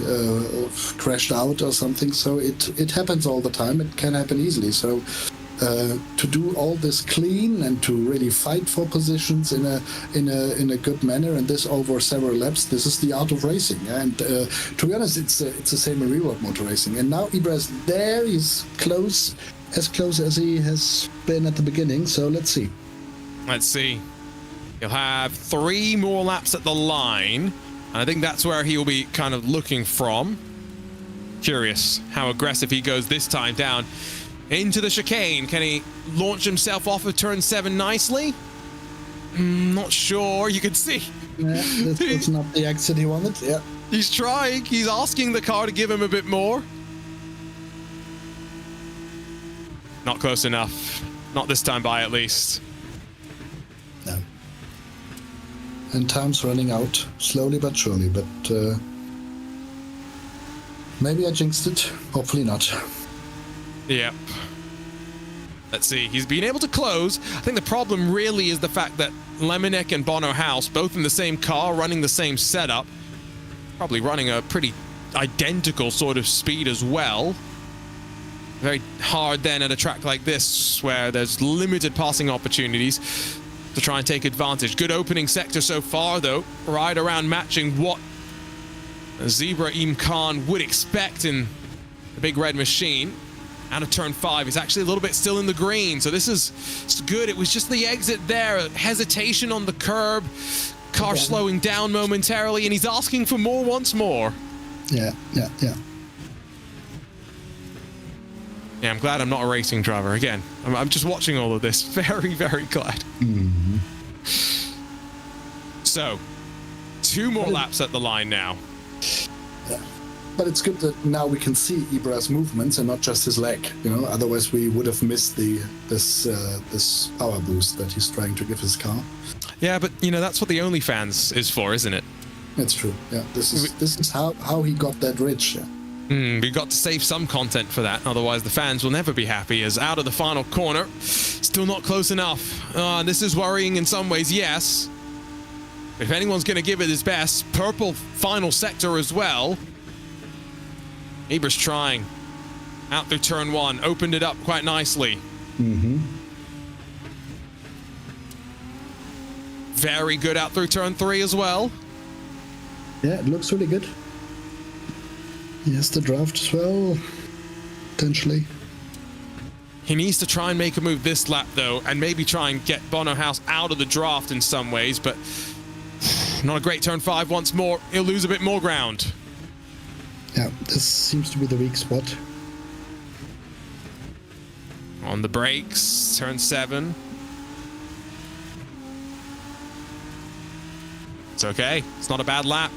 crashed out or something. So it happens all the time. It can happen easily. So to do all this clean and to really fight for positions in a good manner, and this over several laps, this is the art of racing. And to be honest, it's the same in real world motor racing. And now Ibra is there. He's close as he has been at the beginning. So let's see. Let's see. He'll have 3 more laps at the line, and I think that's where he will be kind of looking from. Curious how aggressive he goes this time down into the chicane. Can he launch himself off of turn 7 nicely? Not sure. You can see. Yeah, that's not the exit he wanted. Yeah. He's trying. He's asking the car to give him a bit more. Not close enough. Not this time by, at least. No. And time's running out, slowly but surely, but maybe I jinxed it, hopefully not. Yep. Let's see, he's been able to close. I think the problem really is the fact that Lemonek and Bono House, both in the same car, running the same setup, probably running a pretty identical sort of speed as well. Very hard then at a track like this, where there's limited passing opportunities, to try and take advantage. Good opening sector so far, though. Right around matching what Ibraheem Khan would expect in the big red machine. Out of turn 5, he's actually a little bit still in the green, so this is good. It was just the exit there, hesitation on the curb, car slowing down momentarily, and he's asking for more once more. Yeah. Yeah, I'm glad I'm not a racing driver. Again, I'm just watching all of this. Very, very glad. Mm-hmm. So, 2 more laps at the line now. Yeah. But it's good that now we can see Ibra's movements and not just his leg. Otherwise we would have missed this power boost that he's trying to give his car. Yeah, but that's what the OnlyFans is for, isn't it? It's true. Yeah, this is how he got that rich. Yeah. We've got to save some content for that, otherwise the fans will never be happy. As out of the final corner, still not close enough. This is worrying in some ways, yes. If anyone's going to give it his best, purple final sector as well. Ibra's trying. Out through turn 1, opened it up quite nicely. Mm-hmm. Very good out through turn 3 as well. Yeah, it looks really good. He has the draft as well, potentially. He needs to try and make a move this lap, though, and maybe try and get Bono House out of the draft in some ways, but not a great turn 5 once more. He'll lose a bit more ground. Yeah, this seems to be the weak spot. On the brakes, turn 7. It's okay. It's not a bad lap.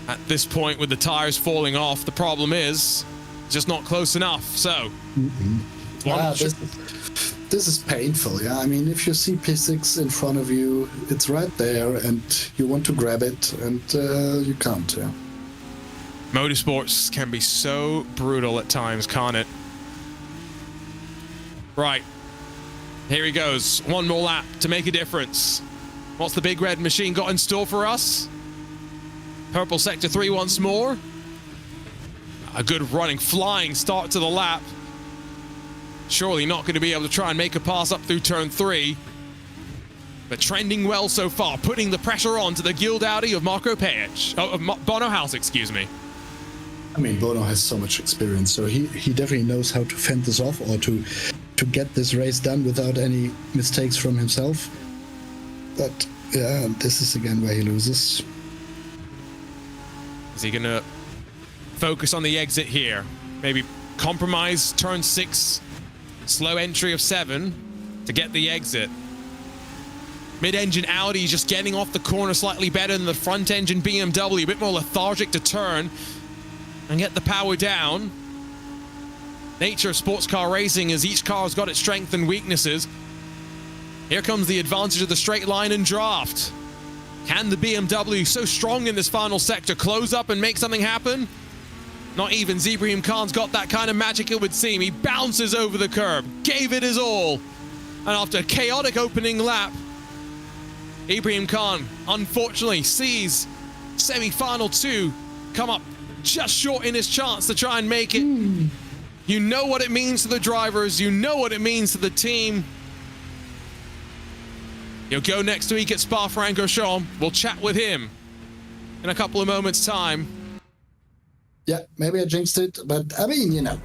At this point, with the tires falling off, the problem is just not close enough. So, this is painful. Yeah, I mean, if you see P6 in front of you, it's right there, and you want to grab it, and you can't. Yeah. Motorsports can be so brutal at times, can't it? Right. Here he goes. 1 more lap to make a difference. What's the big red machine got in store for us? Purple sector 3 once more. A good running, flying start to the lap. Surely not going to be able to try and make a pass up through turn 3. But trending well so far, putting the pressure on to the Guild Audi of Marco Page. Of Bono House, excuse me. I mean, Bono has so much experience, so he definitely knows how to fend this off or to get this race done without any mistakes from himself. But yeah, this is again where he loses. Is he going to focus on the exit here? Maybe compromise turn 6, slow entry of 7 to get the exit. Mid-engine Audi just getting off the corner slightly better than the front-engine BMW, a bit more lethargic to turn and get the power down. Nature of sports car racing is each car has got its strengths and weaknesses. Here comes the advantage of the straight line and draft. Can the BMW, so strong in this final sector, close up and make something happen? Not even Ibraheem Khan's got that kind of magic, it would seem. He bounces over the curb, gave it his all. And after a chaotic opening lap, Ibraheem Khan, unfortunately, sees semi-final 2 come up just short in his chance to try and make it. You know what it means to the drivers. You know what it means to the team. He'll go next week at Spa-Francorchamps. We'll chat with him in a couple of moments' time. Yeah, maybe I jinxed it, but I mean, you know,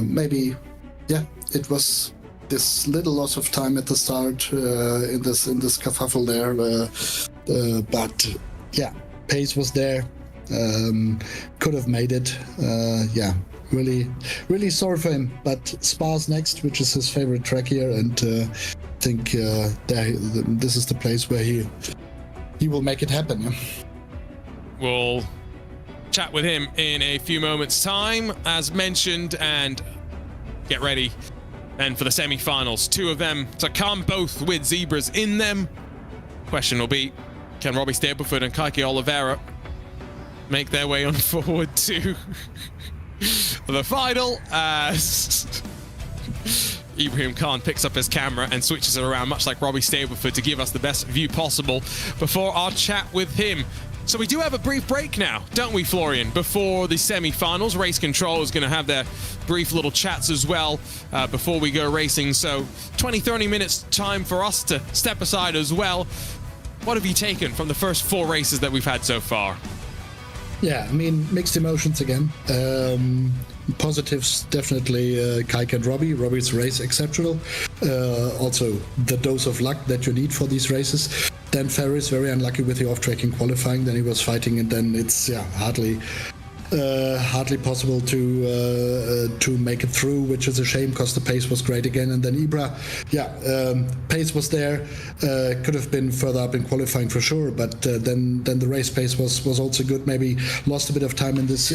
maybe, yeah, it was this little loss of time at the start in this kerfuffle there, but yeah, pace was there, could have made it. Yeah, really sorry for him, but Spa's next, which is his favorite track here, and I think this is the place where he will make it happen. Yeah? We'll chat with him in a few moments' time, as mentioned, and get ready then for the semi-finals. 2 of them to come, both with zebras in them. Question will be, can Robbie Stapleford and Caique Oliveira make their way on forward to the final, as Ibraheem Khan picks up his camera and switches it around, much like Robbie Stapleford, to give us the best view possible before our chat with him. So we do have a brief break now, don't we, Florian? Before the semi-finals, Race Control is going to have their brief little chats as well before we go racing. So 20-30 minutes time for us to step aside as well. What have you taken from the first 4 races that we've had so far? Yeah, I mean, mixed emotions again. Positives, definitely Caique and Robbie. Robbie's race exceptional. Also, the dose of luck that you need for these races. Then Ferris, very unlucky with the off-tracking qualifying. Then he was fighting, and then it's hardly possible to make it through, which is a shame because the pace was great again. And then Ibra, pace was there, could have been further up in qualifying for sure, but then the race pace was also good. Maybe lost a bit of time in this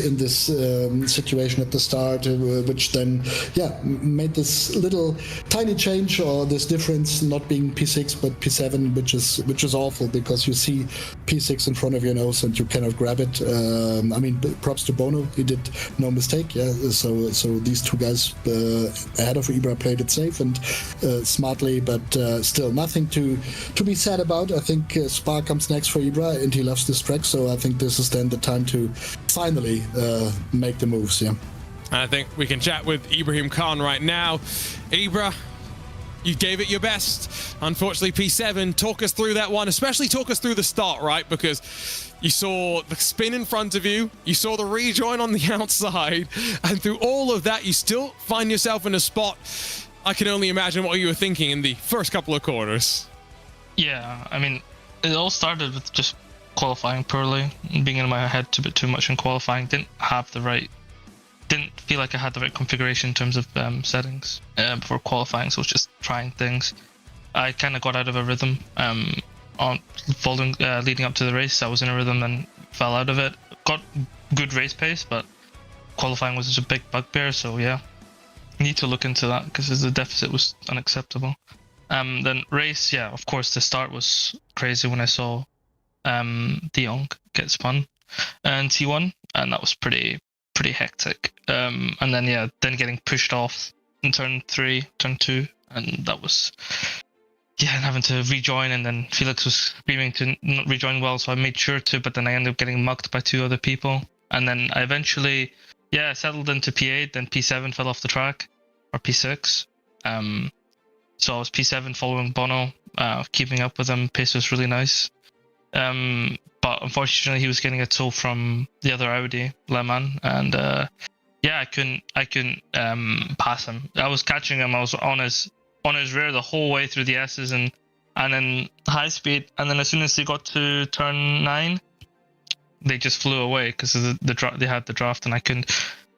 situation at the start, which then made this little tiny change, or this difference, not being P6 but P7, which is awful because you see P6 in front of your nose and you cannot grab it. I mean, props to Bono, he did no mistake. Yeah, so these 2 guys ahead of Ibra played it safe and smartly, but still nothing to be sad about. I think Spa comes next for Ibra, and he loves this track, so I think this is then the time to finally make the moves. Yeah, I think we can chat with Ibraheem Khan right now. Ibra, you gave it your best. Unfortunately, P7. Talk us through that one, especially talk us through the start, right? Because you saw the spin in front of you, you saw the rejoin on the outside, and through all of that, you still find yourself in a spot. I can only imagine what you were thinking in the first couple of corners. Yeah, I mean, it all started with just qualifying poorly, being in my head a bit too much in qualifying. Didn't feel like I had the right configuration in terms of settings before qualifying, so I was just trying things. I kind of got out of a rhythm leading up to the race. I was in a rhythm and fell out of it. Got good race pace, but qualifying was just a big bugbear, so yeah, need to look into that because the deficit was unacceptable. Then race, yeah, of course the start was crazy when I saw De Jong get spun and T1, and that was pretty hectic. And then getting pushed off in turn 2, and that was and having to rejoin, and then Felix was screaming to not rejoin well, so I made sure to, but then I ended up getting mugged by 2 other people, and then I eventually settled into P8, then P7 fell off the track, or P6. So I was P7 following Bono, keeping up with him. Pace was really nice. But unfortunately he was getting a tow from the other Audi, Le Mans, and I couldn't pass him. I was catching him. I was on his rear the whole way through the S's and then high speed, and then as soon as he got to turn 9, they just flew away because they had the draft, and I couldn't.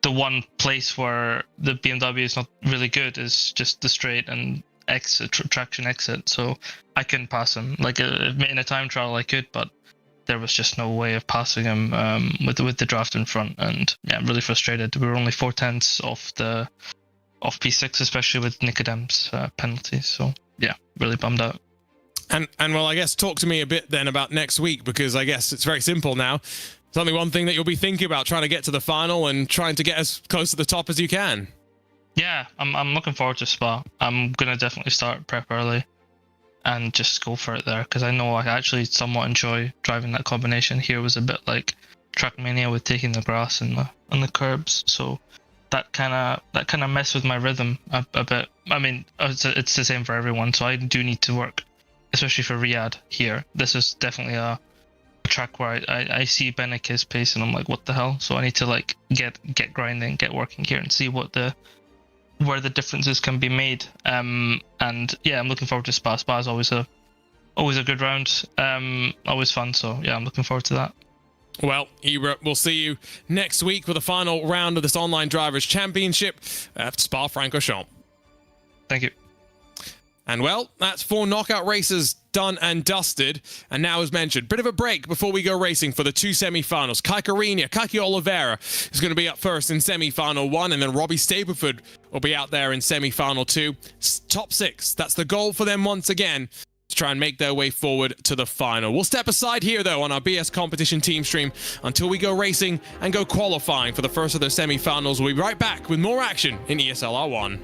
The one place where the BMW is not really good is just the straight and traction exit, so I couldn't pass him. Like in a time trial I could, but there was just no way of passing him with the draft in front, and I'm really frustrated. We were only 4/10 off P6, especially with Nicodem's penalties, so really bummed out. And well, I guess talk to me a bit then about next week, because I guess it's very simple now. It's only one thing that you'll be thinking about, trying to get to the final and trying to get as close to the top as you can. Yeah, I'm looking forward to Spa. I'm gonna definitely start prep early. and just go for it there, because I know I actually somewhat enjoy driving that combination. Here was a bit like Trackmania with taking the grass and on the curbs, so that kind of messed with my rhythm a bit. I mean, it's the same for everyone, so I do need to work, especially for Riyadh here. This is definitely a track where I see Benek's pace and I'm like, what the hell? So I need to like get grinding, get working here, and see where the differences can be made. And yeah, I'm looking forward to Spa. Spa is always a good round, always fun. So yeah, I'm looking forward to that. Well, Ibra, we'll see you next week for the final round of this Online Drivers Championship at Spa-Francorchamps. Thank you. And well, that's 4 knockout races done and dusted. And now, as mentioned, bit of a break before we go racing for the 2 semi-finals. Caique Oliveira is going to be up first in semi-final 1, and then Robbie Stapleford will be out there in semi-final 2. Top 6, that's the goal for them once again, to try and make their way forward to the final. We'll step aside here, though, on our BS competition team stream until we go racing and go qualifying for the first of the semi-finals. We'll be right back with more action in ESL R1.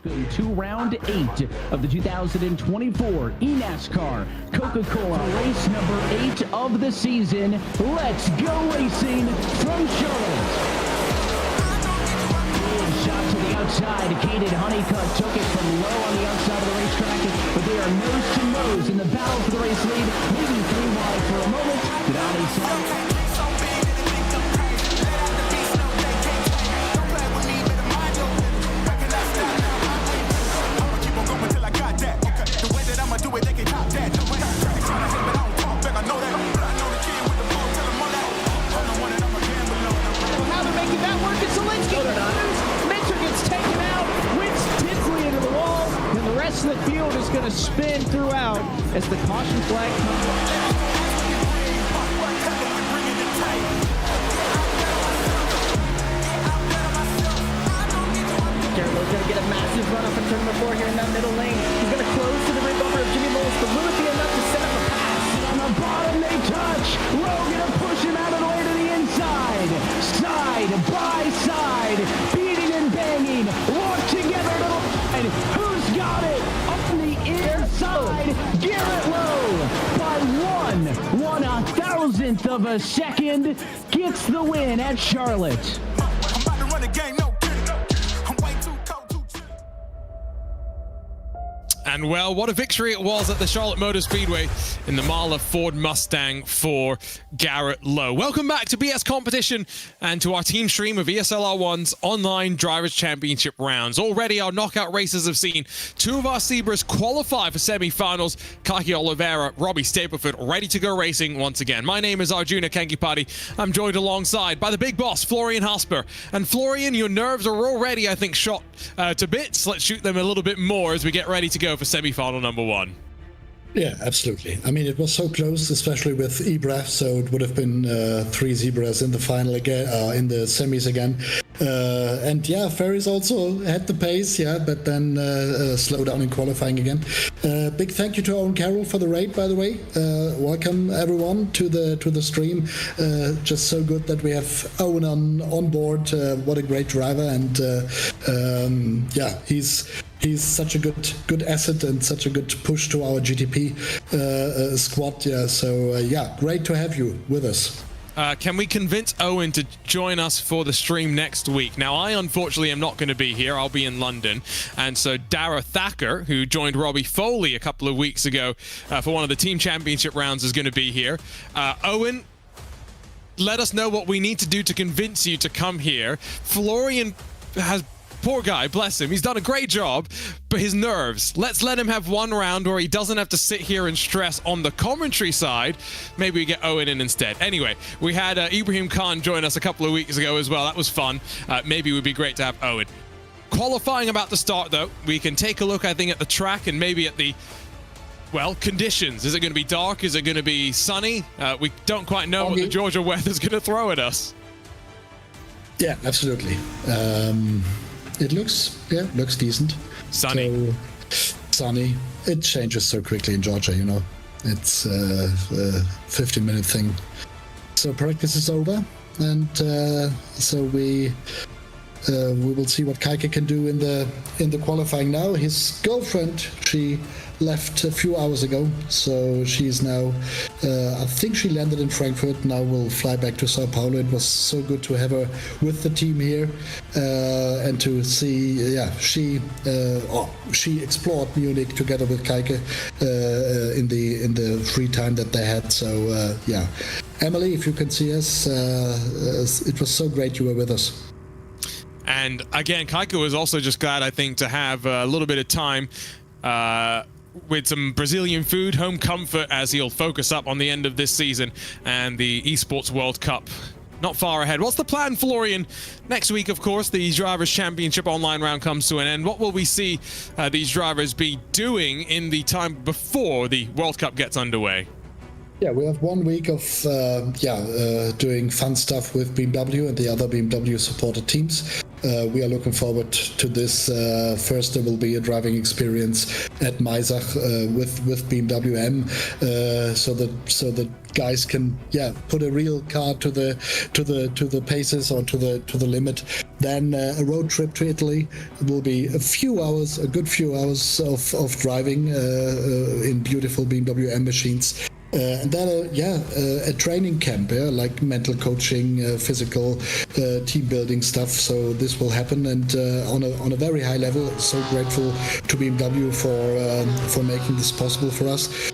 Welcome to round 8 of the 2024 eNASCAR Coca-Cola race number 8 of the season. Let's go racing from Charlotte. Big shot to the outside. Gated Honeycutt took it from low on the outside of the racetrack, but they are nose to nose in the battle for the race lead, moving 3 wide for a moment. Donnie The field is going to spin throughout as the caution flag comes. Carolo's going to get a massive run off of turn number 4 here in that middle lane. He's going to close to the rear bumper of Jimmy Moles, but will it be enough to set up a pass? on the bottom, they touch. Rowe going to push him out of the way to the inside. Side by side, beating and banging. Walk together to the line. Who's got it? On the inside, Garrett Lowe by 1/1000th of a second gets the win at Charlotte. I'm about to run a game, no kidding. I'm way too cold, too chill. And well, what a victory it was at the Charlotte Motor Speedway in the Marla Ford Mustang for Garrett Lowe. Welcome back to BS Competition and to our team stream of ESL R1's online Drivers Championship rounds. Already our knockout races have seen 2 of our Zebras qualify for semi-finals. Caique Oliveira, Robbie Stapleford ready to go racing once again. My name is Arjuna Kankipati. I'm joined alongside by the big boss, Florian Haasper. And Florian, your nerves are already, I think, shot to bits. Let's shoot them a little bit more as we get ready to go for semi-final number 1. Yeah, absolutely. I mean, it was so close, especially with Ibra, so it would have been 3 Zebras in the final again, in the semis again. And yeah, Ferris also had the pace, yeah, but then slowed down in qualifying again. Big thank you to Owen Carroll for the raid, by the way. Welcome everyone to the stream. Just so good that we have Owen on board. What a great driver, and yeah, he's such a good asset and such a good push to our GTP squad. Yeah, so yeah, great to have you with us. Can we convince Owen to join us for the stream next week? Now, I unfortunately am not going to be here. I'll be in London. And so Dara Thacker, who joined Robbie Foley a couple of weeks ago for one of the team championship rounds, is going to be here. Owen, let us know what we need to do to convince you to come here. Florian has... Poor guy, bless him. He's done a great job, but his nerves. Let's let him have one round where he doesn't have to sit here and stress on the commentary side. Maybe we get Owen in instead. Anyway, we had Ibraheem Khan join us a couple of weeks ago as well. That was fun. Maybe it would be great to have Owen. Qualifying about to start, though. We can take a look, I think, at the track and maybe at the, well, conditions. Is it going to be dark? Is it going to be sunny? We don't quite know what the Georgia weather's going to throw at us. Yeah, absolutely. It looks decent. Sunny. So, sunny. It changes so quickly in Georgia, you know. It's a 15-minute thing. So practice is over, and so we will see what Caique can do in the qualifying now. His girlfriend, she left a few hours ago, so she's now, I think she landed in Frankfurt, now will fly back to Sao Paulo. It was so good to have her with the team here, and to see, yeah, she explored Munich together with Caique in the free time that they had. So yeah, Emily, if you can see us, it was so great you were with us. And again, Caique was also just glad, I think, to have a little bit of time with some Brazilian food, home comfort, as he'll focus up on the end of this season and the Esports World Cup not far ahead. What's the plan, Florian? Next week, of course, the Drivers' Championship online round comes to an end. What will we see these drivers be doing in the time before the World Cup gets underway? Yeah, we have 1 week of doing fun stuff with BMW and the other BMW supported teams. we are looking forward to this. First, there will be a driving experience at Maisach with BMW M, so that guys can put a real car to the paces or to the limit. Then a road trip to Italy will be a good few hours of driving in beautiful BMW M machines. And then a training camp, like mental coaching, physical, team building stuff. So this will happen, and on a very high level. So grateful to BMW for making this possible for us.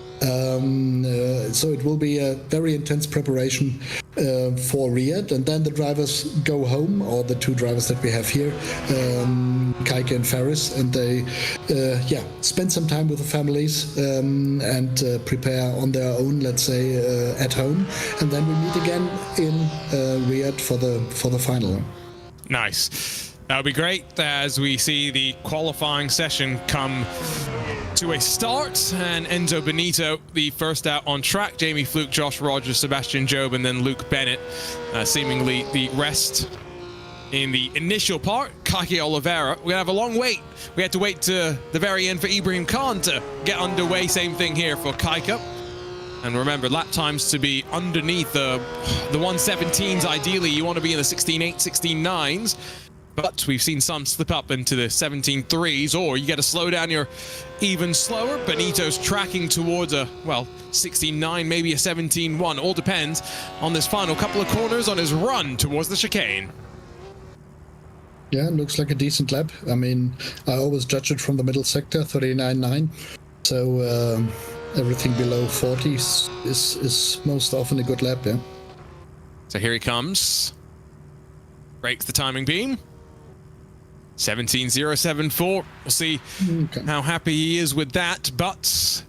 So it will be a very intense preparation for Riyadh, and then the drivers go home, or the two drivers that we have here, Caique and Ferris, and they spend some time with the families and prepare on their own, let's say, at home, and then we meet again in Riyadh for the final. Nice. That'll be great as we see the qualifying session come to a start, and Enzo Benito, the first out on track, Jamie Fluke, Josh Rogers, Sebastian Job, and then Luke Bennett, seemingly the rest in the initial part. Caique Oliveira, we're gonna have a long wait. We had to wait to the very end for Ibraheem Khan to get underway. Same thing here for Caique. And remember, lap times to be underneath the 117s. Ideally, you want to be in the 16.8, 16.9s. But we've seen some slip up into the 17.3s, or you get to slow down, you're even slower. Benito's tracking towards a, 16.9, maybe a 17.1. All depends on this final couple of corners on his run towards the chicane. Yeah, looks like a decent lap. I mean, I always judge it from the middle sector, 39.9. So everything below 40 is most often a good lap, yeah. So here he comes. Breaks the timing beam. 17.074. We'll see how happy he is with that, but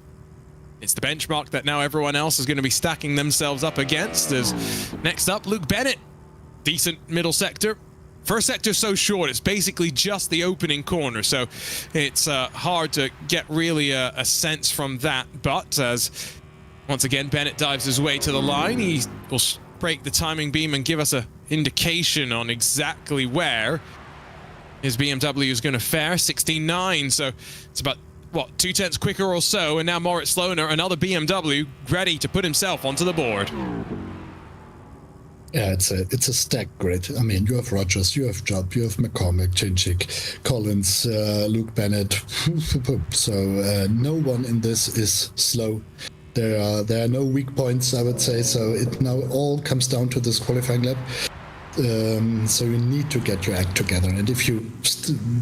it's the benchmark that now everyone else is going to be stacking themselves up against. As next up, Luke Bennett. Decent middle sector. First sector so short, it's basically just the opening corner, so it's hard to get really a sense from that. But as once again Bennett dives his way to the line, he will break the timing beam and give us an indication on exactly where his BMW is going to fare. 16.9, so it's about 2/10 quicker or so. And now Moritz Lohner, another BMW, ready to put himself onto the board. Yeah, it's a stacked grid. I mean, you have Rogers, you have Job, you have McCormick, Chinchik, Collins, Luke Bennett. So no one in this is slow. There are no weak points, I would say. So it now all comes down to this qualifying lap. So you need to get your act together, and if you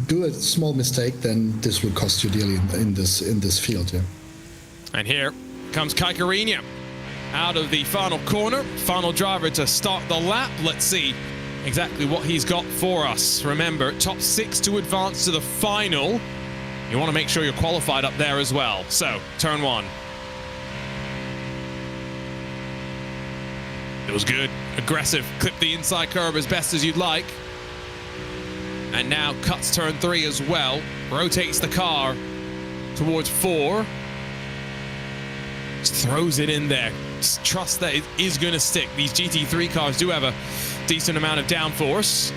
do a small mistake, then this will cost you dearly in this field. Yeah. And here comes Caique Oliveira out of the final corner, final driver to start the lap. Let's see exactly what he's got for us. Remember, top 6 to advance to the final. You want to make sure you're qualified up there as well. So turn 1. It was good, aggressive, clipped the inside curve as best as you'd like. And now cuts turn 3 as well, rotates the car towards 4. Just throws it in there. Just trust that it is going to stick. These GT3 cars do have a decent amount of downforce.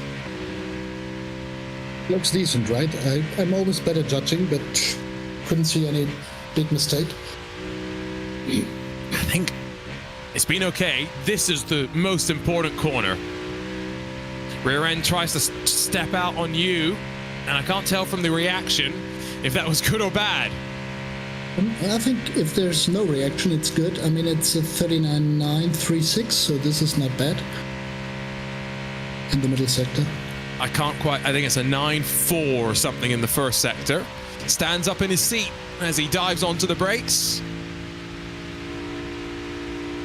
Looks decent, right? I'm always better judging, but couldn't see any big mistake. I think it's been okay. This is the most important corner. Rear end tries to step out on you, and I can't tell from the reaction if that was good or bad. I think if there's no reaction, it's good. I mean, it's a 39.936, so this is not bad in the middle sector. I can't quite, I think it's a 9.4 or something in the first sector. Stands up in his seat as he dives onto the brakes.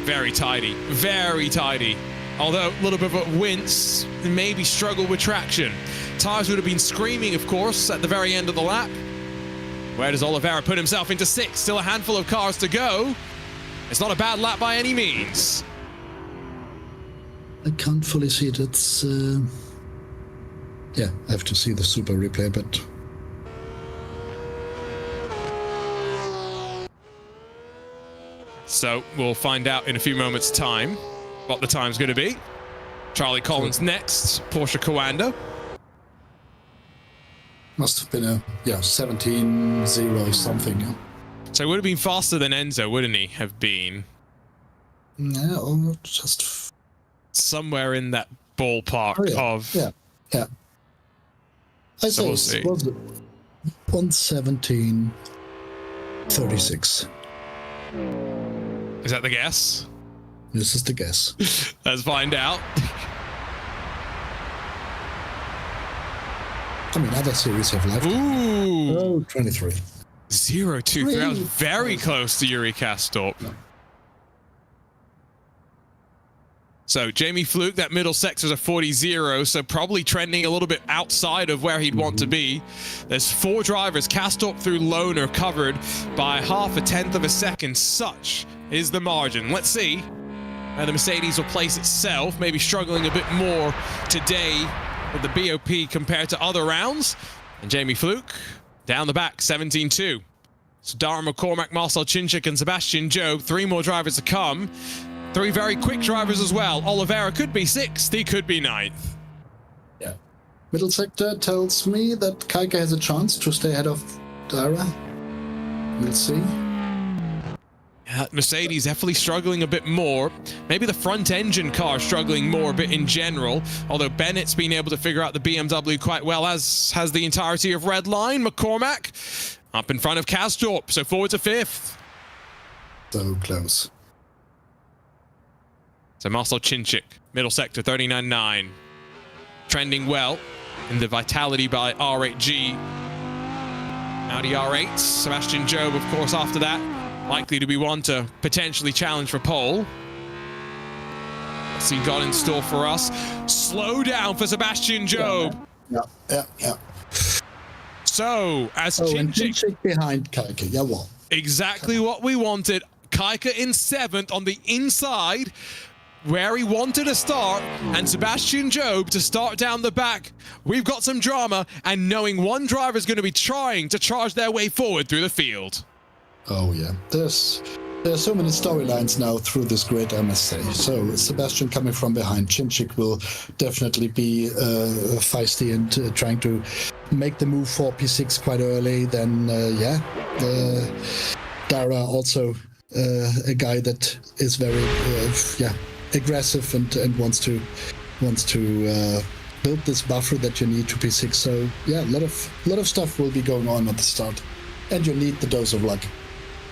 Very tidy, very tidy. Although a little bit of a wince, maybe struggle with traction. Tires would have been screaming, of course, at the very end of the lap. Where does Oliveira put himself into 6? Still a handful of cars to go. It's not a bad lap by any means. I can't fully see it. It's yeah, I have to see the super replay, but so we'll find out in a few moments' time what the time's going to be. Charlie Collins next, Porsche Coanda. Must have been a 17-0 something. Yeah. So it would have been faster than Enzo, wouldn't he have been? Yeah, or just somewhere in that ballpark of. Yeah. I say we'll it see. was 117.36. Is that the guess? This is the guess. Let's find out. I mean, other series have left. Ooh. 23. 0-2. That was very close to Yuri Kastorp. No. So Jamie Fluke, that middle sector's a 40-0, so probably trending a little bit outside of where he'd want to be. There's 4 drivers. Kastorp through Loner covered by 0.5 of a second. Such is the margin. Let's see how the Mercedes will place itself. Maybe struggling a bit more today with the BOP compared to other rounds. And Jamie Fluke down the back, 17-2. So Dara McCormack, Marcel Chinchik, and Sebastian Jobe. 3 more drivers to come. 3 very quick drivers as well. Oliveira could be 6th, he could be 9th. Yeah. Middle sector tells me that Caique has a chance to stay ahead of Dara. We'll see. Yeah, Mercedes definitely struggling a bit more. Maybe the front engine car struggling more a bit in general. Although Bennett's been able to figure out the BMW quite well, as has the entirety of Red Line. McCormack up in front of Kastorp, so forward to 5th. So close. So Marcel Chinchik, middle sector, 39.9. Trending well in the Vitality by R8G. Audi R8. Sebastian Jobe, of course, after that. Likely to be one to potentially challenge for pole. What's he got in store for us? Slow down for Sebastian Jobe. Yeah. So, as and Chinchik... Chinchik behind Caique. Yeah, well. Exactly what we wanted. Caique in 7th on the inside, where he wanted to start, and Sebastian Jobe to start down the back. We've got some drama, and knowing one driver is going to be trying to charge their way forward through the field. Oh yeah, there's so many storylines now through this grid, I must say. So Sebastian coming from behind, Chinchik will definitely be feisty and trying to make the move for P6 quite early. Then Dara also a guy that is very aggressive and wants to build this buffer that you need to P6. So yeah, a lot of stuff will be going on at the start, and you need the dose of luck.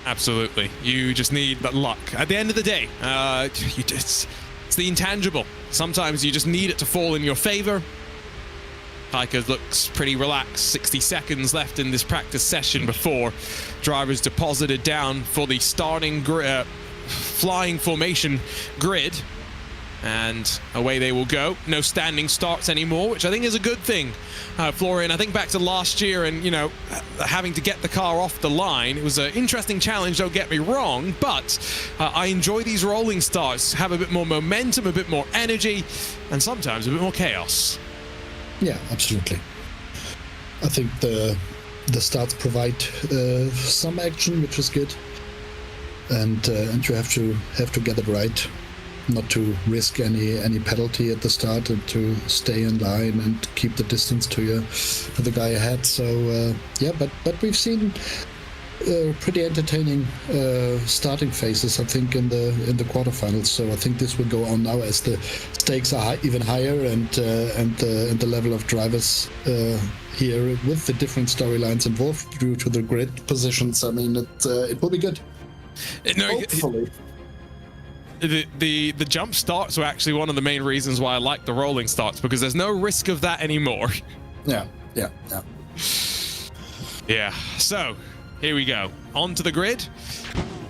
Absolutely. You just need that luck. At the end of the day, it's the intangible. Sometimes you just need it to fall in your favor. Caique looks pretty relaxed. 60 seconds left in this practice session before drivers deposited down for the starting flying formation grid. And away they will go. No standing starts anymore, which I think is a good thing. Florian, I think back to last year and, having to get the car off the line. It was an interesting challenge, don't get me wrong, but I enjoy these rolling starts. Have a bit more momentum, a bit more energy, and sometimes a bit more chaos. Yeah, absolutely. I think the starts provide some action, which is good. And you have to get it right. Not to risk any penalty at the start, and to stay in line and keep the distance to the guy ahead. So but we've seen pretty entertaining starting phases, I think, in the quarterfinals. So I think this will go on now as the stakes are even higher, and the level of drivers here with the different storylines involved due to the grid positions. I mean, it will be good. Hopefully. The jump starts were actually one of the main reasons why I like the rolling starts, because there's no risk of that anymore. Yeah. Yeah, so here we go. Onto the grid.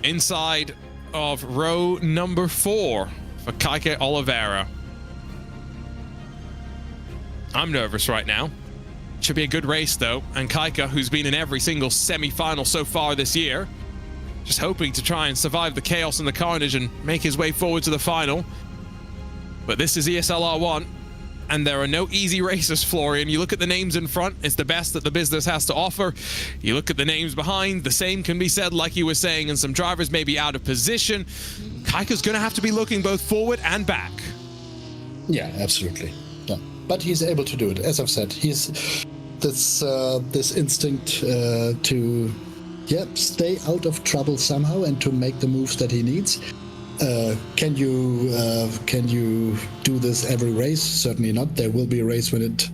Inside of row number 4 for Caique Oliveira. I'm nervous right now. Should be a good race though, and Caique, who's been in every single semi-final so far this year, just hoping to try and survive the chaos and the carnage and make his way forward to the final. But this is ESL R1, and there are no easy races, Florian. You look at the names in front, it's the best that the business has to offer. You look at the names behind, the same can be said, like you were saying, and some drivers may be out of position. Caique's going to have to be looking both forward and back. Yeah, absolutely. Yeah. But he's able to do it. As I've said, he's this this instinct to stay out of trouble somehow and to make the moves that he needs. Can you do this every race? Certainly not. There will be a race when it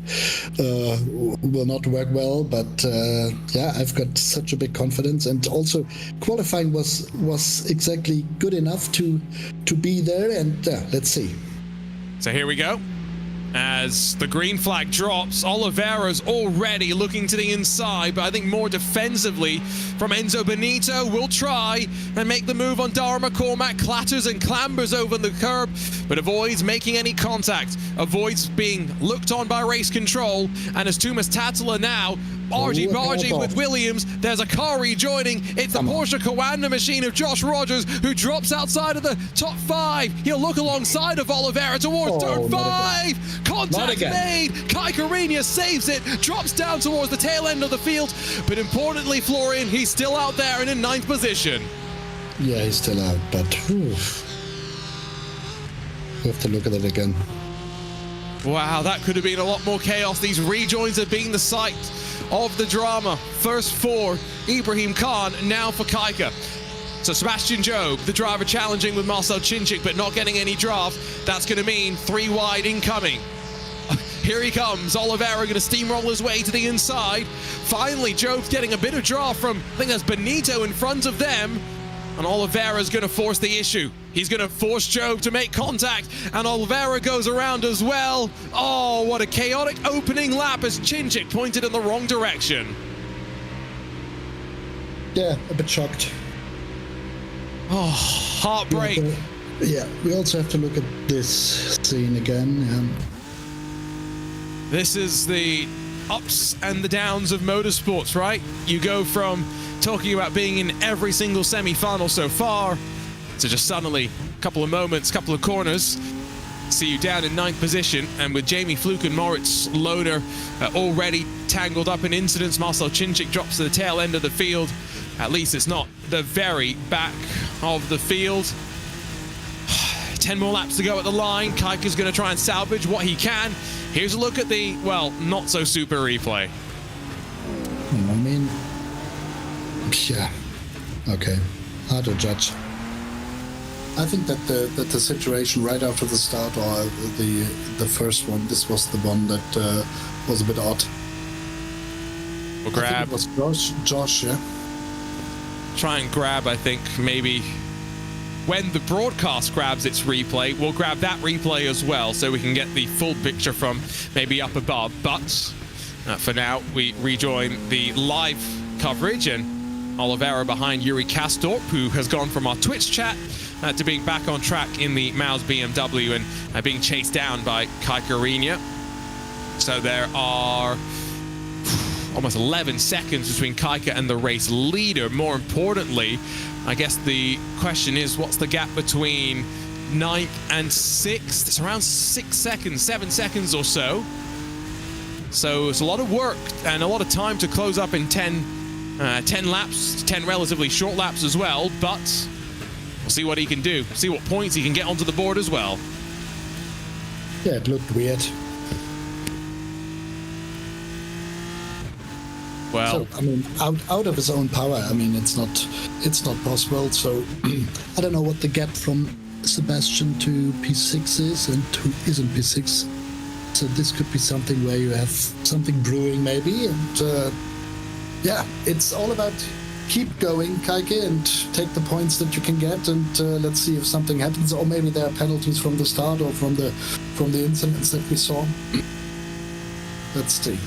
will not work well, but I've got such a big confidence, and also qualifying was exactly good enough to be there, and let's see. So here we go. As the green flag drops, Oliveira's already looking to the inside, but I think more defensively from Enzo Benito will try and make the move on Dara McCormack, clatters and clambers over the curb, but avoids making any contact, avoids being looked on by race control, and as Tumas Tatala now, argy-bargy with Williams, there's a car rejoining. It's the Porsche Coanda machine of Josh Rogers, who drops outside of the top 5. He'll look alongside of Oliveira towards turn 5. Contact made. Caique Oliveira saves it, drops down towards the tail end of the field, but importantly, Florian, he's still out there and in 9th position. Yeah, he's still out, but we have to look at it again. Wow, that could have been a lot more chaos. These rejoins have been the site of the drama. First for Ibraheem Khan, now for Caique. So Sebastian Job, the driver, challenging with Marcel Chinchik, but not getting any draft. That's going to mean 3 wide incoming. Here he comes. Oliveira going to steamroll his way to the inside. Finally, Job's getting a bit of draft from, I think that's Benito in front of them. And Oliveira's going to force the issue. He's going to force Job to make contact, and Oliveira goes around as well. Oh, what a chaotic opening lap as Chinchik pointed in the wrong direction. Yeah, a bit shocked. Oh, heartbreak. Yeah, we also have to look at this scene again. This is the ups and the downs of motorsports, right? You go from talking about being in every single semi-final so far to just suddenly a couple of moments, couple of corners, see you down in 9th position, and with Jamie Fluke and Moritz Lohner already tangled up in incidents, Marcel Chinchik drops to the tail end of the field. At least it's not the very back of the field. 10 more laps to go at the line. Caique is going to try and salvage what he can. Here's a look at the, well, not so super replay. I mean, yeah, okay, hard to judge. I think that the situation right after the start, or the first one, this was the one that was a bit odd. We'll grab. I think it was Josh, yeah. Try and grab, I think, maybe when the broadcast grabs its replay, we'll grab that replay as well, so we can get the full picture from maybe up above. But for now, we rejoin the live coverage, and Oliveira behind Yuri Kastorp, who has gone from our Twitch chat to being back on track in the Maus BMW and being chased down by Caique Oliveira. So there are almost 11 seconds between Caique and the race leader. More importantly, I guess the question is, what's the gap between 9th and 6th? It's around 6 seconds, 7 seconds or so. So it's a lot of work and a lot of time to close up in 10 laps, 10 relatively short laps as well, but we'll see what he can do, see what points he can get onto the board as well. Yeah, it looked weird. Well, so, I mean, out of his own power. I mean, it's not possible. So I don't know what the gap from Sebastian to P6 is and who isn't P6. So this could be something where you have something brewing maybe. And yeah, it's all about keep going, Caique, and take the points that you can get. And let's see if something happens, or maybe there are penalties from the start or from the incidents that we saw. Let's see.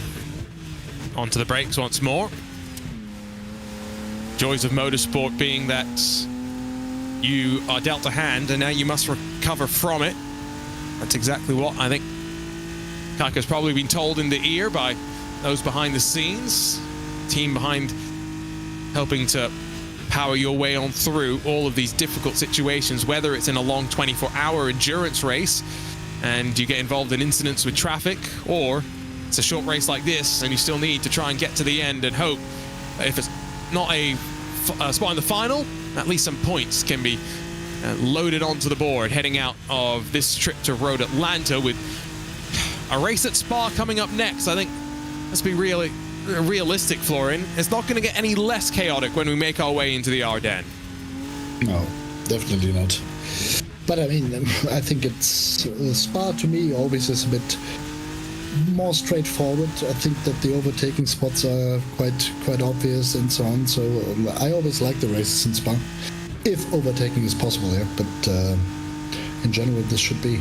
Onto the brakes once more. Joys of motorsport being that you are dealt a hand and now you must recover from it. That's exactly what I think Caique's probably been told in the ear by those behind the scenes, team behind helping to power your way on through all of these difficult situations, whether it's in a long 24-hour endurance race and you get involved in incidents with traffic, or it's a short race like this and you still need to try and get to the end and hope that if it's not a spot in the final, at least some points can be loaded onto the board heading out of this trip to Road Atlanta, with a race at Spa coming up next. I think let's be really realistic, Florian. It's not going to get any less chaotic when we make our way into the Ardennes. No, definitely not. But I mean, I think it's Spa to me always is a bit more straightforward. I think that the overtaking spots are quite obvious and so on. So I always like the races in Spa, if overtaking is possible here. But in general, this should be.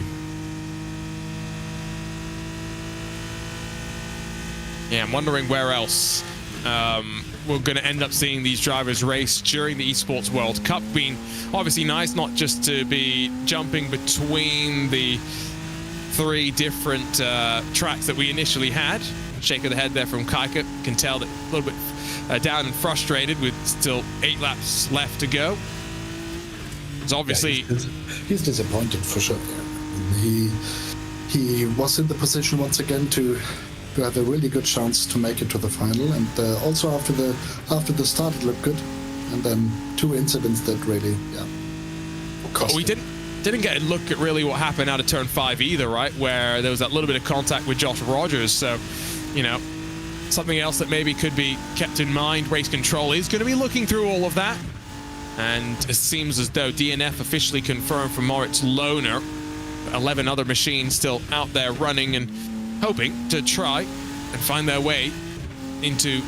Yeah, I'm wondering where else we're going to end up seeing these drivers race during the Esports World Cup. Being obviously nice not just to be jumping between the 3 different tracks that we initially had. Shake of the head there from Caique. Can tell that a little bit down and frustrated with still 8 laps left to go. It's obviously... Yeah, he's disappointed for sure. He was in the position once again to have a really good chance to make it to the final, and also after the start it looked good, and then 2 incidents that really cost. But we didn't get a look at really what happened out of turn 5 either, right, where there was that little bit of contact with Josh Rogers. So, you know, something else that maybe could be kept in mind. Race Control is going to be looking through all of that, and it seems as though DNF officially confirmed for Moritz Lohner. 11 other machines still out there running and hoping to try and find their way into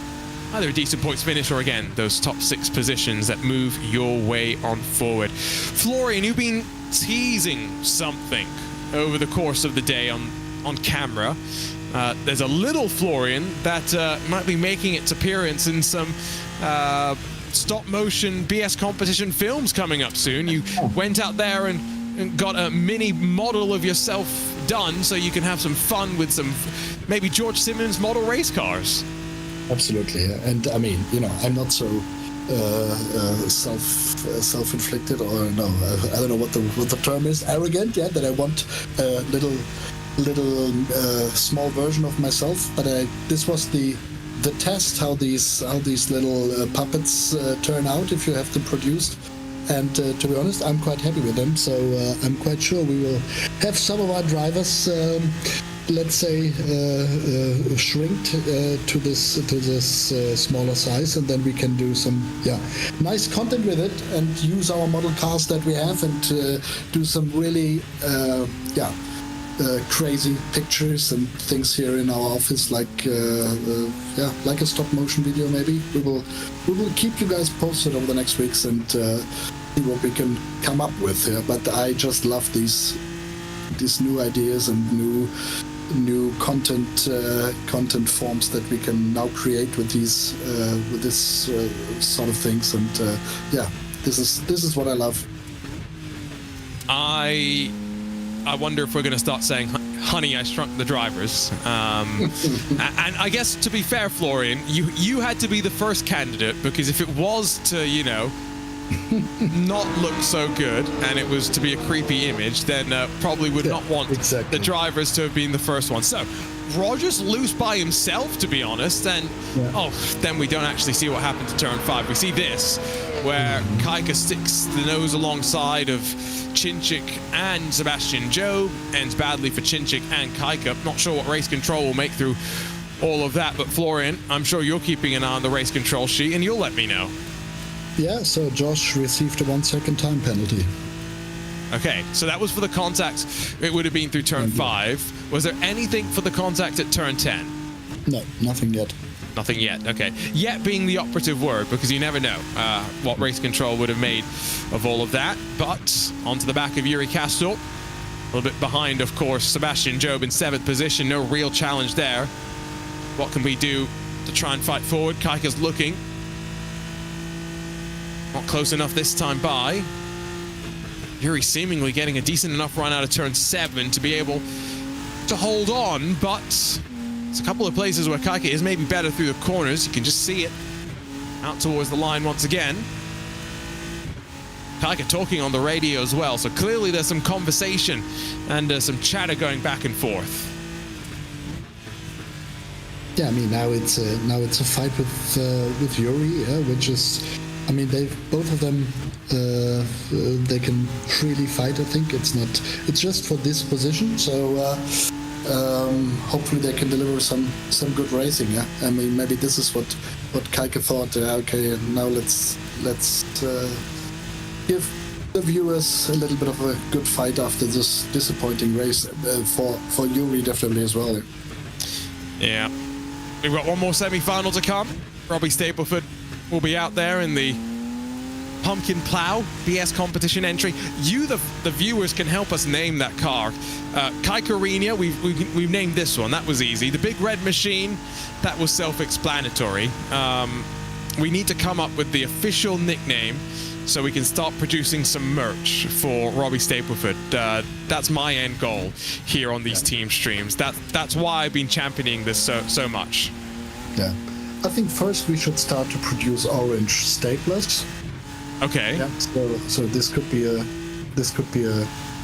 either a decent points finish or, again, those top 6 positions that move your way on forward. Florian, you've been teasing something over the course of the day on camera. There's a little Florian that might be making its appearance in some stop motion BS competition films coming up soon. You went out there and got a mini model of yourself done so you can have some fun with some maybe George Simmons model race cars. Absolutely, and I mean, you know, I'm not so self-inflicted, or no, I don't know what the term is, arrogant, that I want a little small version of myself. But this was the test how these little puppets turn out if you have them produced. And to be honest, I'm quite happy with them. So I'm quite sure we will have some of our drivers, let's say, shrinked to this smaller size, and then we can do some nice content with it and use our model cars that we have and do some really crazy pictures and things here in our office, like a stop motion video. Maybe we will keep you guys posted over the next weeks and see what we can come up with here. But I just love these new ideas and new content forms that we can now create with these with this sort of things. And this is what I love. I wonder if we're going to start saying, honey, I shrunk the drivers. And I guess, to be fair, Florian, you had to be the first candidate, because if it was to, you know, not look so good and it was to be a creepy image, then probably would not want the drivers to have been the first one. So Rogers loose by himself, to be honest, and then we don't actually see what happened to turn 5. We see this, where Caique sticks the nose alongside of Chinchik and Sebastian Job. Ends badly for Chinchik and Caique. Not sure what Race Control will make through all of that, but Florian, I'm sure you're keeping an eye on the Race Control sheet and you'll let me know. Yeah, so Josh received a 1-second time penalty. Okay, so that was for the contact. It would have been through turn 5. Was there anything for the contact at turn 10? No, nothing yet. Nothing yet, okay. Yet being the operative word, because you never know what Race Control would have made of all of that. But onto the back of Yuri Castle. A little bit behind, of course, Sebastian Job in 7th position. No real challenge there. What can we do to try and fight forward? Caique's looking. Not close enough this time by. Yuri seemingly getting a decent enough run out of turn 7 to be able to hold on, but it's a couple of places where Caique is maybe better through the corners. You can just see it out towards the line once again. Caique talking on the radio as well, so clearly there's some conversation and some chatter going back and forth. Yeah, I mean, now it's a fight with Yuri, which is, I mean, both of them they can freely fight. I think it's just for this position. So Hopefully they can deliver some good racing. Yeah, I mean maybe this is what Caique thought. Okay, and now let's give the viewers a little bit of a good fight after this disappointing race for Yuri definitely as well. Yeah, we've got one more semi-final to come. Robbie Stapleford will be out there in the Pumpkin Plow BS competition entry. You, the viewers, can help us name that car. Caique Oliveira, we've named this one. That was easy. The Big Red Machine, that was self-explanatory. We need to come up with the official nickname so we can start producing some merch for Robbie Stapleford. That's my end goal here on these team streams. That's why I've been championing this so much. Yeah, I think first we should start to produce orange staplers. Okay. Yeah. So this could be a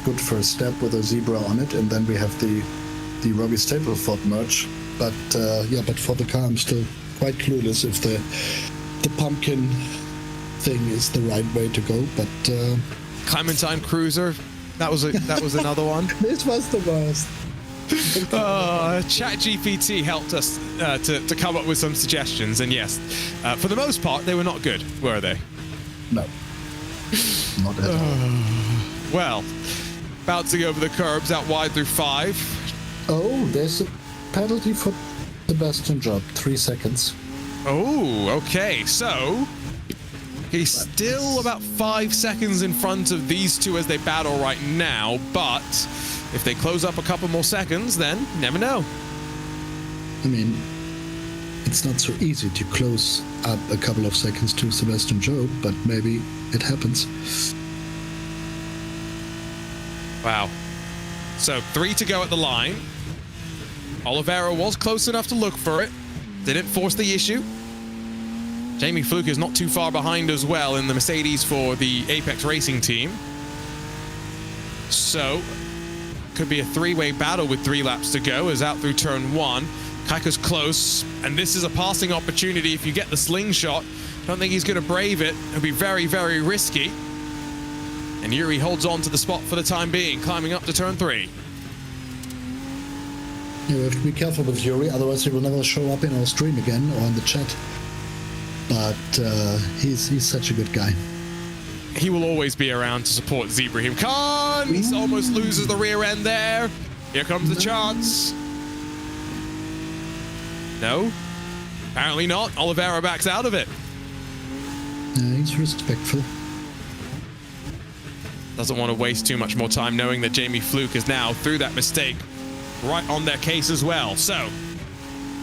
good first step with a zebra on it, and then we have the Robbie Stapleford merch. But but for the car, I'm still quite clueless if the pumpkin thing is the right way to go. But Clementine Cruiser, that was another one. This was the worst. ChatGPT helped us to come up with some suggestions, and yes, for the most part, they were not good, were they? No, not at all. Well, bouncing over the curbs out wide through 5. Oh, there's a penalty for Sebastian Job, 3 seconds. Oh, okay, so he's still about 5 seconds in front of these two as they battle right now, but if they close up a couple more seconds, then you never know. I mean, it's not so easy to close up a couple of seconds to Sebastian Job, but maybe it happens. Wow. So 3 to go at the line. Oliveira was close enough to look for it. Didn't force the issue. Jamie Fluke is not too far behind as well in the Mercedes for the Apex Racing team. So, could be a 3-way battle with 3 laps to go as out through turn 1. Caique's close, and this is a passing opportunity if you get the slingshot. Don't think he's going to brave it. It'll be very, very risky. And Yuri holds on to the spot for the time being, climbing up to turn 3. Yeah, we have to be careful with Yuri, otherwise he will never show up in our stream again or in the chat. But he's such a good guy. He will always be around to support Ibraheem Khan. He almost loses the rear end there. Here comes the chance. No, apparently not. Oliveira backs out of it. Yeah, he's respectful. Doesn't want to waste too much more time knowing that Jamie Fluke is now, through that mistake, right on their case as well. So,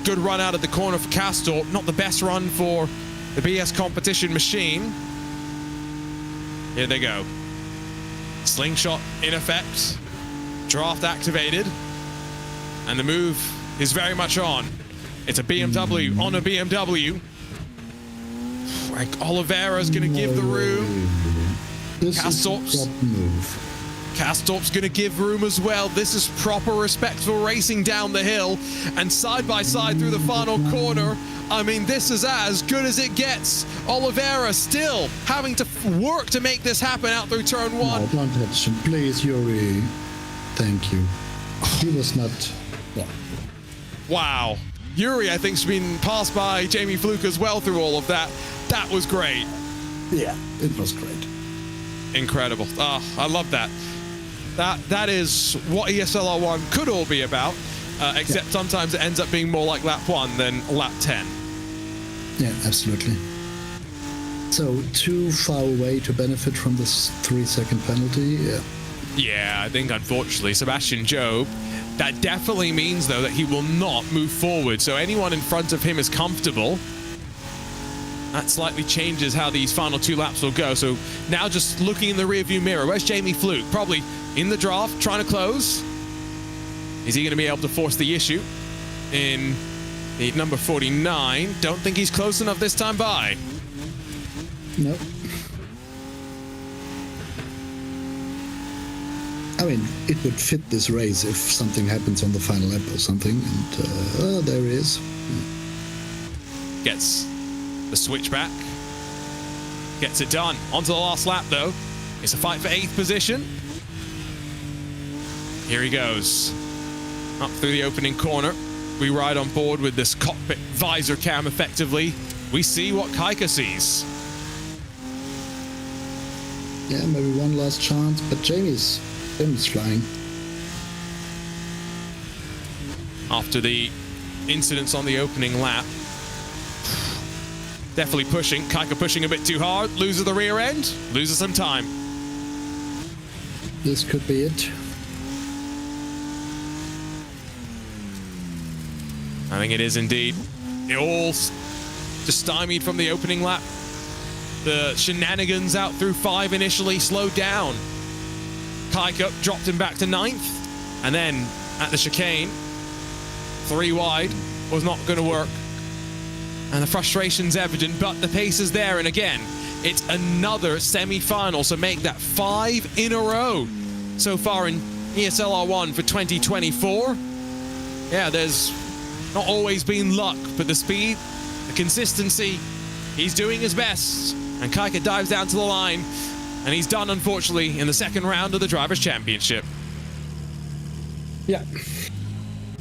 good run out of the corner for Castor. Not the best run for the BS competition machine. Here they go. Slingshot in effect. Draft activated. And the move is very much on. It's a BMW on a BMW. Frank Oliveira's going to give the room. Castorp's going to give room as well. This is proper respectful racing down the hill. And side by side through the final corner. I mean, this is as good as it gets. Oliveira still having to work to make this happen out through turn 1. No, don't touch him, please, Yuri. Thank you. He was not... Yeah. Wow. Yuri, I think, has been passed by Jamie Fluke as well through all of that. That was great. Yeah, it was great. Incredible. I love that. That is what ESL R1 could all be about, except sometimes it ends up being more like lap 1 than lap 10. Yeah, absolutely. So, too far away to benefit from this 3-second penalty? Yeah. Yeah, I think, unfortunately, Sebastian Job, that definitely means, though, that he will not move forward. So anyone in front of him is comfortable. That slightly changes how these final 2 laps will go. So now just looking in the rearview mirror, where's Jamie Fluke? Probably in the draft, trying to close. Is he going to be able to force the issue in the number 49? Don't think he's close enough this time by. Nope. I mean, it would fit this race if something happens on the final lap or something. And there he is. Gets the switchback. Gets it done. On to the last lap, though. It's a fight for 8th position. Here he goes. Up through the opening corner. We ride on board with this cockpit visor cam effectively. We see what Caique sees. Yeah, maybe one last chance, but Jamie's flying. After the incidents on the opening lap. Definitely pushing. Caique pushing a bit too hard. Loses the rear end. Loses some time. This could be it. I think it is indeed. It all just stymied from the opening lap. The shenanigans out through 5 initially slowed down. Caique dropped him back to 9th. And then at the chicane, 3 wide was not going to work. And the frustration's evident, but the pace is there. And again, it's another semi-final. So make that 5 in a row so far in ESL R1 for 2024. Yeah, there's not always been luck, but the speed, the consistency, he's doing his best. And Caique dives down to the line, and he's done, unfortunately, in the second round of the Drivers' Championship. Yeah.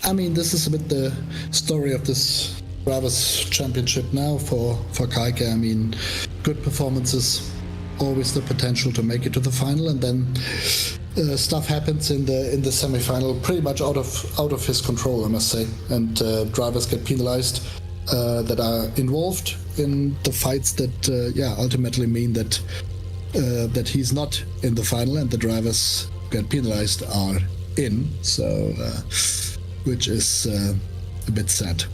I mean, this is a bit the story of this Drivers' Championship now for Caique. I mean, good performances, always the potential to make it to the final, and then stuff happens in the semi-final, pretty much out of his control, I must say. And drivers get penalized that are involved in the fights that ultimately mean that he's not in the final, and the drivers get penalized are in. So, which is a bit sad.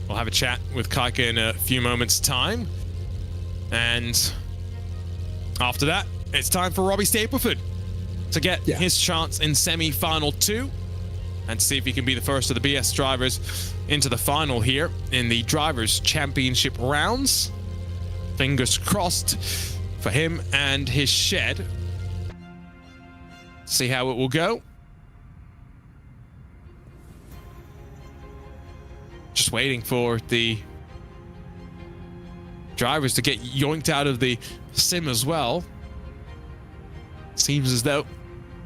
We'll have a chat with Caique in a few moments' time, and after that, it's time for Robbie Stapleford to get his chance in semi-final 2 and see if he can be the first of the BS drivers into the final here in the Drivers' Championship rounds. Fingers crossed for him and his shed. See how it will go. Just waiting for the drivers to get yoinked out of the sim as well. Seems as though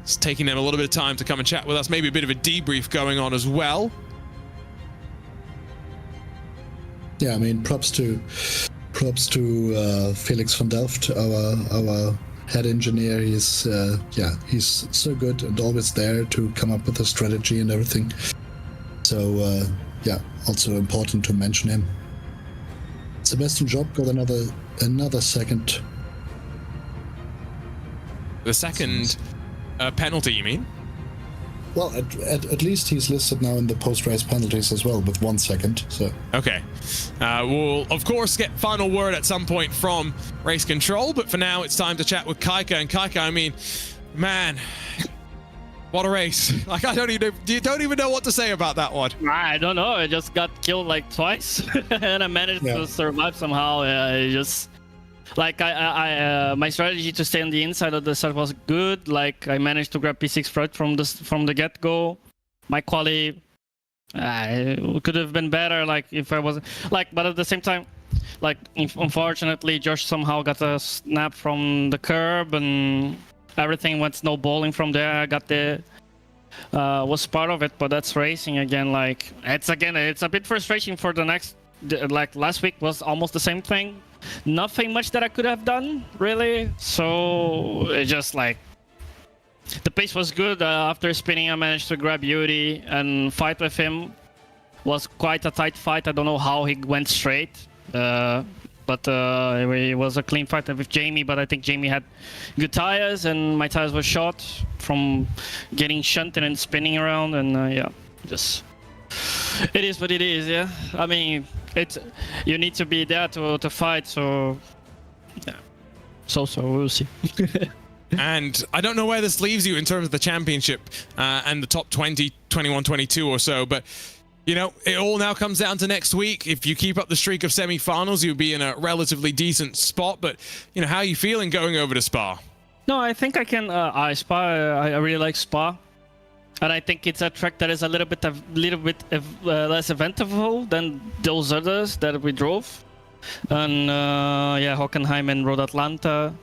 it's taking them a little bit of time to come and chat with us. Maybe a bit of a debrief going on as well. Yeah, I mean, props to Felix van Delft, our head engineer. He's so good and always there to come up with a strategy and everything. So also important to mention him. Sebastian Job got another second. The second penalty, you mean? Well, at least he's listed now in the post-race penalties as well with 1 second. So okay, we'll of course get final word at some point from race control, but for now it's time to chat with Caique. And Caique, I mean, man, what a race! Like you don't even know what to say about that one. I don't know. I just got killed like twice, and I managed to survive somehow. I just. Like my strategy to stay on the inside of the start was good. Like I managed to grab P6 from the get-go. My quali could have been better. Like if I wasn't but at the same time, like unfortunately, Josh somehow got a snap from the curb and everything went snowballing from there. I got was part of it, but that's racing again. Like it's a bit frustrating for the next. Like last week was almost the same thing. Nothing much that I could have done, really. So it just like the pace was good. After spinning, I managed to grab Yuri and fight with him. Was quite a tight fight. I don't know how he went straight, but it was a clean fight with Jamie. But I think Jamie had good tires, and my tires were short from getting shunted and spinning around. And just it is what it is. Yeah, I mean. You need to be there to fight, so yeah. So we'll see. And I don't know where this leaves you in terms of the championship and the top 20, 21, 22 or so, but you know, it all now comes down to next week. If you keep up the streak of semi-finals, you'll be in a relatively decent spot. But you know, how are you feeling going over to Spa? No, I think I can. Spa, I really like Spa. And I think it's a track that is a little bit less eventful than those others that we drove. And Hockenheim and Road Atlanta.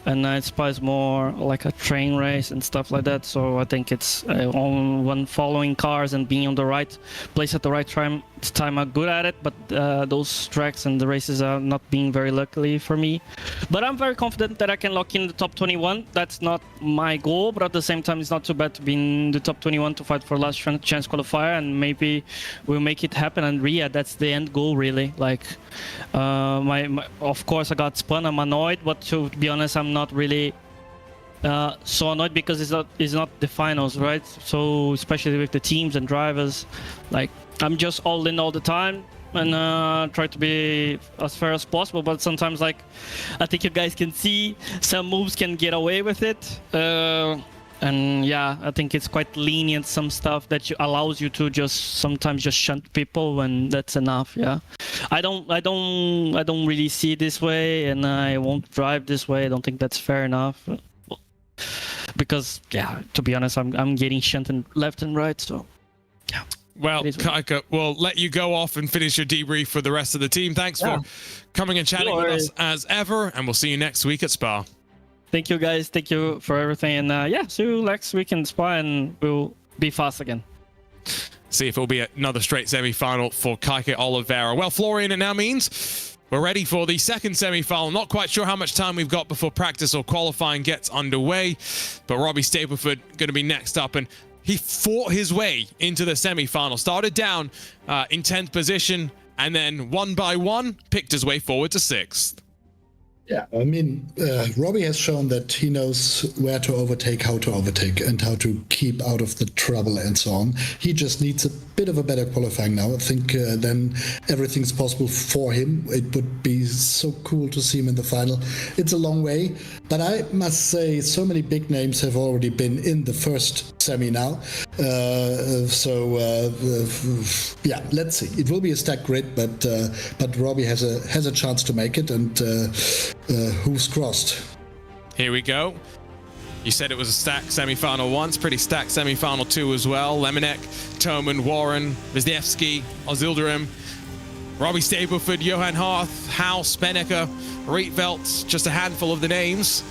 and it Spies more like a train race and stuff like that. So I think it's when following cars and being on the right place at the right time I'm good at it. But those tracks and the races are not being very lucky for me. But I'm very confident that I can lock in the top 21. That's not my goal, but at the same time, it's not too bad to be in the top 21 to fight for last chance qualifier, and maybe we'll make it happen. And yeah, that's the end goal, really. Like, of course, I got spun. I'm annoyed, but to be honest, I'm not really so annoyed because it's not the finals, right? So especially with the teams and drivers, like I'm just all in all the time and try to be as fair as possible. But sometimes, like, I think you guys can see some moves can get away with it. And yeah, I think it's quite lenient, some stuff that allows you to just sometimes just shunt people when that's enough. Yeah, I don't really see it this way, and I won't drive this way. I don't think that's fair enough. Because yeah, to be honest, I'm getting shunted left and right. So yeah. Well, Caique, we'll let you go off and finish your debrief for the rest of the team. Thanks for coming and chatting with us as ever, and we'll see you next week at Spa. Thank you, guys. Thank you for everything. And yeah, see you next week in Spa, and we'll be fast again. See if it'll be another straight semi-final for Caique Oliveira. Well, Florian, it now means we're ready for the second semi-final. Not quite sure how much time we've got before practice or qualifying gets underway, but Robbie Stapleford going to be next up, and he fought his way into the semi-final. Started down in 10th position, and then one by one picked his way forward to 6th. Yeah, I mean, Robbie has shown that he knows where to overtake, how to overtake, and how to keep out of the trouble and so on. He just needs a bit of a better qualifying now. I think then everything's possible for him. It would be so cool to see him in the final. It's a long way, but I must say so many big names have already been in the first semi now. Yeah, let's see. It will be a stacked grid, but Robbie has a chance to make it, and who's crossed? Here we go. You said it was a stacked semi-final once, pretty stacked semi-final 2 as well. Lemonek, Toman, Warren, Wisniewski, Ozilderim, Robbie Stapleford, Johan Harth, House, Benneker, Rietveld, just a handful of the names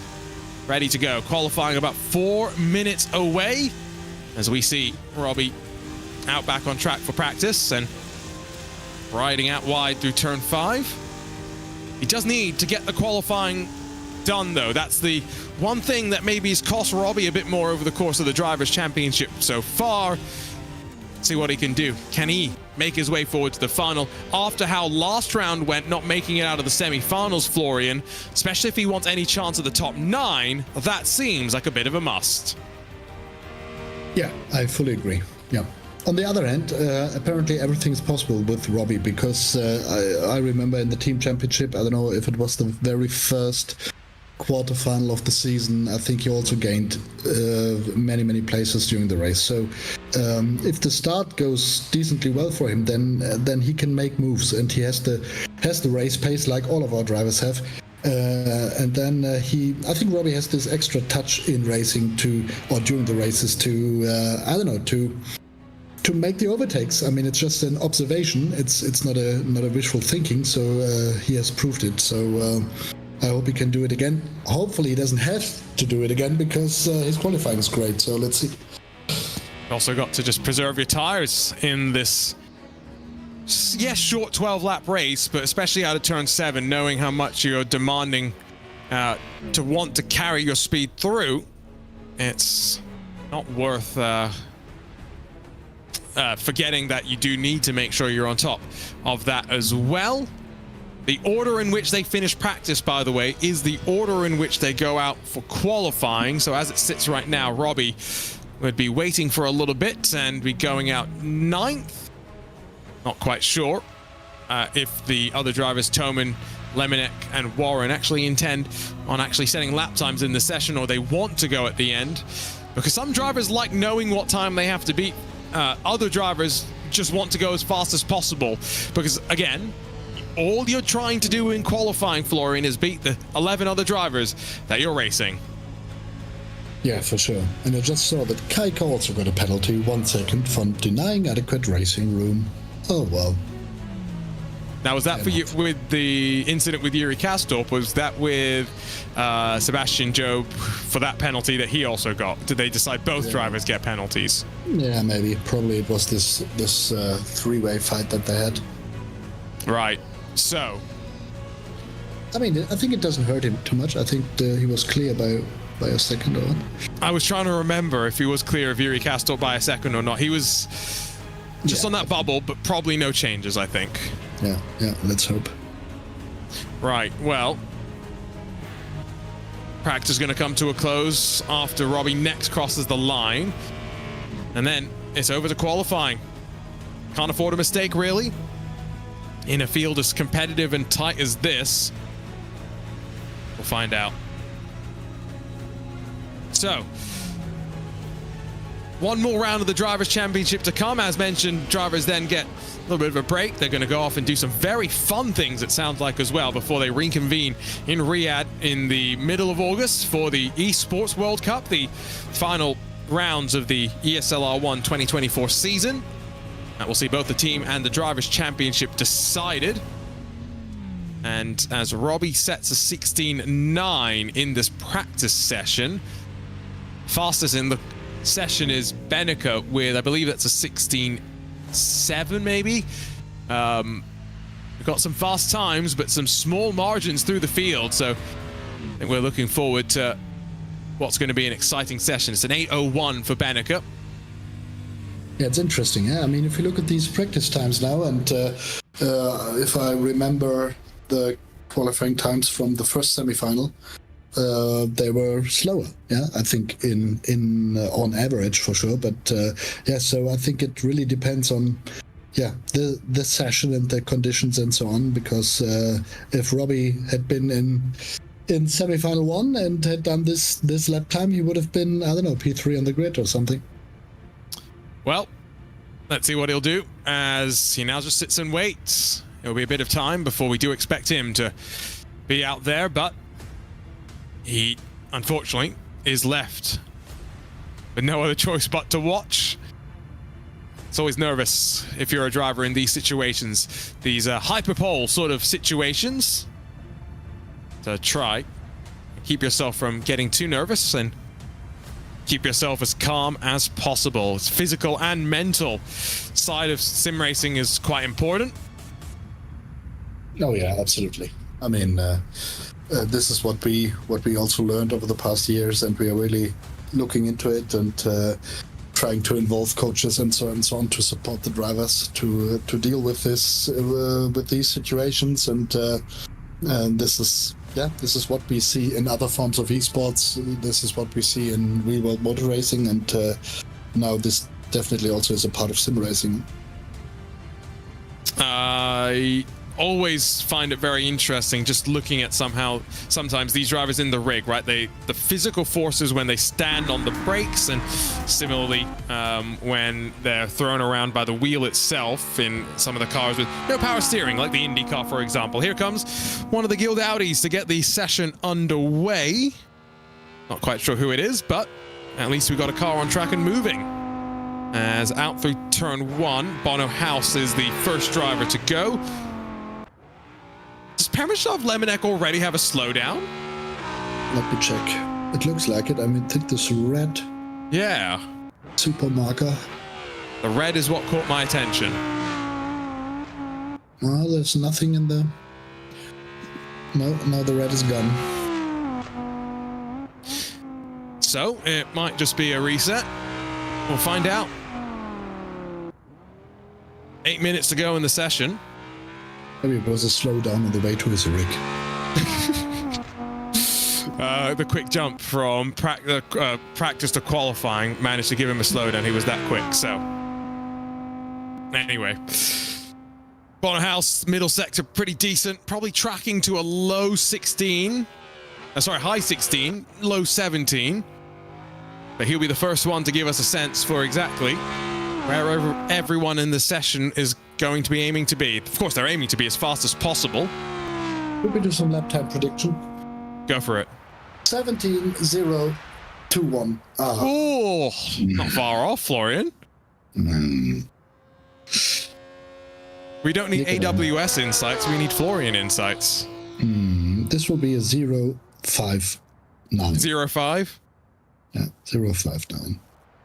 ready to go. Qualifying about 4 minutes away as we see Robbie out back on track for practice and riding out wide through turn 5. He does need to get the qualifying done, though. That's the one thing that maybe has cost Robbie a bit more over the course of the Drivers' Championship so far. Let's see what he can do. Can he make his way forward to the final after how last round went, not making it out of the semi-finals, Florian? Especially if he wants any chance at the top 9, that seems like a bit of a must. Yeah, I fully agree. Yeah. On the other hand, apparently everything is possible with Robbie, because I remember in the team championship, I don't know if it was the very first quarterfinal of the season, I think he also gained many places during the race. So if the start goes decently well for him, then he can make moves, and he has the race pace like all of our drivers have. And then I think Robbie has this extra touch in racing or during the races to make the overtakes. I mean, it's just an observation. It's not a wishful thinking. So he has proved it. So I hope he can do it again. Hopefully he doesn't have to do it again, because his qualifying is great. So let's see. Also got to just preserve your tires in this, yes, short 12-lap race, but especially out of turn 7, knowing how much you're demanding to want to carry your speed through. It's not worth forgetting that you do need to make sure you're on top of that as well. The order in which they finish practice, by the way, is the order in which they go out for qualifying. So as it sits right now, Robbie would be waiting for a little bit and be going out 9th. Not quite sure if the other drivers, Toman, Lemonek, and Warren, actually intend on actually setting lap times in the session, or they want to go at the end. Because some drivers like knowing what time they have to beat. Other drivers just want to go as fast as possible, because again, all you're trying to do in qualifying, Florian, is beat the 11 other drivers that you're racing. Yeah, for sure. And I just saw that Caique also got a penalty, 1 second, for denying adequate racing room. Oh well. Now, was that for you with the incident with Yuri Kastorp? Was that with Sebastian Job for that penalty that he also got? Did they decide both drivers get penalties? Yeah, maybe. Probably it was this three-way fight that they had. Right. So, I mean, I think it doesn't hurt him too much. I think he was clear by a second or one. I was trying to remember if he was clear of Yuri Kastorp by a second or not. He was just on that bubble, but probably no changes, I think. Yeah, let's hope. Right, well, practice is going to come to a close after Robbie next crosses the line. And then it's over to qualifying. Can't afford a mistake, really. In a field as competitive and tight as this, we'll find out. So, one more round of the Drivers' Championship to come. As mentioned, drivers then get a little bit of a break. They're going to go off and do some very fun things, it sounds like, as well, before they reconvene in Riyadh in the middle of August for the Esports World Cup, the final rounds of the ESL R1 2024 season. That will see both the team and the Drivers' Championship decided. And as Robbie sets a 16.9 in this practice session, fastest in the session is Benica with, I believe that's a 16.7 maybe. We've got some fast times, but some small margins through the field. So I think we're looking forward to what's going to be an exciting session. It's an 8.01 for Benica. Yeah, it's interesting. Yeah, I mean, if you look at these practice times now, and if I remember the qualifying times from the first semifinal, they were slower. Yeah, I think in on average for sure. But yeah, so I think it really depends on the session and the conditions and so on. Because if Robbie had been in semifinal 1 and had done this lap time, he would have been, I don't know, P3 on the grid or something. Well, let's see what he'll do as he now just sits and waits. It'll be a bit of time before we do expect him to be out there, but he, unfortunately, is left with no other choice but to watch. It's always nervous if you're a driver in these situations, these hyperpole sort of situations. So try and keep yourself from getting too nervous and keep yourself as calm as possible. It's physical and mental side of sim racing is quite important. Oh yeah, absolutely. I mean, this is what we also learned over the past years, and we are really looking into it and trying to involve coaches and so on to support the drivers to deal with this with these situations. And this is what we see in other forms of esports. This is what we see in real world motor racing, and now this definitely also is a part of sim racing. I always find it very interesting just looking at sometimes these drivers in the rig, right? The physical forces when they stand on the brakes, and similarly when they're thrown around by the wheel itself in some of the cars with no power steering, like the Indy car, for example. Here comes one of the Guild Audis to get the session underway. Not quite sure who it is, but at least we got a car on track and moving. As out through turn 1, Bono House is the first driver to go. Does Permishov Lemonek already have a slowdown? Let me check. It looks like it. I mean, I think this red super marker. The red is what caught my attention. Well, there's nothing in the... No, the red is gone. So, it might just be a reset. We'll find out. 8 minutes to go in the session. Maybe it was a slowdown on the way to his rig. The quick jump from practice to qualifying managed to give him a slowdown. He was that quick, so... Anyway. Bono House, middle sector, pretty decent. Probably tracking to a low 16. High 16, low 17. But he'll be the first one to give us a sense for exactly wherever everyone in the session is going to be aiming to be. Of course, they're aiming to be as fast as possible. Could we do some lap time prediction? Go for it. 17.021. Oh, not far off, Florian. We don't need AWS insights, we need Florian insights. This will be a 059. 0.5? Yeah, 059.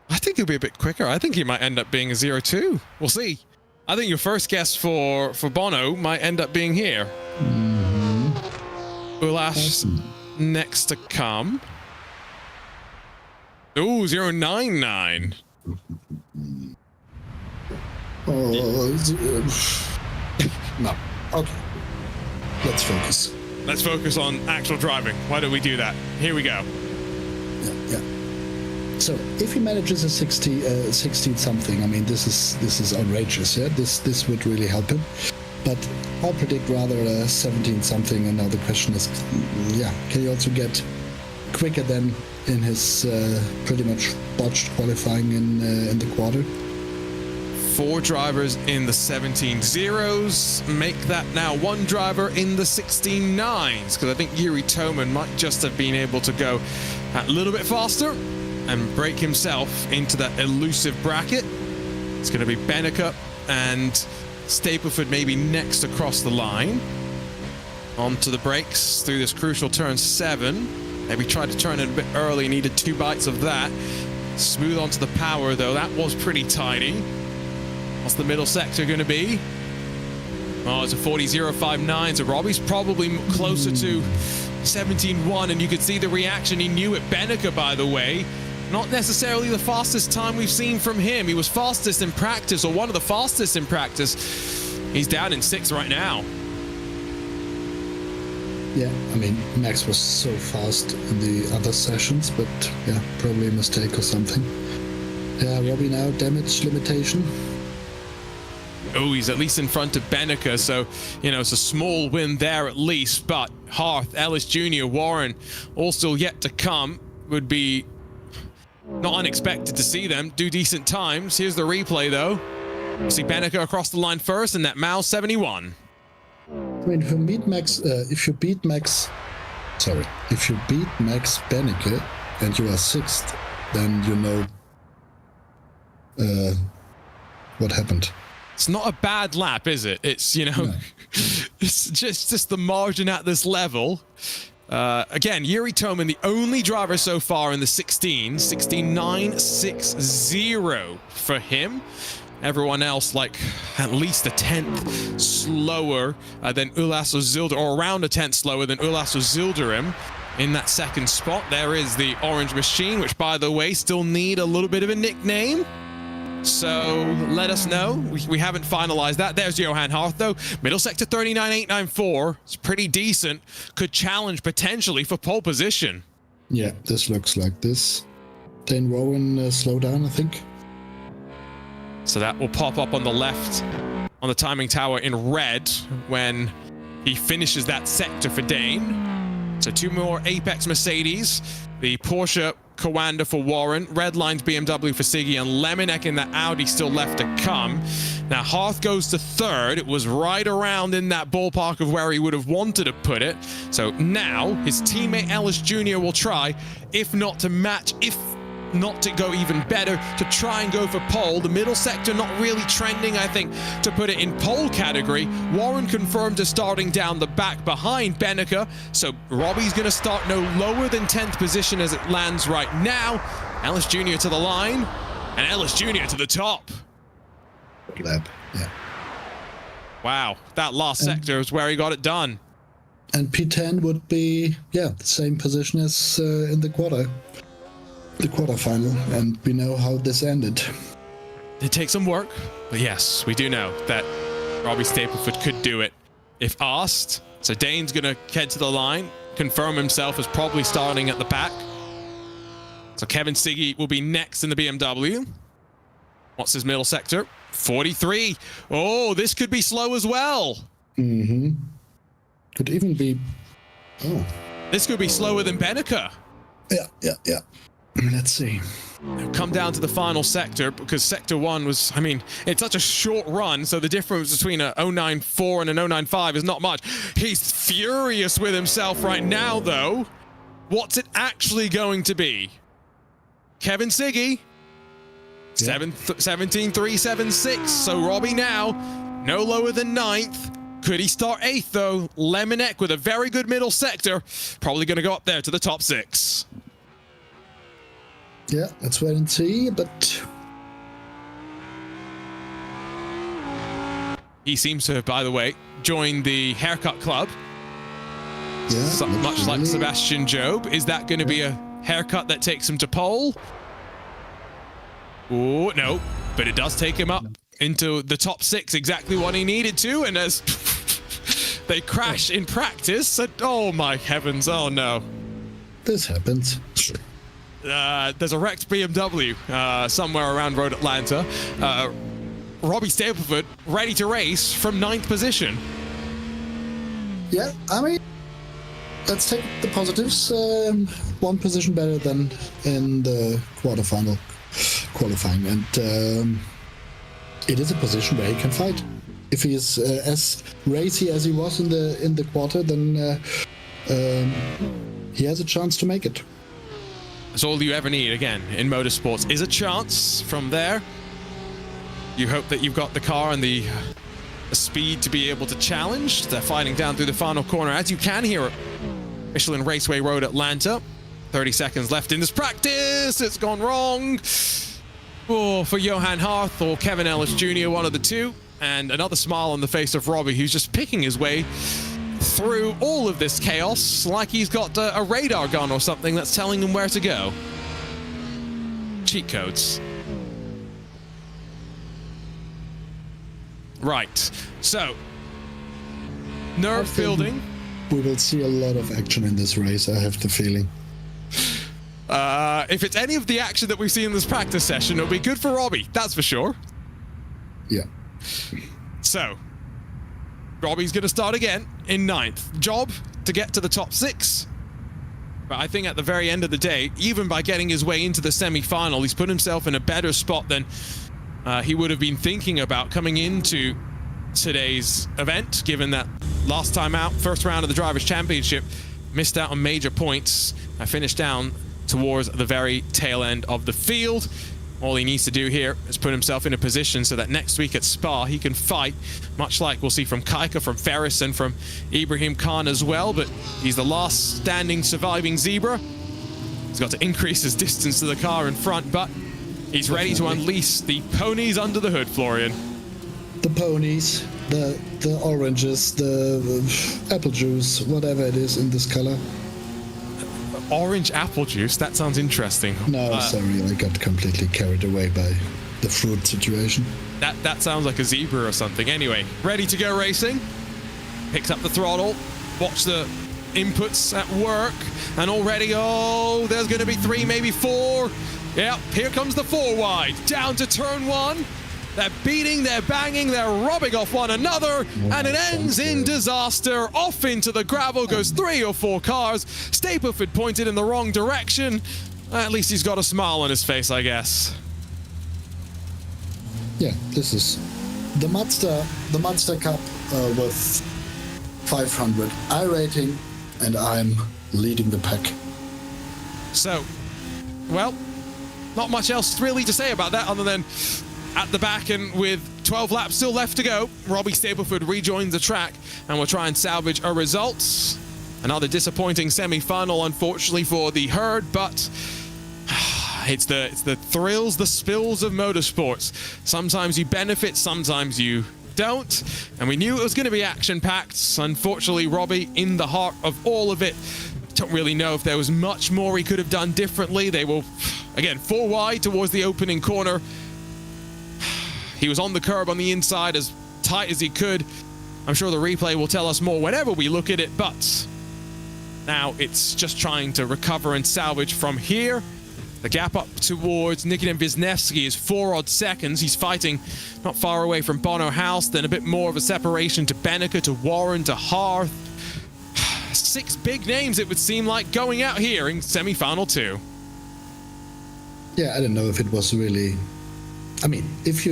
I think he'll be a bit quicker. I think he might end up being a 0.2. We'll see. I think your first guess for Bono might end up being here. Ulas next to come. Ooh, 0.99. No. Okay. Let's focus. Let's focus on actual driving. Why don't we do that? Here we go. Yeah. So if he manages a 16 something, I mean, this is outrageous. Yeah, this would really help him. But I'll predict rather a 17 something. And now the question is, can he also get quicker than in his pretty much botched qualifying in the quarter? 4 drivers in the 17 zeros. Make that now 1 driver in the 16 nines, because I think Yuri Toman might just have been able to go a little bit faster and break himself into that elusive bracket. It's going to be Bennica and Stapleford maybe next across the line. Onto the brakes through this crucial turn 7. Maybe tried to turn it a bit early, needed 2 bites of that. Smooth onto the power though, that was pretty tidy. What's the middle sector going to be? Oh, it's a 40.059, so Robbie's probably closer to 17.1, and you could see the reaction he knew at Bennica, by the way. Not necessarily the fastest time we've seen from him. He was fastest in practice, or one of the fastest in practice. He's down in 6th right now. Yeah, I mean, Max was so fast in the other sessions, but yeah, probably a mistake or something. Yeah, Robbie now, damage limitation. Oh, he's at least in front of Bennica, so, you know, it's a small win there at least, but Hearth, Ellis Jr., Warren, all still yet to come. Would be not unexpected to see them do decent times. Here's the replay, though. You see Bennica across the line first, and that Mao 71. I mean, if you beat Max Bennica and you are 6th, then you know what happened. It's not a bad lap, is it? It's, you know, no. It's just the margin at this level. Again, Yuri Toman, the only driver so far in the 69.60 for him. Everyone else like at least a 10th slower than Ulas Özildirim, or around a 10th slower than Ulas Özildirim in that 2nd spot. There is the Orange Machine, which, by the way, still need a little bit of a nickname. So let us know. We haven't finalized that. There's Johan Hearth, though. Middle sector 39.894. It's pretty decent. Could challenge potentially for pole position. Yeah, this looks like this. Dane Rowan slow down, I think. So that will pop up on the left on the timing tower in red when he finishes that sector for Dane. So 2 more Apex Mercedes. The Porsche Coanda for Warren, red lines BMW for Siggy, and Lemonek in that Audi still left to come. Now Hearth goes to 3rd. It was right around in that ballpark of where he would have wanted to put it. So now his teammate Ellis Jr. will try, if not to match, if not to go even better, to try and go for pole. The middle sector not really trending, I think, to put it in pole category. Warren confirmed as starting down the back behind Bennica, so Robbie's going to start no lower than 10th position as it lands right now. Ellis Jr. to the line, and Ellis Jr. to the top. Lab, yeah. Wow, that last sector is where he got it done. And P10 would be, the same position as in the quarterfinal, and we know how this ended. It takes some work, but yes, we do know that Robbie Stapleford could do it if asked. So Dane's going to head to the line, confirm himself as probably starting at the back. So Kevin Siggy will be next in the BMW. What's his middle sector? 43. Oh, this could be slow as well. Mm-hmm. Could even be... Oh. This could be slower than Bennica. Yeah. Let's see. Come down to the final sector, because sector 1 was, I mean, it's such a short run, so the difference between a 094 and an 095 is not much. He's furious with himself right now, though. What's it actually going to be? Kevin Siggy, 17.376. So Robbie now No lower than 9th. Could he start 8th though? Lemonek with a very good middle sector. Probably going to go up there to the top 6. Yeah, let's wait and see, but... He seems to have, by the way, joined the haircut club. Yeah, Much like Sebastian Job. Is that going to be a haircut that takes him to pole? Oh, no. But it does take him up into the top 6, exactly what he needed to. And as they crash in practice, oh my heavens, oh no. This happens. There's a wrecked BMW somewhere around Road Atlanta. Robbie Stapleford ready to race from 9th position. Yeah, I mean, let's take the positives. One position better than in the qualifying, and it is a position where he can fight. If he is as racy as he was in the quarter, then he has a chance to make it. That's all you ever need, again, in motorsports, is a chance. From there, you hope that you've got the car and the speed to be able to challenge. They're fighting down through the final corner, as you can hear at Michelin Raceway Road, Atlanta. 30 seconds left in this practice. It's gone wrong. Oh, for Johan Harth or Kevin Ellis Jr., one of the two. And another smile on the face of Robbie, who's just picking his way through all of this chaos like he's got a radar gun or something that's telling him where to go. Cheat codes. Right, so nerve building. We will see a lot of action in this race, I have the feeling. If it's any of the action that we've seen in this practice session, it'll be good for Robbie, that's for sure. Yeah. So, Robbie's going to start again in 9th. Job to get to the top 6. But I think at the very end of the day, even by getting his way into the semi-final, he's put himself in a better spot than he would have been thinking about coming into today's event, given that last time out, first round of the Drivers' Championship, missed out on major points. I finished down towards the very tail end of the field. All he needs to do here is put himself in a position so that next week at Spa he can fight, much like we'll see from Caique, from Ferris, and from Ibraheem Khan as well. But he's the last standing surviving zebra. He's got to increase his distance to the car in front, but he's ready to unleash the ponies under the hood, Florian. The ponies, the oranges, the apple juice, whatever it is in this color. Orange apple juice? That sounds interesting. No, sorry, I got completely carried away by the fruit situation. That sounds like a zebra or something. Anyway, ready to go racing. Picks up the throttle. Watch the inputs at work. And already, oh, there's going to be 3, maybe 4. Yep, here comes the 4 wide. Down to turn 1. They're beating, they're banging, they're rubbing off one another, and it ends in disaster. Off into the gravel goes 3 or 4 cars. Stapleford pointed in the wrong direction. At least he's got a smile on his face, I guess. Yeah, this is the Mazda Cup with 500 I rating, and I'm leading the pack. So, well, not much else really to say about that other than at the back, and with 12 laps still left to go, Robbie Stapleford rejoins the track and will try and salvage a result. Another disappointing semi-final, unfortunately, for the herd, but it's the thrills, the spills of motorsports. Sometimes you benefit, sometimes you don't, and we knew it was going to be action-packed. Unfortunately, Robbie, in the heart of all of it, don't really know if there was much more he could have done differently. They will, again, 4 wide towards the opening corner. He was on the curb on the inside as tight as he could. I'm sure the replay will tell us more whenever we look at it, but now it's just trying to recover and salvage from here. The gap up towards Nikitin Wisniewski is 4 odd seconds. He's fighting not far away from Bono House, then a bit more of a separation to Bennica, to Warren, to Harth. 6 big names, it would seem like, going out here in semi-final 2. Yeah, I don't know if it was really... I mean, if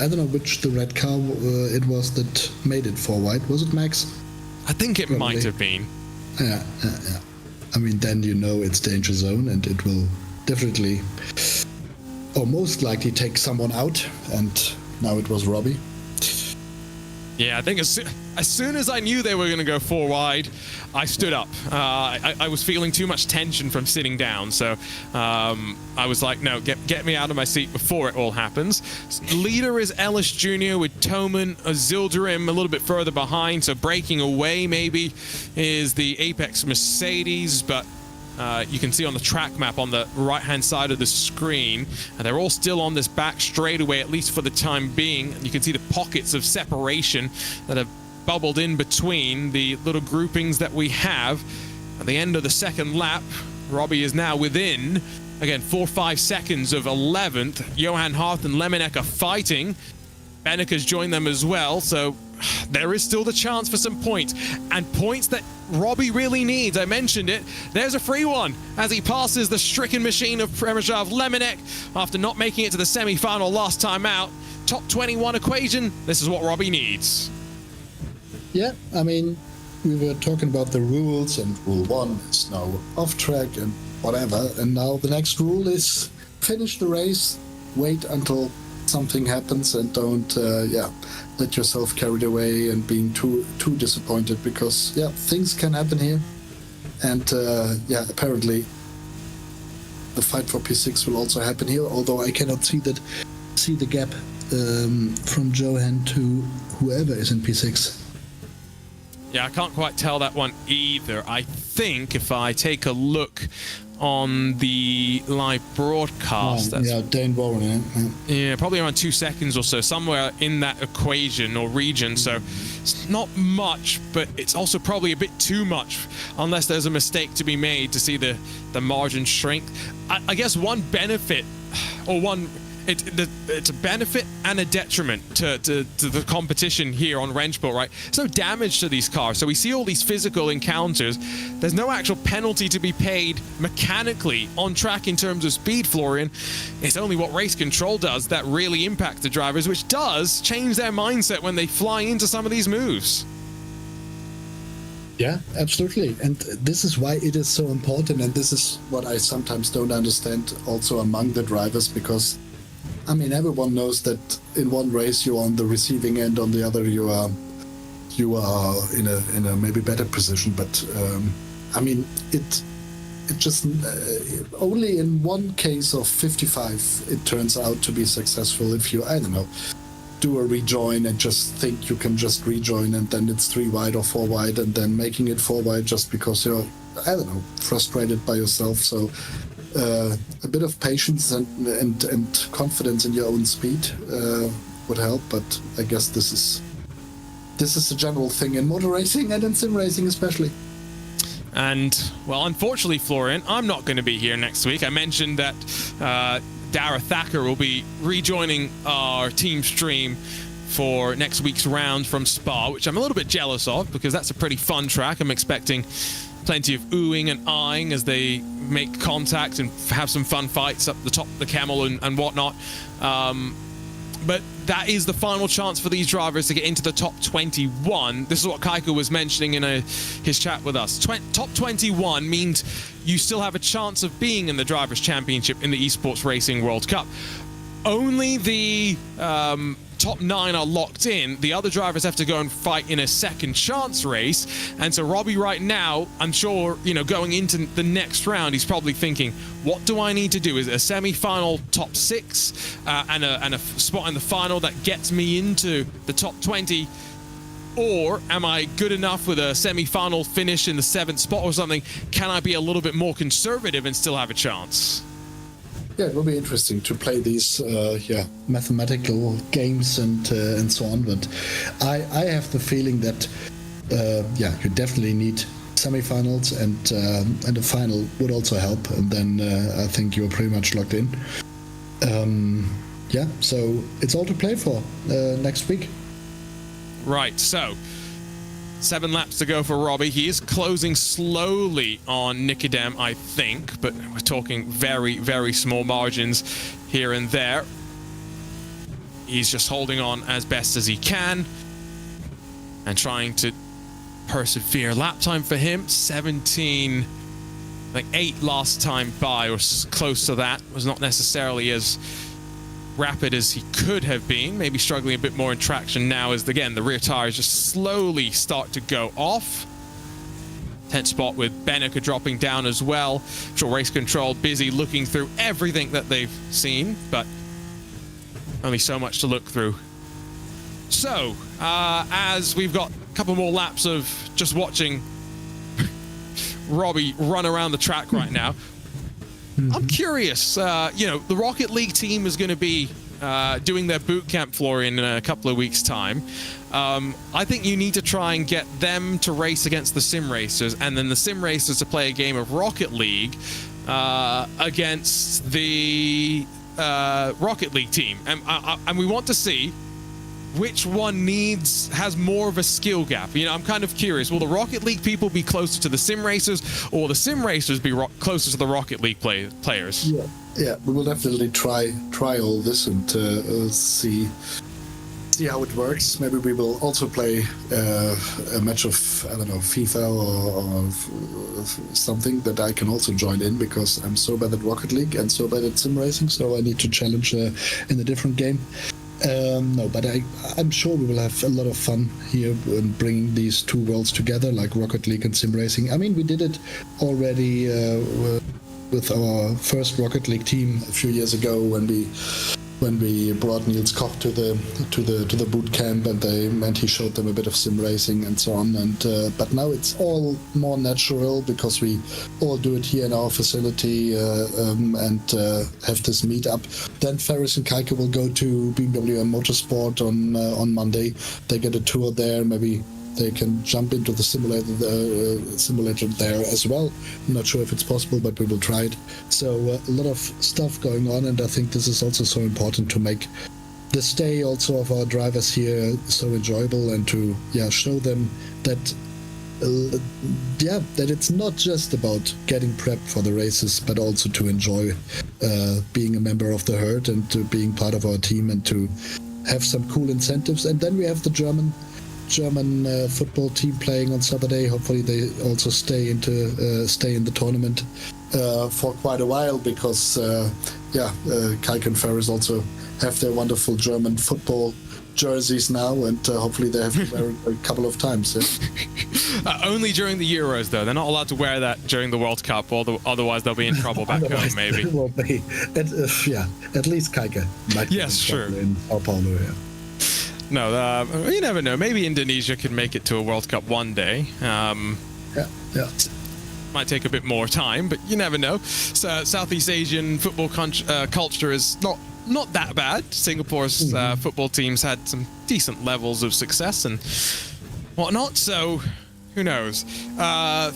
I don't know which the red car it was that made it 4 wide. Was it Max? I think it might have been. Yeah. I mean, then you know it's danger zone, and it will definitely, or most likely, take someone out. And now it was Robbie. Yeah, I think as soon as I knew they were going to go 4 wide, I stood up. I was feeling too much tension from sitting down, so I was like, no, get me out of my seat before it all happens. Leader is Ellis Jr. with Toman, Zildurim a little bit further behind, so breaking away maybe is the Apex Mercedes, but you can see on the track map on the right-hand side of the screen, and they're all still on this back straightaway, at least for the time being. You can see the pockets of separation that have bubbled in between the little groupings that we have. At the end of the second lap, Robbie is now within, again, 4-5 seconds of 11th. Johan Hart and Lemonek are fighting. Benek has joined them as well, so there is still the chance for some points, and points that Robbie really needs. I mentioned it. There's a free one as he passes the stricken machine of Premyshav Lemonek after not making it to the semi-final last time out. Top 21 equation. This is what Robbie needs. Yeah, I mean, we were talking about the rules, and rule 1 is now off track and whatever, and now the next rule is finish the race, wait until something happens, and don't let yourself carried away and being too disappointed, because things can happen here. And apparently the fight for P6 will also happen here, although I cannot see the gap from Johan to whoever is in P6. Yeah, I can't quite tell that one either. I think if I take a look on the live broadcast, that's Dane Warren, yeah, probably around 2 seconds or so, somewhere in that equation or region. So it's not much, but it's also probably a bit too much, unless there's a mistake to be made to see the margin shrink. I guess one benefit, or one, it's a benefit and a detriment to the competition here on Wrenchport, right? There's no damage to these cars, so we see all these physical encounters. There's no actual penalty to be paid mechanically on track in terms of speed, Florian. It's only what race control does that really impacts the drivers, which does change their mindset when they fly into some of these moves. Yeah, absolutely. And this is why it is so important, and this is what I sometimes don't understand also among the drivers, because I mean, everyone knows that in one race you're on the receiving end, on the other you are in a maybe better position. But I mean, it just only in one case of 55 it turns out to be successful. If you, I don't know, do a rejoin and just think you can just rejoin, and then it's 3 wide or 4 wide, and then making it 4 wide just because you're, I don't know, frustrated by yourself. So a bit of patience and confidence in your own speed would help, but I guess this is a general thing in motor racing and in sim racing especially. And, well, unfortunately, Florian, I'm not going to be here next week. I mentioned that Dara Thacker will be rejoining our team stream for next week's round from Spa, which I'm a little bit jealous of, because that's a pretty fun track. I'm expecting plenty of oohing and eyeing as they make contact and have some fun fights up the top of the camel and whatnot. But that is the final chance for these drivers to get into the top 21. This is what Caique was mentioning in his chat with us. Top 21 means you still have a chance of being in the Drivers' Championship in the Esports Racing World Cup. Only the top 9 are locked in. The other drivers have to go and fight in a second chance race. And so Robbie right now, I'm sure, going into the next round, he's probably thinking, what do I need to do? Is it a semi-final top 6 and a spot in the final that gets me into the top 20? Or am I good enough with a semi-final finish in the 7th spot or something? Can I be a little bit more conservative and still have a chance? Yeah, it will be interesting to play these mathematical games and so on. But I have the feeling that you definitely need semifinals, and a final would also help. And then I think you're pretty much locked in. So it's all to play for next week. Right. So 7 laps to go for Robbie. He is closing slowly on Nicodem, I think, but we're talking very, very small margins here and there. He's just holding on as best as he can and trying to persevere. Lap time for him, 17, like 8 last time by, or close to that. Was not necessarily as rapid as he could have been. Maybe struggling a bit more in traction now as, again, the rear tires just slowly start to go off. 10th spot with Benneker dropping down as well. Sure, race control busy looking through everything that they've seen, but only so much to look through. So, as we've got a couple more laps of just watching Robbie run around the track right now, I'm curious, you know, the Rocket League team is going to be doing their boot camp, Florian, in a couple of weeks' time. I think you need to try and get them to race against the sim racers, and then the sim racers to play a game of Rocket League against the Rocket League team. And we want to see which one has more of a skill gap. You know, I'm kind of curious. Will the Rocket League people be closer to the sim racers, or the sim racers be closer to the Rocket League players? Yeah, we will definitely try all this and see how it works. Maybe we will also play a match of, I don't know, FIFA or something that I can also join in, because I'm so bad at Rocket League and so bad at sim racing, so I need to challenge in a different game. No, but I'm sure we will have a lot of fun here in bringing these two worlds together, like Rocket League and sim racing. I mean, we did it already with our first Rocket League team a few years ago when we brought Niels Koch to the boot camp, and he showed them a bit of sim racing and so on. And but now it's all more natural because we all do it here in our facility and have this meetup. Then Ferris and Caique will go to BMW and Motorsport on Monday. They get a tour there. Maybe they can jump into the simulator there as well. I'm not sure if it's possible, but we will try it. So a lot of stuff going on, and I think this is also so important to make the stay also of our drivers here so enjoyable, and to show them that that it's not just about getting prepped for the races, but also to enjoy being a member of the herd and to being part of our team and to have some cool incentives. And then we have the German football team playing on Saturday. Hopefully they also stay in the tournament for quite a while, because Caique and Ferris also have their wonderful German football jerseys now, and hopefully they have to wear it a couple of times. Only during the Euros, though. They're not allowed to wear that during the World Cup, otherwise they'll be in trouble back home, maybe. Will be. At least Caique might be in Sao Paulo. Yeah. No, you never know. Maybe Indonesia could make it to a World Cup one day. Might take a bit more time, but you never know. So, Southeast Asian football culture is not that bad. Singapore's football teams had some decent levels of success and whatnot. So, who knows? 4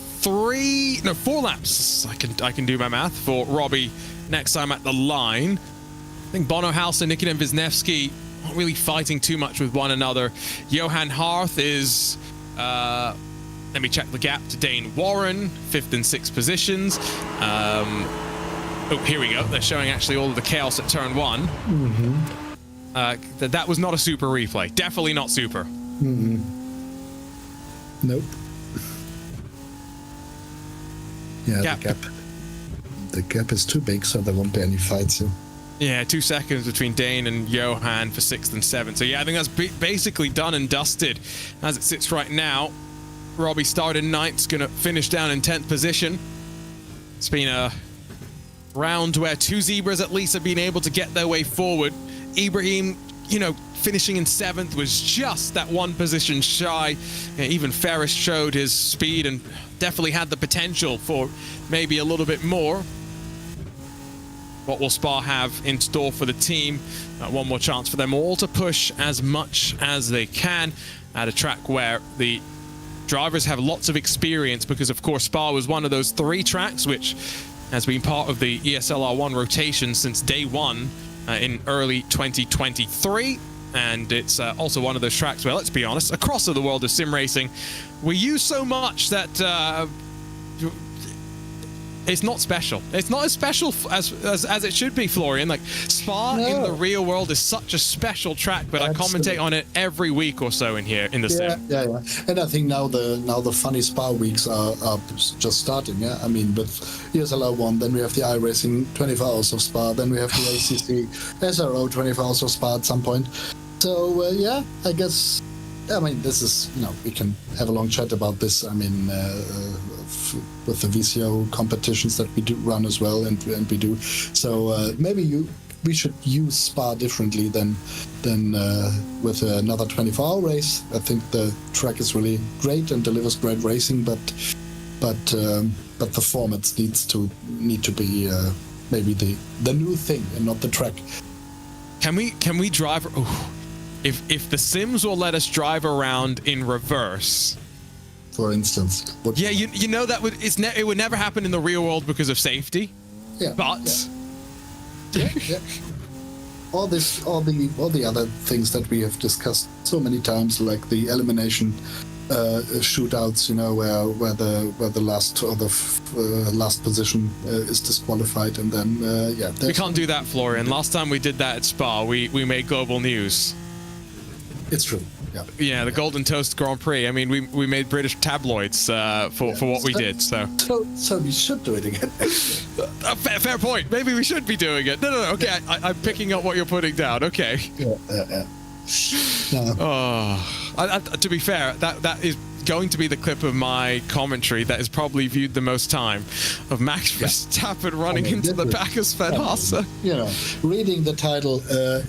laps. I can do my math for Robbie next time at the line. I think Bono House and Nikitin Wisniewski not really fighting too much with one another. Johan Harth is, let me check the gap to Dane Warren, 5th and 6th positions. Oh, here we go. They're showing actually all of the chaos at turn 1. That was not a super replay. Definitely not super. Nope. Yeah, the gap is too big, so there won't be any fights here. Yeah, 2 seconds between Dane and Johan for 6th and 7th. So yeah, I think that's basically done and dusted as it sits right now. Robbie started 9th, going to finish down in 10th position. It's been a round where 2 zebras at least have been able to get their way forward. Ibraheem, finishing in 7th was just that 1 position shy. Even Ferris showed his speed and definitely had the potential for maybe a little bit more. What will Spa have in store for the team? One more chance for them all to push as much as they can at a track where the drivers have lots of experience, because of course Spa was one of those 3 tracks which has been part of the ESL R1 rotation since day 1 in early 2023, and it's also one of those tracks where, let's be honest, across the world of sim racing, we use so much that it's not special. It's not as special as it should be, Florian. Like Spa in the real world is such a special track, but I commentate on it every week or so in here in the sim. Yeah. And I think now the funny Spa weeks are just starting. Yeah, I mean, with ESL R1, then we have the iRacing 24 hours of Spa, then we have the ACC SRO 24 hours of Spa at some point. So yeah, I guess. I mean, this is, we can have a long chat about this. I mean, with the VCO competitions that we do run as well, and we do. So maybe we should use Spa differently than with another 24-hour race. I think the track is really great and delivers great racing, but the formats need to be maybe the new thing and not the track. Can we drive? If the Sims will let us drive around in reverse, for instance. Yeah, you know that it would never happen in the real world because of safety. Yeah. But yeah. All the other things that we have discussed so many times, like the elimination shootouts, where the last or the last position is disqualified, and then we can't do that, Florian. Last time we did that at Spa, we made global news. It's true. Yeah, the Golden Toast Grand Prix. I mean, we made British tabloids for what we did. So we should do it again. Fair point. Maybe we should be doing it. No. Okay, I'm picking up what you're putting down. Okay. Yeah. To be fair, that is going to be the clip of my commentary that is probably viewed the most time, of Max Verstappen running into the back of Sven Haasper. Reading the title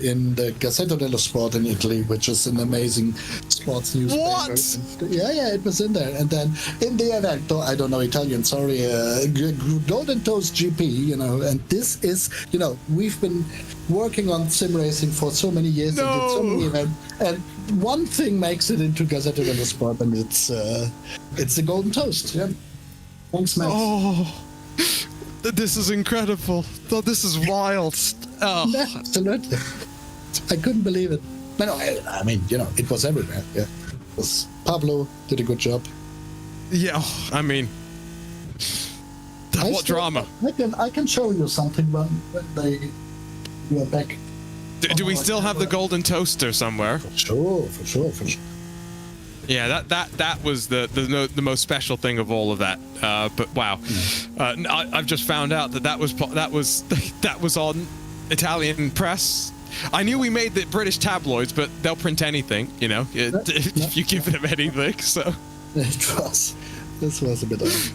in the Gazzetta dello Sport in Italy, which is an amazing sports newspaper. What? Yeah, it was in there. And then in the event, I don't know Italian, sorry, Golden Toast GP, and this is, we've been working on sim racing for so many years and did so many events, and one thing makes it into Gazzetta dello Sport, and it's the Golden Toast. Yeah. Thanks, Max. Oh, this is incredible. Oh, this is wild. Oh. Absolutely. I couldn't believe it. No, I mean, it was everywhere. Yeah. Pablo did a good job. Yeah, I mean, what drama? I can show you something when you are back. Do we still have the Golden Toaster somewhere? For sure. Yeah, that was the most special thing of all of that. But wow, I've just found out that was on Italian press. I knew we made the British tabloids, but they'll print anything, if you give them anything. So this was a bit odd.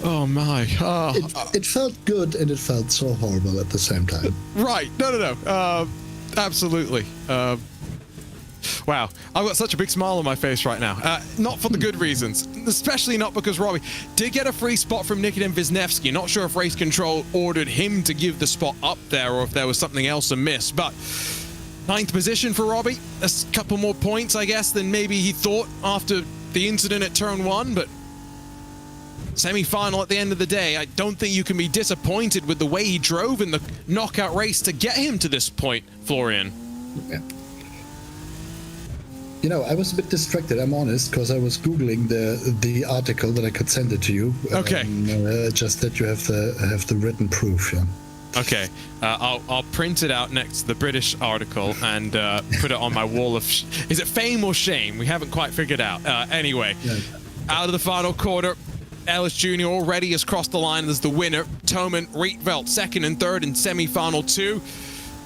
Oh my! It felt good and it felt so horrible at the same time. Right? No. Absolutely. Wow, I've got such a big smile on my face right now. Not for the good reasons, especially not because Robbie did get a free spot from Nikodem Wisniewski. Not sure if race control ordered him to give the spot up there or if there was something else amiss. But 9th position for Robbie. A couple more points, I guess, than maybe he thought after the incident at turn 1. But semi-final at the end of the day, I don't think you can be disappointed with the way he drove in the knockout race to get him to this point, Florian. Yeah. I was a bit distracted, I'm honest, because I was Googling the article that I could send it to you. Okay. Just that you have the written proof, yeah. Okay. I'll print it out next to the British article and put it on my wall of... Is it fame or shame? We haven't quite figured out. Anyway, out of the final quarter, Ellis Jr. already has crossed the line as the winner. Toman, Rietveld, 2nd and 3rd in semi-final 2.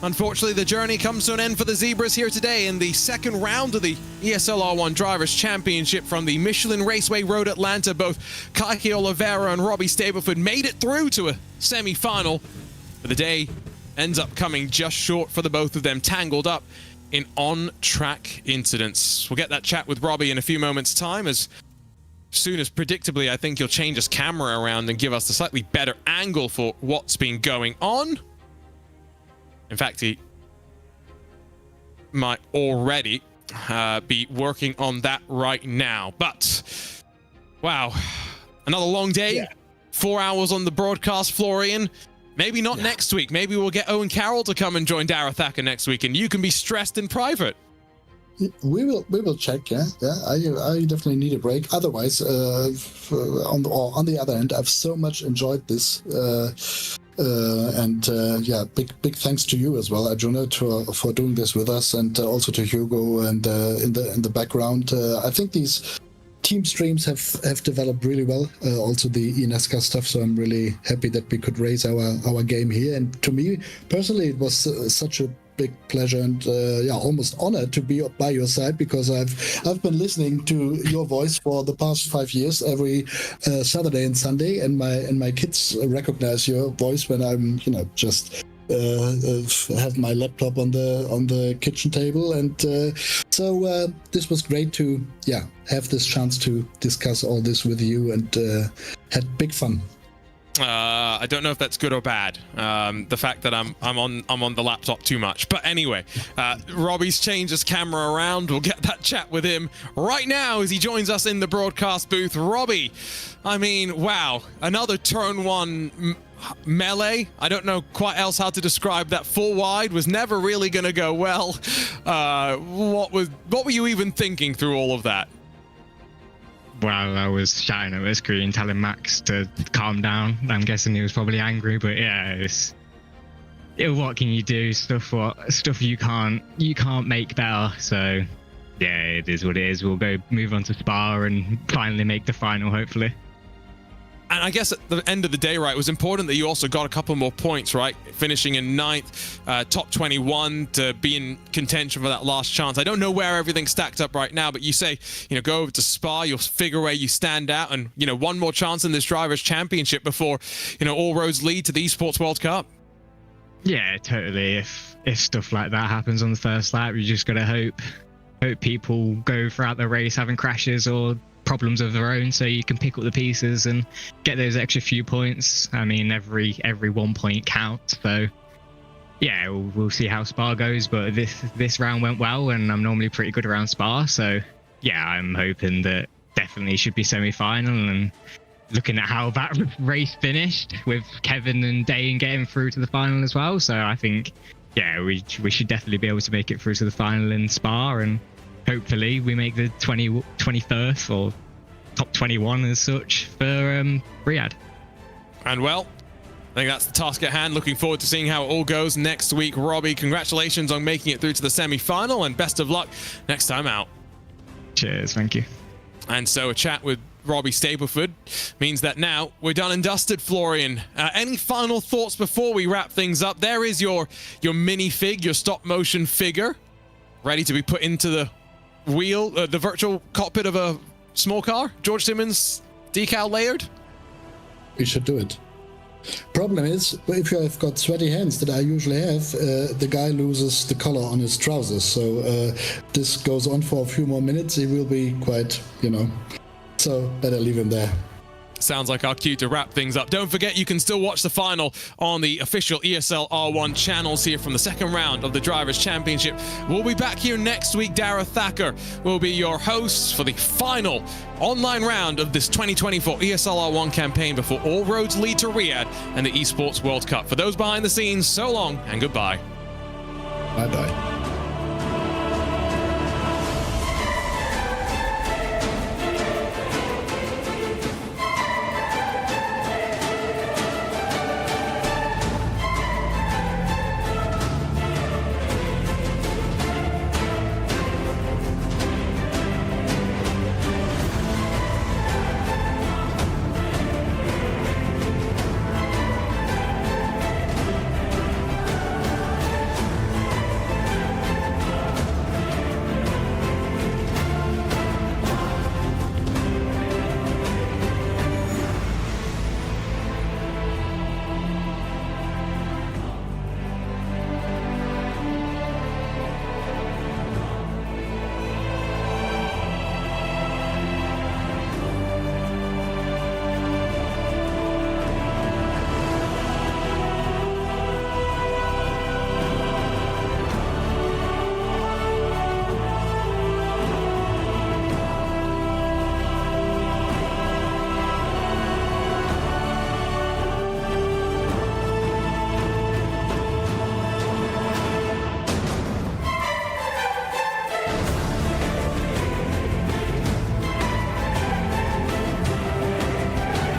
Unfortunately, the journey comes to an end for the Zebras here today in the second round of the ESL R1 Drivers Championship from the Michelin Raceway Road Atlanta. Both Caique Oliveira and Robbie Stapleford made it through to a semi-final, but the day ends up coming just short for the both of them, tangled up in on-track incidents. We'll get that chat with Robbie in a few moments' time, as soon as, predictably, I think he'll change his camera around and give us a slightly better angle for what's been going on. In fact, he might already be working on that right now. But, wow, another long day. Yeah. 4 hours on the broadcast, Florian. Maybe not next week. Maybe we'll get Owen Carroll to come and join Dara Thacker next week, and you can be stressed in private. We will check. Yeah. I definitely need a break. Otherwise, on the other end, I've so much enjoyed this. Big thanks to you as well, Arjuna, for doing this with us, and also to Hugo and in the background. I think these team streams have developed really well. Also the ENESCA stuff. So I'm really happy that we could raise our game here. And to me personally, it was such a big pleasure and almost honor to be by your side, because I've been listening to your voice for the past 5 years every Saturday and Sunday, and my kids recognize your voice when I'm just have my laptop on the kitchen table, and so this was great to have this chance to discuss all this with you, and had big fun. I don't know if that's good or bad. The fact that I'm on the laptop too much. But anyway, Robbie's changed his camera around. We'll get that chat with him right now as he joins us in the broadcast booth. Robbie, I mean, wow, another turn one melee. I don't know quite else how to describe that. Full wide was never really going to go well. What were you even thinking through all of that? Well, I was shouting at the screen, telling Max to calm down. I'm guessing he was probably angry, but yeah, what can you do? Stuff you can't make better. So yeah, it is what it is. We'll move on to Spa and finally make the final, hopefully. And I guess at the end of the day, right, it was important that you also got a couple more points, right? Finishing in 9th, top 21 to be in contention for that last chance. I don't know where everything's stacked up right now, but you say, go over to Spa, you'll figure where you stand out, and, one more chance in this Drivers' Championship before, all roads lead to the Esports World Cup. Yeah, totally. If stuff like that happens on the first lap, you just got to hope people go throughout the race having crashes or problems of their own, so you can pick up the pieces and get those extra few points. I mean, every 1 point counts. So yeah, we'll see how Spa goes, but this round went well, and I'm normally pretty good around Spa, so yeah, I'm hoping that definitely should be semi-final. And looking at how that race finished with Kevin and Dane getting through to the final as well, so I think we should definitely be able to make it through to the final in Spa, and hopefully we make the 21st or top 21 as such for Riyadh. And well, I think that's the task at hand. Looking forward to seeing how it all goes next week. Robbie, congratulations on making it through to the semi-final, and best of luck next time out. Cheers, thank you. And so a chat with Robbie Stapleford means that now we're done and dusted. Florian, any final thoughts before we wrap things up? There is your minifig, your stop motion figure, ready to be put into the wheel, the virtual cockpit of a small car. George Simmons decal layered. We should do it. Problem is, if you have got sweaty hands that I usually have, the guy loses the collar on his trousers. So this goes on for a few more minutes. He will be quite, so better leave him there. Sounds like our cue to wrap things up. Don't forget, you can still watch the final on the official ESL R1 channels here from the second round of the Drivers' Championship. We'll be back here next week. Dara Thacker will be your host for the final online round of this 2024 ESL R1 campaign before all roads lead to Riyadh and the Esports World Cup. For those behind the scenes, so long and goodbye. Bye-bye.